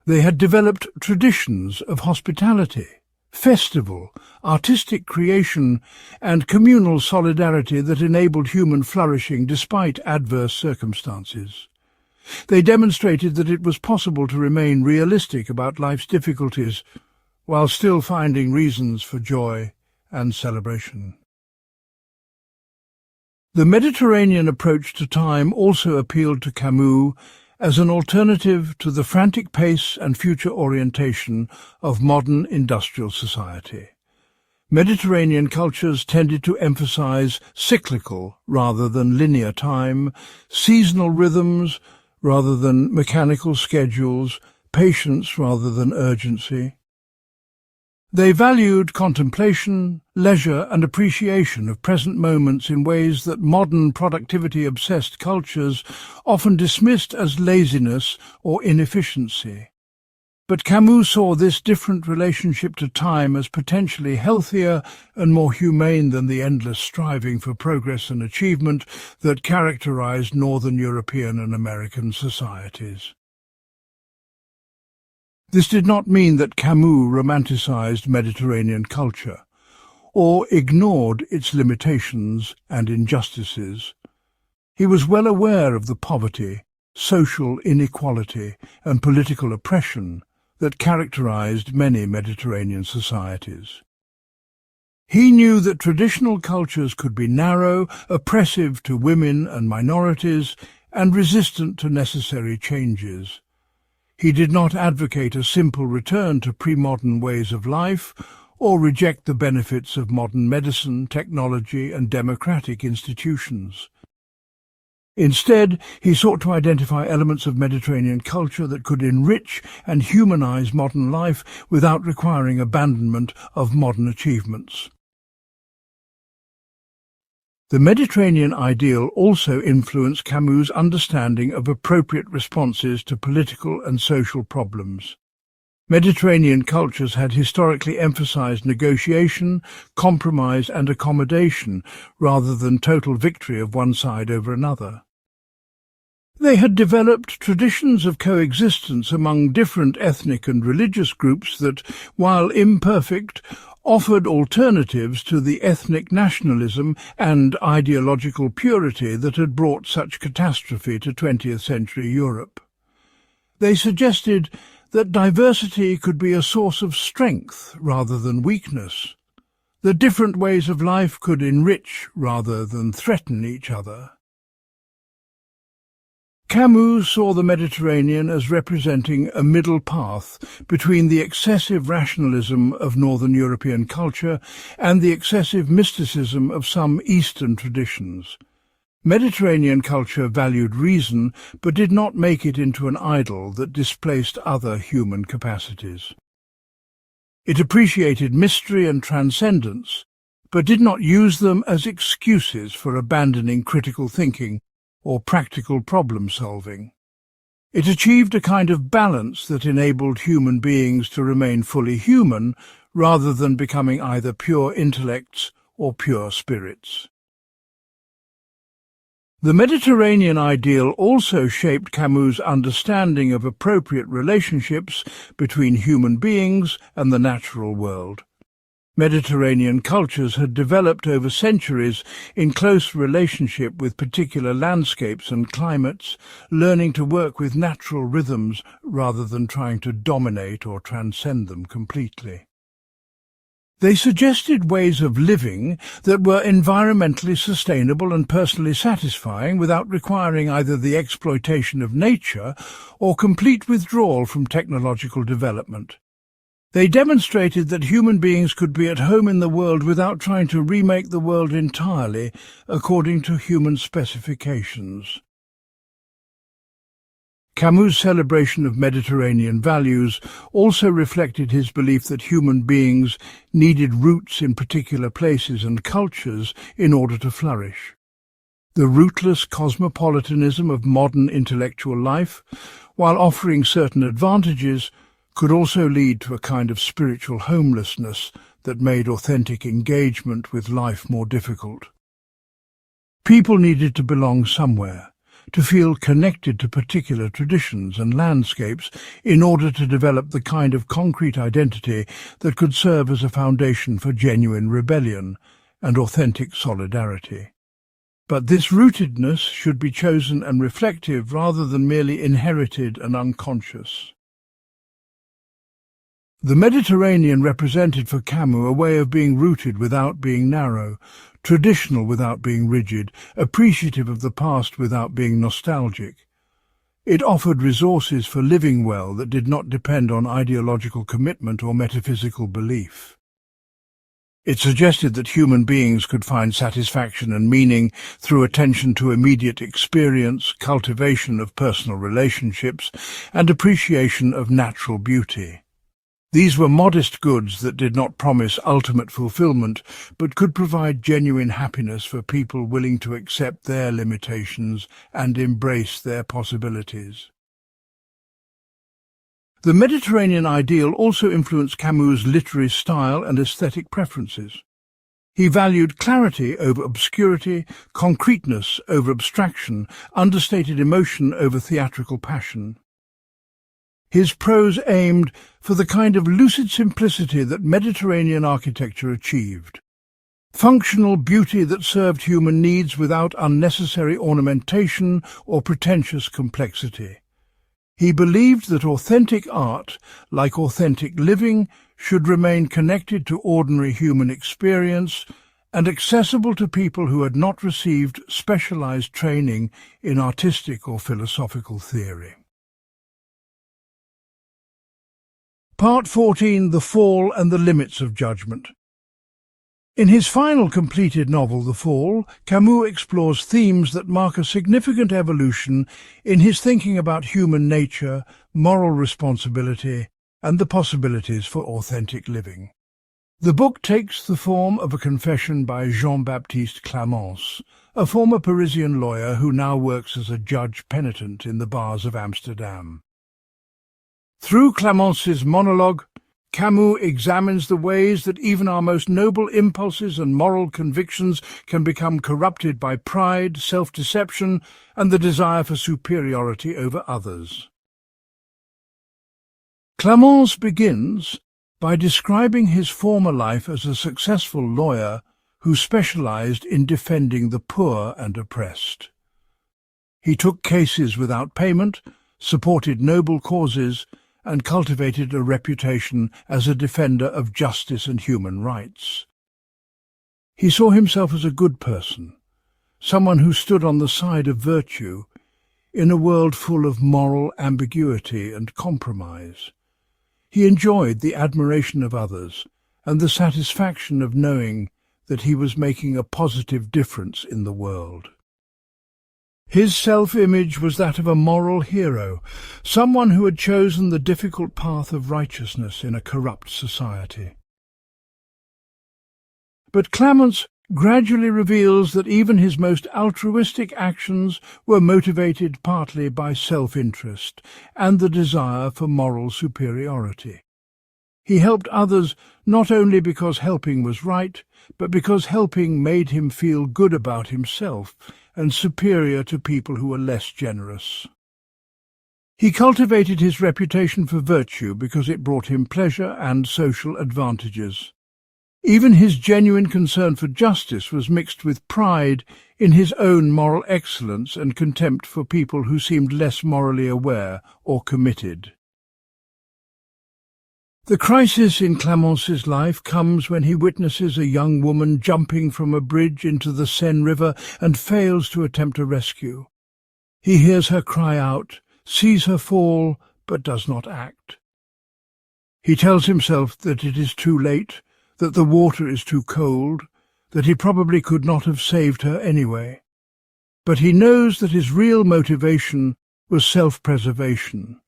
They had developed traditions of hospitality, festival, artistic creation, and communal solidarity that enabled human flourishing despite adverse circumstances. They demonstrated that it was possible to remain realistic about life's difficulties while still finding reasons for joy and celebration. The Mediterranean approach to time also appealed to Camus as an alternative to the frantic pace and future orientation of modern industrial society. Mediterranean cultures tended to emphasize cyclical rather than linear time, seasonal rhythms rather than mechanical schedules, patience rather than urgency. They valued contemplation, leisure, and appreciation of present moments in ways that modern productivity-obsessed cultures often dismissed as laziness or inefficiency. But Camus saw this different relationship to time as potentially healthier and more humane than the endless striving for progress and achievement that characterized Northern European and American societies. This did not mean that Camus romanticized Mediterranean culture, or ignored its limitations and injustices. He was well aware of the poverty, social inequality, and political oppression that characterized many Mediterranean societies. He knew that traditional cultures could be narrow, oppressive to women and minorities, and resistant to necessary changes. He did not advocate a simple return to pre-modern ways of life or reject the benefits of modern medicine, technology, and democratic institutions. Instead, he sought to identify elements of Mediterranean culture that could enrich and humanize modern life without requiring abandonment of modern achievements. The Mediterranean ideal also influenced Camus' understanding of appropriate responses to political and social problems. Mediterranean cultures had historically emphasized negotiation, compromise, and accommodation rather than total victory of one side over another. They had developed traditions of coexistence among different ethnic and religious groups that, while imperfect, offered alternatives to the ethnic nationalism and ideological purity that had brought such catastrophe to 20th century Europe. They suggested that diversity could be a source of strength rather than weakness, that different ways of life could enrich rather than threaten each other. Camus saw the Mediterranean as representing a middle path between the excessive rationalism of Northern European culture and the excessive mysticism of some Eastern traditions. Mediterranean culture valued reason, but did not make it into an idol that displaced other human capacities. It appreciated mystery and transcendence, but did not use them as excuses for abandoning critical thinking or practical problem-solving. It achieved a kind of balance that enabled human beings to remain fully human rather than becoming either pure intellects or pure spirits. The Mediterranean ideal also shaped Camus' understanding of appropriate relationships between human beings and the natural world. Mediterranean cultures had developed over centuries in close relationship with particular landscapes and climates, learning to work with natural rhythms rather than trying to dominate or transcend them completely. They suggested ways of living that were environmentally sustainable and personally satisfying without requiring either the exploitation of nature or complete withdrawal from technological development. They demonstrated that human beings could be at home in the world without trying to remake the world entirely according to human specifications. Camus' celebration of Mediterranean values also reflected his belief that human beings needed roots in particular places and cultures in order to flourish. The rootless cosmopolitanism of modern intellectual life, while offering certain advantages, could also lead to a kind of spiritual homelessness that made authentic engagement with life more difficult. People needed to belong somewhere, to feel connected to particular traditions and landscapes in order to develop the kind of concrete identity that could serve as a foundation for genuine rebellion and authentic solidarity. But this rootedness should be chosen and reflective rather than merely inherited and unconscious. The Mediterranean represented for Camus a way of being rooted without being narrow, traditional without being rigid, appreciative of the past without being nostalgic. It offered resources for living well that did not depend on ideological commitment or metaphysical belief. It suggested that human beings could find satisfaction and meaning through attention to immediate experience, cultivation of personal relationships, and appreciation of natural beauty. These were modest goods that did not promise ultimate fulfillment, but could provide genuine happiness for people willing to accept their limitations and embrace their possibilities. The Mediterranean ideal also influenced Camus' literary style and aesthetic preferences. He valued clarity over obscurity, concreteness over abstraction, understated emotion over theatrical passion. His prose aimed for the kind of lucid simplicity that Mediterranean architecture achieved. Functional beauty that served human needs without unnecessary ornamentation or pretentious complexity. He believed that authentic art, like authentic living, should remain connected to ordinary human experience and accessible to people who had not received specialized training in artistic or philosophical theory. Part 14. The Fall and the Limits of Judgment. In his final completed novel, The Fall, Camus explores themes that mark a significant evolution in his thinking about human nature, moral responsibility, and the possibilities for authentic living. The book takes the form of a confession by Jean-Baptiste Clamence, a former Parisian lawyer who now works as a judge penitent in the bars of Amsterdam. Through Clamence's monologue, Camus examines the ways that even our most noble impulses and moral convictions can become corrupted by pride, self-deception, and the desire for superiority over others. Clamence begins by describing his former life as a successful lawyer who specialized in defending the poor and oppressed. He took cases without payment, supported noble causes, and cultivated a reputation as a defender of justice and human rights. He saw himself as a good person, someone who stood on the side of virtue in a world full of moral ambiguity and compromise. He enjoyed the admiration of others and the satisfaction of knowing that he was making a positive difference in the world. His self-image was that of a moral hero, someone who had chosen the difficult path of righteousness in a corrupt society. But Clamence gradually reveals that even his most altruistic actions were motivated partly by self-interest and the desire for moral superiority. He helped others not only because helping was right, but because helping made him feel good about himself and superior to people who were less generous. He cultivated his reputation for virtue because it brought him pleasure and social advantages. Even his genuine concern for justice was mixed with pride in his own moral excellence and contempt for people who seemed less morally aware or committed. The crisis in Clémence's life comes when he witnesses a young woman jumping from a bridge into the Seine River and fails to attempt a rescue. He hears her cry out, sees her fall, but does not act. He tells himself that it is too late, that the water is too cold, that he probably could not have saved her anyway. But he knows that his real motivation was self-preservation,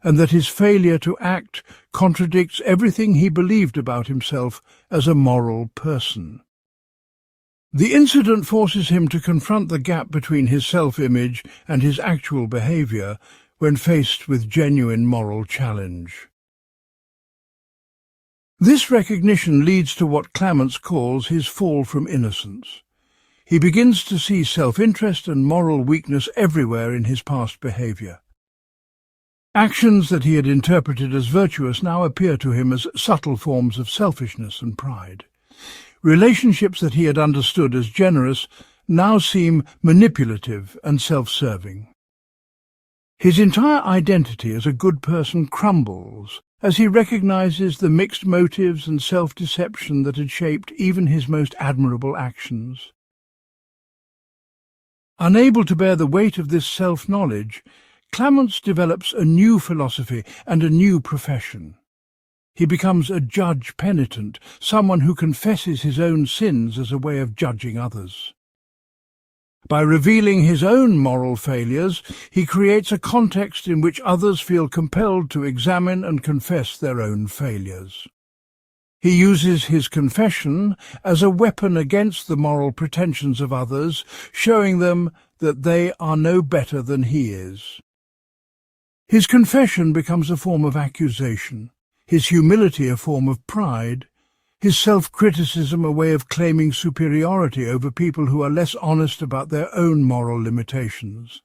and that his failure to act contradicts everything he believed about himself as a moral person. The incident forces him to confront the gap between his self-image and his actual behaviour when faced with genuine moral challenge. This recognition leads to what Clémence calls his fall from innocence. He begins to see self-interest and moral weakness everywhere in his past behaviour. Actions that he had interpreted as virtuous now appear to him as subtle forms of selfishness and pride. Relationships that he had understood as generous now seem manipulative and self-serving. His entire identity as a good person crumbles as he recognizes the mixed motives and self-deception that had shaped even his most admirable actions. Unable to bear the weight of this self-knowledge, Clémence develops a new philosophy and a new profession. He becomes a judge penitent, someone who confesses his own sins as a way of judging others. By revealing his own moral failures, he creates a context in which others feel compelled to examine and confess their own failures. He uses his confession as a weapon against the moral pretensions of others, showing them that they are no better than he is. His confession becomes a form of accusation, his humility a form of pride, his self-criticism a way of claiming superiority over people who are less honest about their own moral limitations.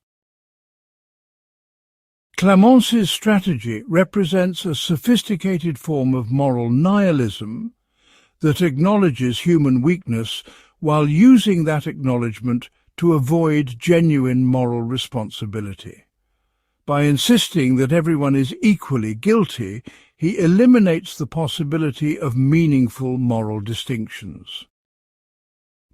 Clémence's strategy represents a sophisticated form of moral nihilism that acknowledges human weakness while using that acknowledgement to avoid genuine moral responsibility. By insisting that everyone is equally guilty, he eliminates the possibility of meaningful moral distinctions.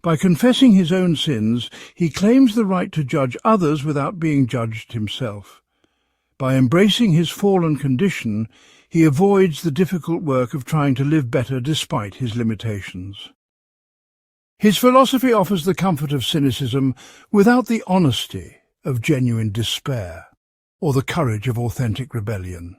By confessing his own sins, he claims the right to judge others without being judged himself. By embracing his fallen condition, he avoids the difficult work of trying to live better despite his limitations. His philosophy offers the comfort of cynicism without the honesty of genuine despair, or the courage of authentic rebellion.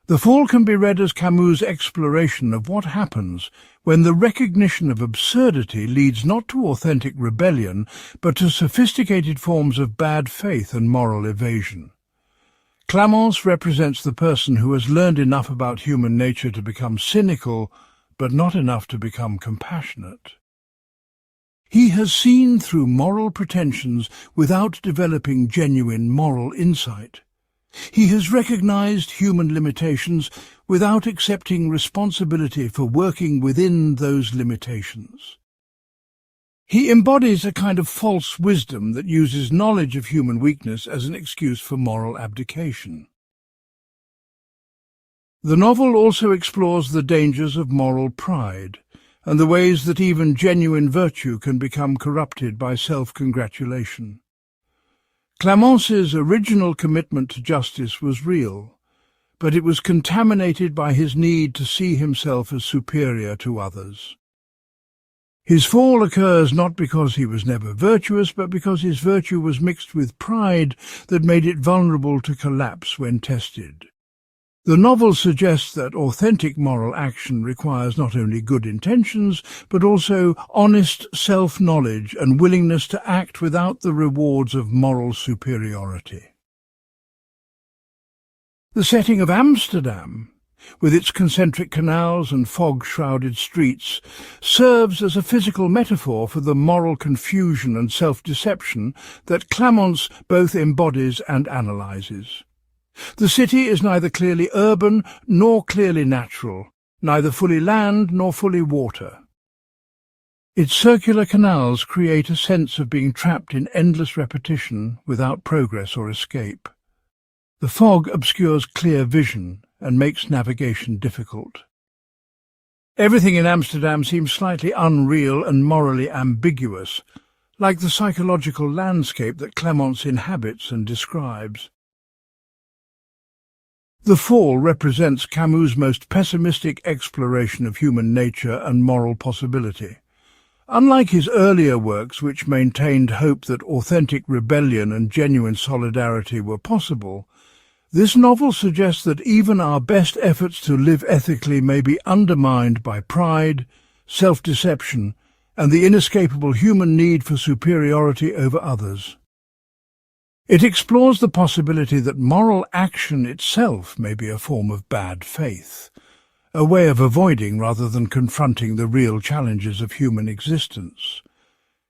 The Fall can be read as Camus' exploration of what happens when the recognition of absurdity leads not to authentic rebellion, but to sophisticated forms of bad faith and moral evasion. Clémence represents the person who has learned enough about human nature to become cynical, but not enough to become compassionate. He has seen through moral pretensions without developing genuine moral insight. He has recognized human limitations without accepting responsibility for working within those limitations. He embodies a kind of false wisdom that uses knowledge of human weakness as an excuse for moral abdication. The novel also explores the dangers of moral pride and the ways that even genuine virtue can become corrupted by self-congratulation. Clémence's original commitment to justice was real, but it was contaminated by his need to see himself as superior to others. His fall occurs not because he was never virtuous, but because his virtue was mixed with pride that made it vulnerable to collapse when tested. The novel suggests that authentic moral action requires not only good intentions, but also honest self-knowledge and willingness to act without the rewards of moral superiority. The setting of Amsterdam, with its concentric canals and fog-shrouded streets, serves as a physical metaphor for the moral confusion and self-deception that Clémence both embodies and analyzes. The city is neither clearly urban nor clearly natural, neither fully land nor fully water. Its circular canals create a sense of being trapped in endless repetition without progress or escape. The fog obscures clear vision, and makes navigation difficult. Everything in Amsterdam seems slightly unreal and morally ambiguous, like the psychological landscape that Clemence inhabits and describes. The Fall represents Camus' most pessimistic exploration of human nature and moral possibility. Unlike his earlier works, which maintained hope that authentic rebellion and genuine solidarity were possible, this novel suggests that even our best efforts to live ethically may be undermined by pride, self-deception, and the inescapable human need for superiority over others. It explores the possibility that moral action itself may be a form of bad faith, a way of avoiding rather than confronting the real challenges of human existence.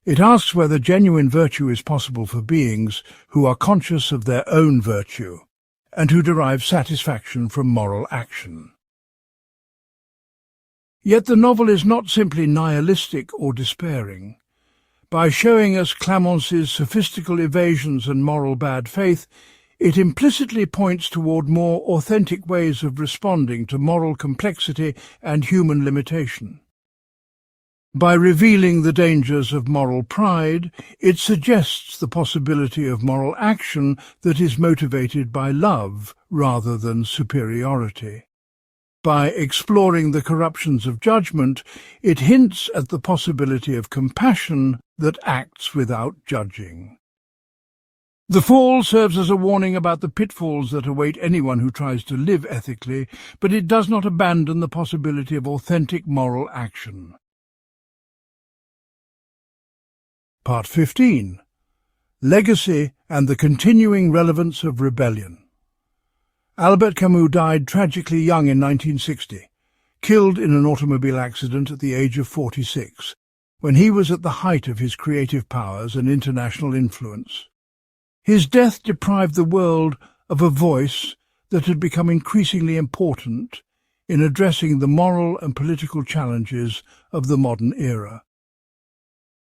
It asks whether genuine virtue is possible for beings who are conscious of their own virtue and who derive satisfaction from moral action. Yet the novel is not simply nihilistic or despairing. By showing us Clemence's sophistical evasions and moral bad faith, it implicitly points toward more authentic ways of responding to moral complexity and human limitation. By revealing the dangers of moral pride, it suggests the possibility of moral action that is motivated by love rather than superiority. By exploring the corruptions of judgment, it hints at the possibility of compassion that acts without judging. The Fall serves as a warning about the pitfalls that await anyone who tries to live ethically, but it does not abandon the possibility of authentic moral action. Part 15. Legacy and the Continuing Relevance of Rebellion. Albert Camus died tragically young in 1960, killed in an automobile accident at the age of 46, when he was at the height of his creative powers and international influence. His death deprived the world of a voice that had become increasingly important in addressing the moral and political challenges of the modern era.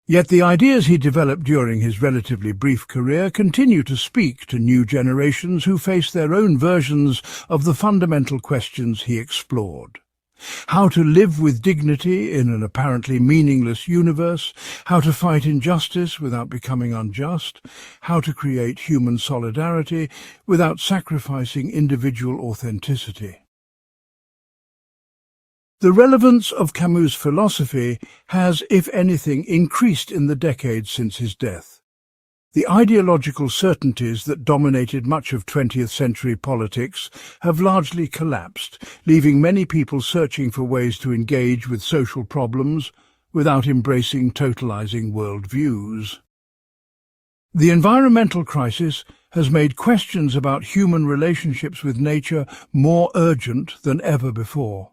Yet the ideas he developed during his relatively brief career continue to speak to new generations who face their own versions of the fundamental questions he explored. How to live with dignity in an apparently meaningless universe, how to fight injustice without becoming unjust, how to create human solidarity without sacrificing individual authenticity. The relevance of Camus' philosophy has, if anything, increased in the decades since his death. The ideological certainties that dominated much of 20th century politics have largely collapsed, leaving many people searching for ways to engage with social problems without embracing totalizing worldviews. The environmental crisis has made questions about human relationships with nature more urgent than ever before.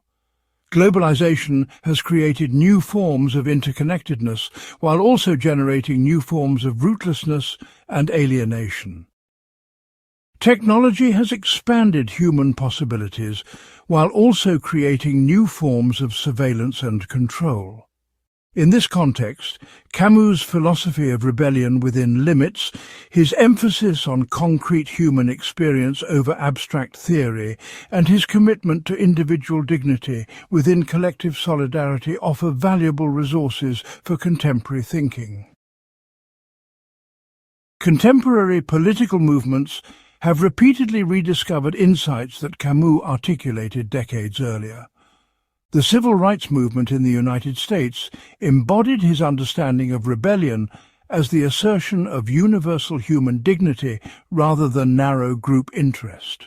Globalization has created new forms of interconnectedness while also generating new forms of rootlessness and alienation. Technology has expanded human possibilities while also creating new forms of surveillance and control. In this context, Camus' philosophy of rebellion within limits, his emphasis on concrete human experience over abstract theory, and his commitment to individual dignity within collective solidarity offer valuable resources for contemporary thinking. Contemporary political movements have repeatedly rediscovered insights that Camus articulated decades earlier. The civil rights movement in the United States embodied his understanding of rebellion as the assertion of universal human dignity rather than narrow group interest.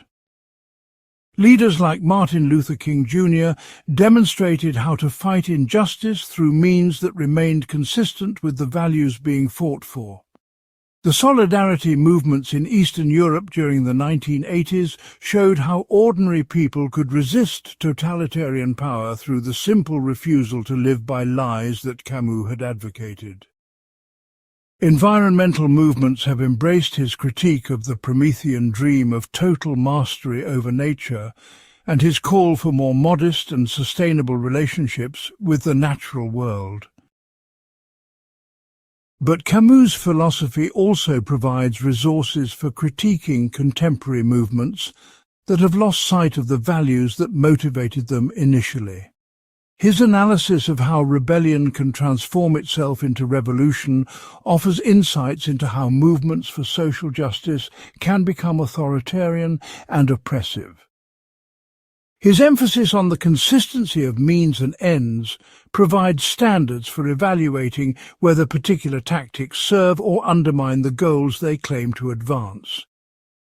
Leaders like Martin Luther King Jr. demonstrated how to fight injustice through means that remained consistent with the values being fought for. The solidarity movements in Eastern Europe during the 1980s showed how ordinary people could resist totalitarian power through the simple refusal to live by lies that Camus had advocated. Environmental movements have embraced his critique of the Promethean dream of total mastery over nature and his call for more modest and sustainable relationships with the natural world. But Camus' philosophy also provides resources for critiquing contemporary movements that have lost sight of the values that motivated them initially. His analysis of how rebellion can transform itself into revolution offers insights into how movements for social justice can become authoritarian and oppressive. His emphasis on the consistency of means and ends provides standards for evaluating whether particular tactics serve or undermine the goals they claim to advance.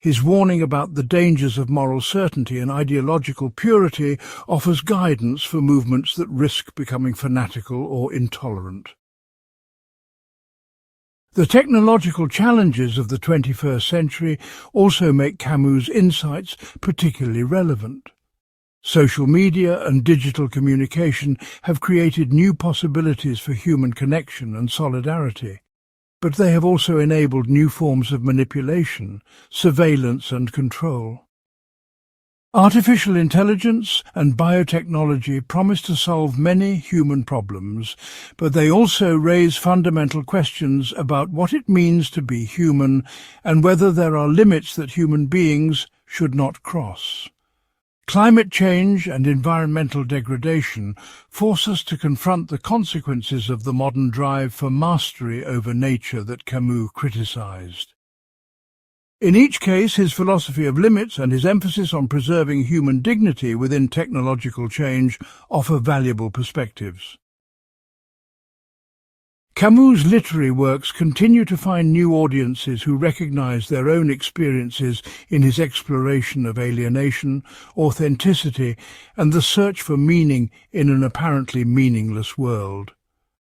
His warning about the dangers of moral certainty and ideological purity offers guidance for movements that risk becoming fanatical or intolerant. The technological challenges of the 21st century also make Camus' insights particularly relevant. Social media and digital communication have created new possibilities for human connection and solidarity, but they have also enabled new forms of manipulation, surveillance and control. Artificial intelligence and biotechnology promise to solve many human problems, but they also raise fundamental questions about what it means to be human and whether there are limits that human beings should not cross. Climate change and environmental degradation force us to confront the consequences of the modern drive for mastery over nature that Camus criticized. In each case, his philosophy of limits and his emphasis on preserving human dignity within technological change offer valuable perspectives. Camus' literary works continue to find new audiences who recognize their own experiences in his exploration of alienation, authenticity, and the search for meaning in an apparently meaningless world.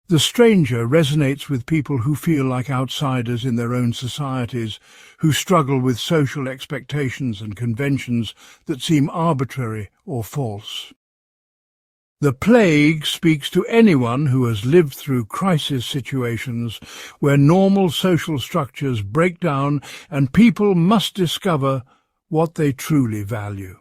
The Stranger resonates with people who feel like outsiders in their own societies, who struggle with social expectations and conventions that seem arbitrary or false. The Plague speaks to anyone who has lived through crisis situations where normal social structures break down and people must discover what they truly value.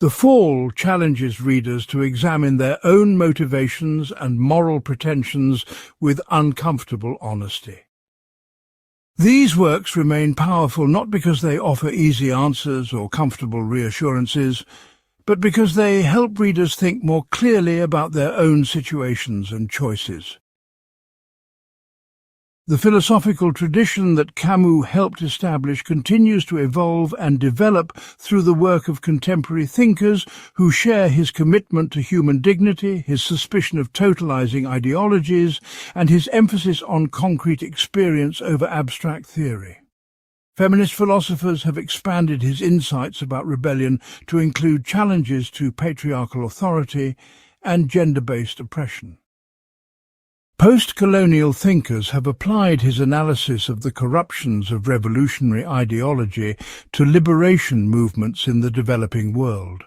The Fall challenges readers to examine their own motivations and moral pretensions with uncomfortable honesty. These works remain powerful not because they offer easy answers or comfortable reassurances, but because they help readers think more clearly about their own situations and choices. The philosophical tradition that Camus helped establish continues to evolve and develop through the work of contemporary thinkers who share his commitment to human dignity, his suspicion of totalizing ideologies, and his emphasis on concrete experience over abstract theory. Feminist philosophers have expanded his insights about rebellion to include challenges to patriarchal authority and gender-based oppression. Post-colonial thinkers have applied his analysis of the corruptions of revolutionary ideology to liberation movements in the developing world.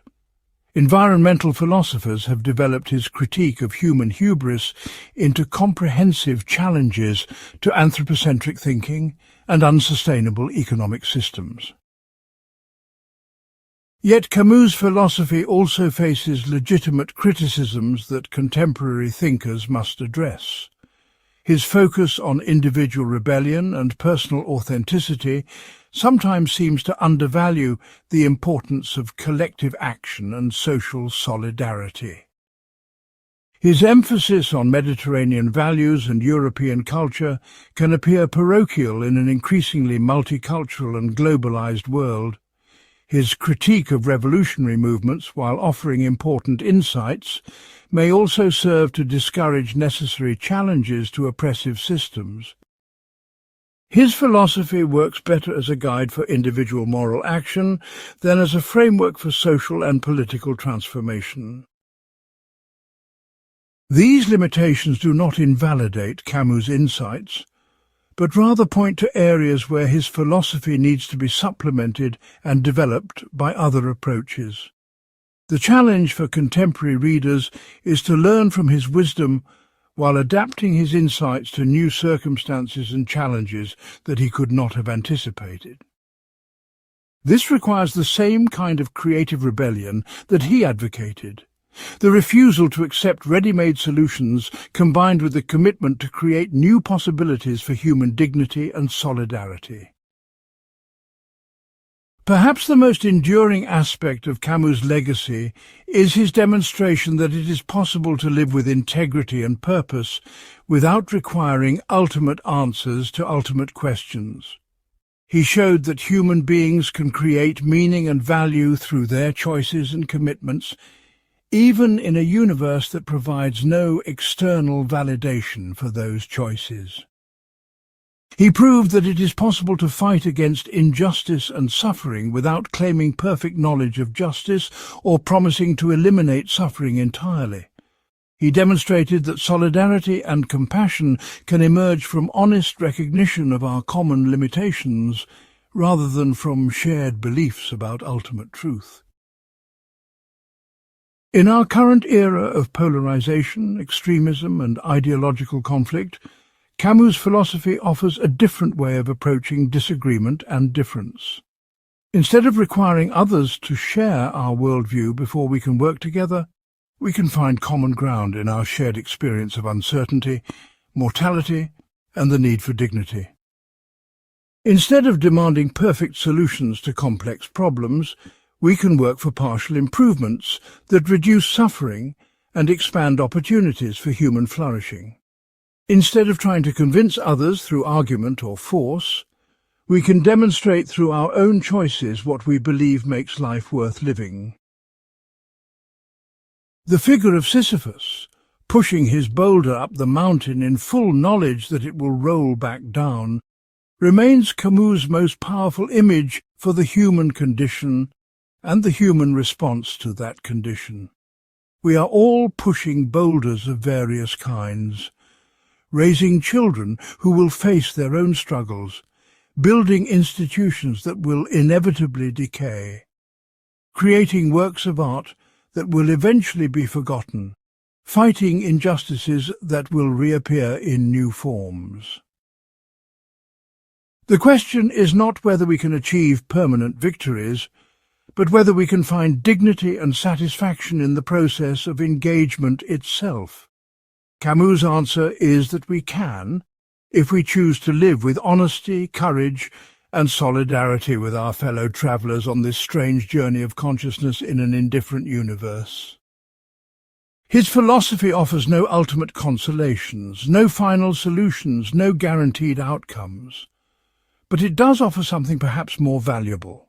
Environmental philosophers have developed his critique of human hubris into comprehensive challenges to anthropocentric thinking and unsustainable economic systems. Yet Camus' philosophy also faces legitimate criticisms that contemporary thinkers must address. His focus on individual rebellion and personal authenticity sometimes seems to undervalue the importance of collective action and social solidarity. His emphasis on Mediterranean values and European culture can appear parochial in an increasingly multicultural and globalized world. His critique of revolutionary movements, while offering important insights, may also serve to discourage necessary challenges to oppressive systems. His philosophy works better as a guide for individual moral action than as a framework for social and political transformation. These limitations do not invalidate Camus' insights, but rather point to areas where his philosophy needs to be supplemented and developed by other approaches. The challenge for contemporary readers is to learn from his wisdom while adapting his insights to new circumstances and challenges that he could not have anticipated. This requires the same kind of creative rebellion that he advocated. The refusal to accept ready-made solutions combined with the commitment to create new possibilities for human dignity and solidarity. Perhaps the most enduring aspect of Camus' legacy is his demonstration that it is possible to live with integrity and purpose without requiring ultimate answers to ultimate questions. He showed that human beings can create meaning and value through their choices and commitments, even in a universe that provides no external validation for those choices. He proved that it is possible to fight against injustice and suffering without claiming perfect knowledge of justice or promising to eliminate suffering entirely. He demonstrated that solidarity and compassion can emerge from honest recognition of our common limitations rather than from shared beliefs about ultimate truth. In our current era of polarization, extremism, and ideological conflict, Camus' philosophy offers a different way of approaching disagreement and difference. Instead of requiring others to share our worldview before we can work together, we can find common ground in our shared experience of uncertainty, mortality, and the need for dignity. Instead of demanding perfect solutions to complex problems, we can work for partial improvements that reduce suffering and expand opportunities for human flourishing. Instead of trying to convince others through argument or force, we can demonstrate through our own choices what we believe makes life worth living. The figure of Sisyphus, pushing his boulder up the mountain in full knowledge that it will roll back down, remains Camus' most powerful image for the human condition and the human response to that condition. We are all pushing boulders of various kinds, raising children who will face their own struggles, building institutions that will inevitably decay, creating works of art that will eventually be forgotten, fighting injustices that will reappear in new forms. The question is not whether we can achieve permanent victories, but whether we can find dignity and satisfaction in the process of engagement itself. Camus' answer is that we can, if we choose to live with honesty, courage, and solidarity with our fellow travellers on this strange journey of consciousness in an indifferent universe. His philosophy offers no ultimate consolations, no final solutions, no guaranteed outcomes. But it does offer something perhaps more valuable,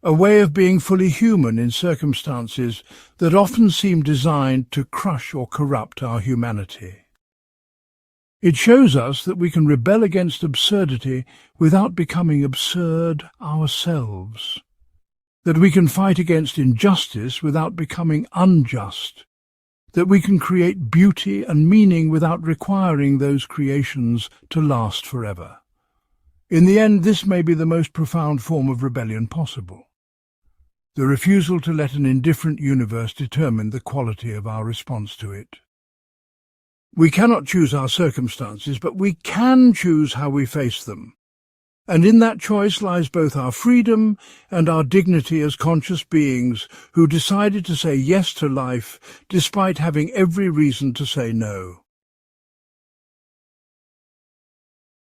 a way of being fully human in circumstances that often seem designed to crush or corrupt our humanity. It shows us that we can rebel against absurdity without becoming absurd ourselves, that we can fight against injustice without becoming unjust, that we can create beauty and meaning without requiring those creations to last forever. In the end, this may be the most profound form of rebellion possible, the refusal to let an indifferent universe determine the quality of our response to it. We cannot choose our circumstances, but we can choose how we face them. And in that choice lies both our freedom and our dignity as conscious beings who decided to say yes to life despite having every reason to say no.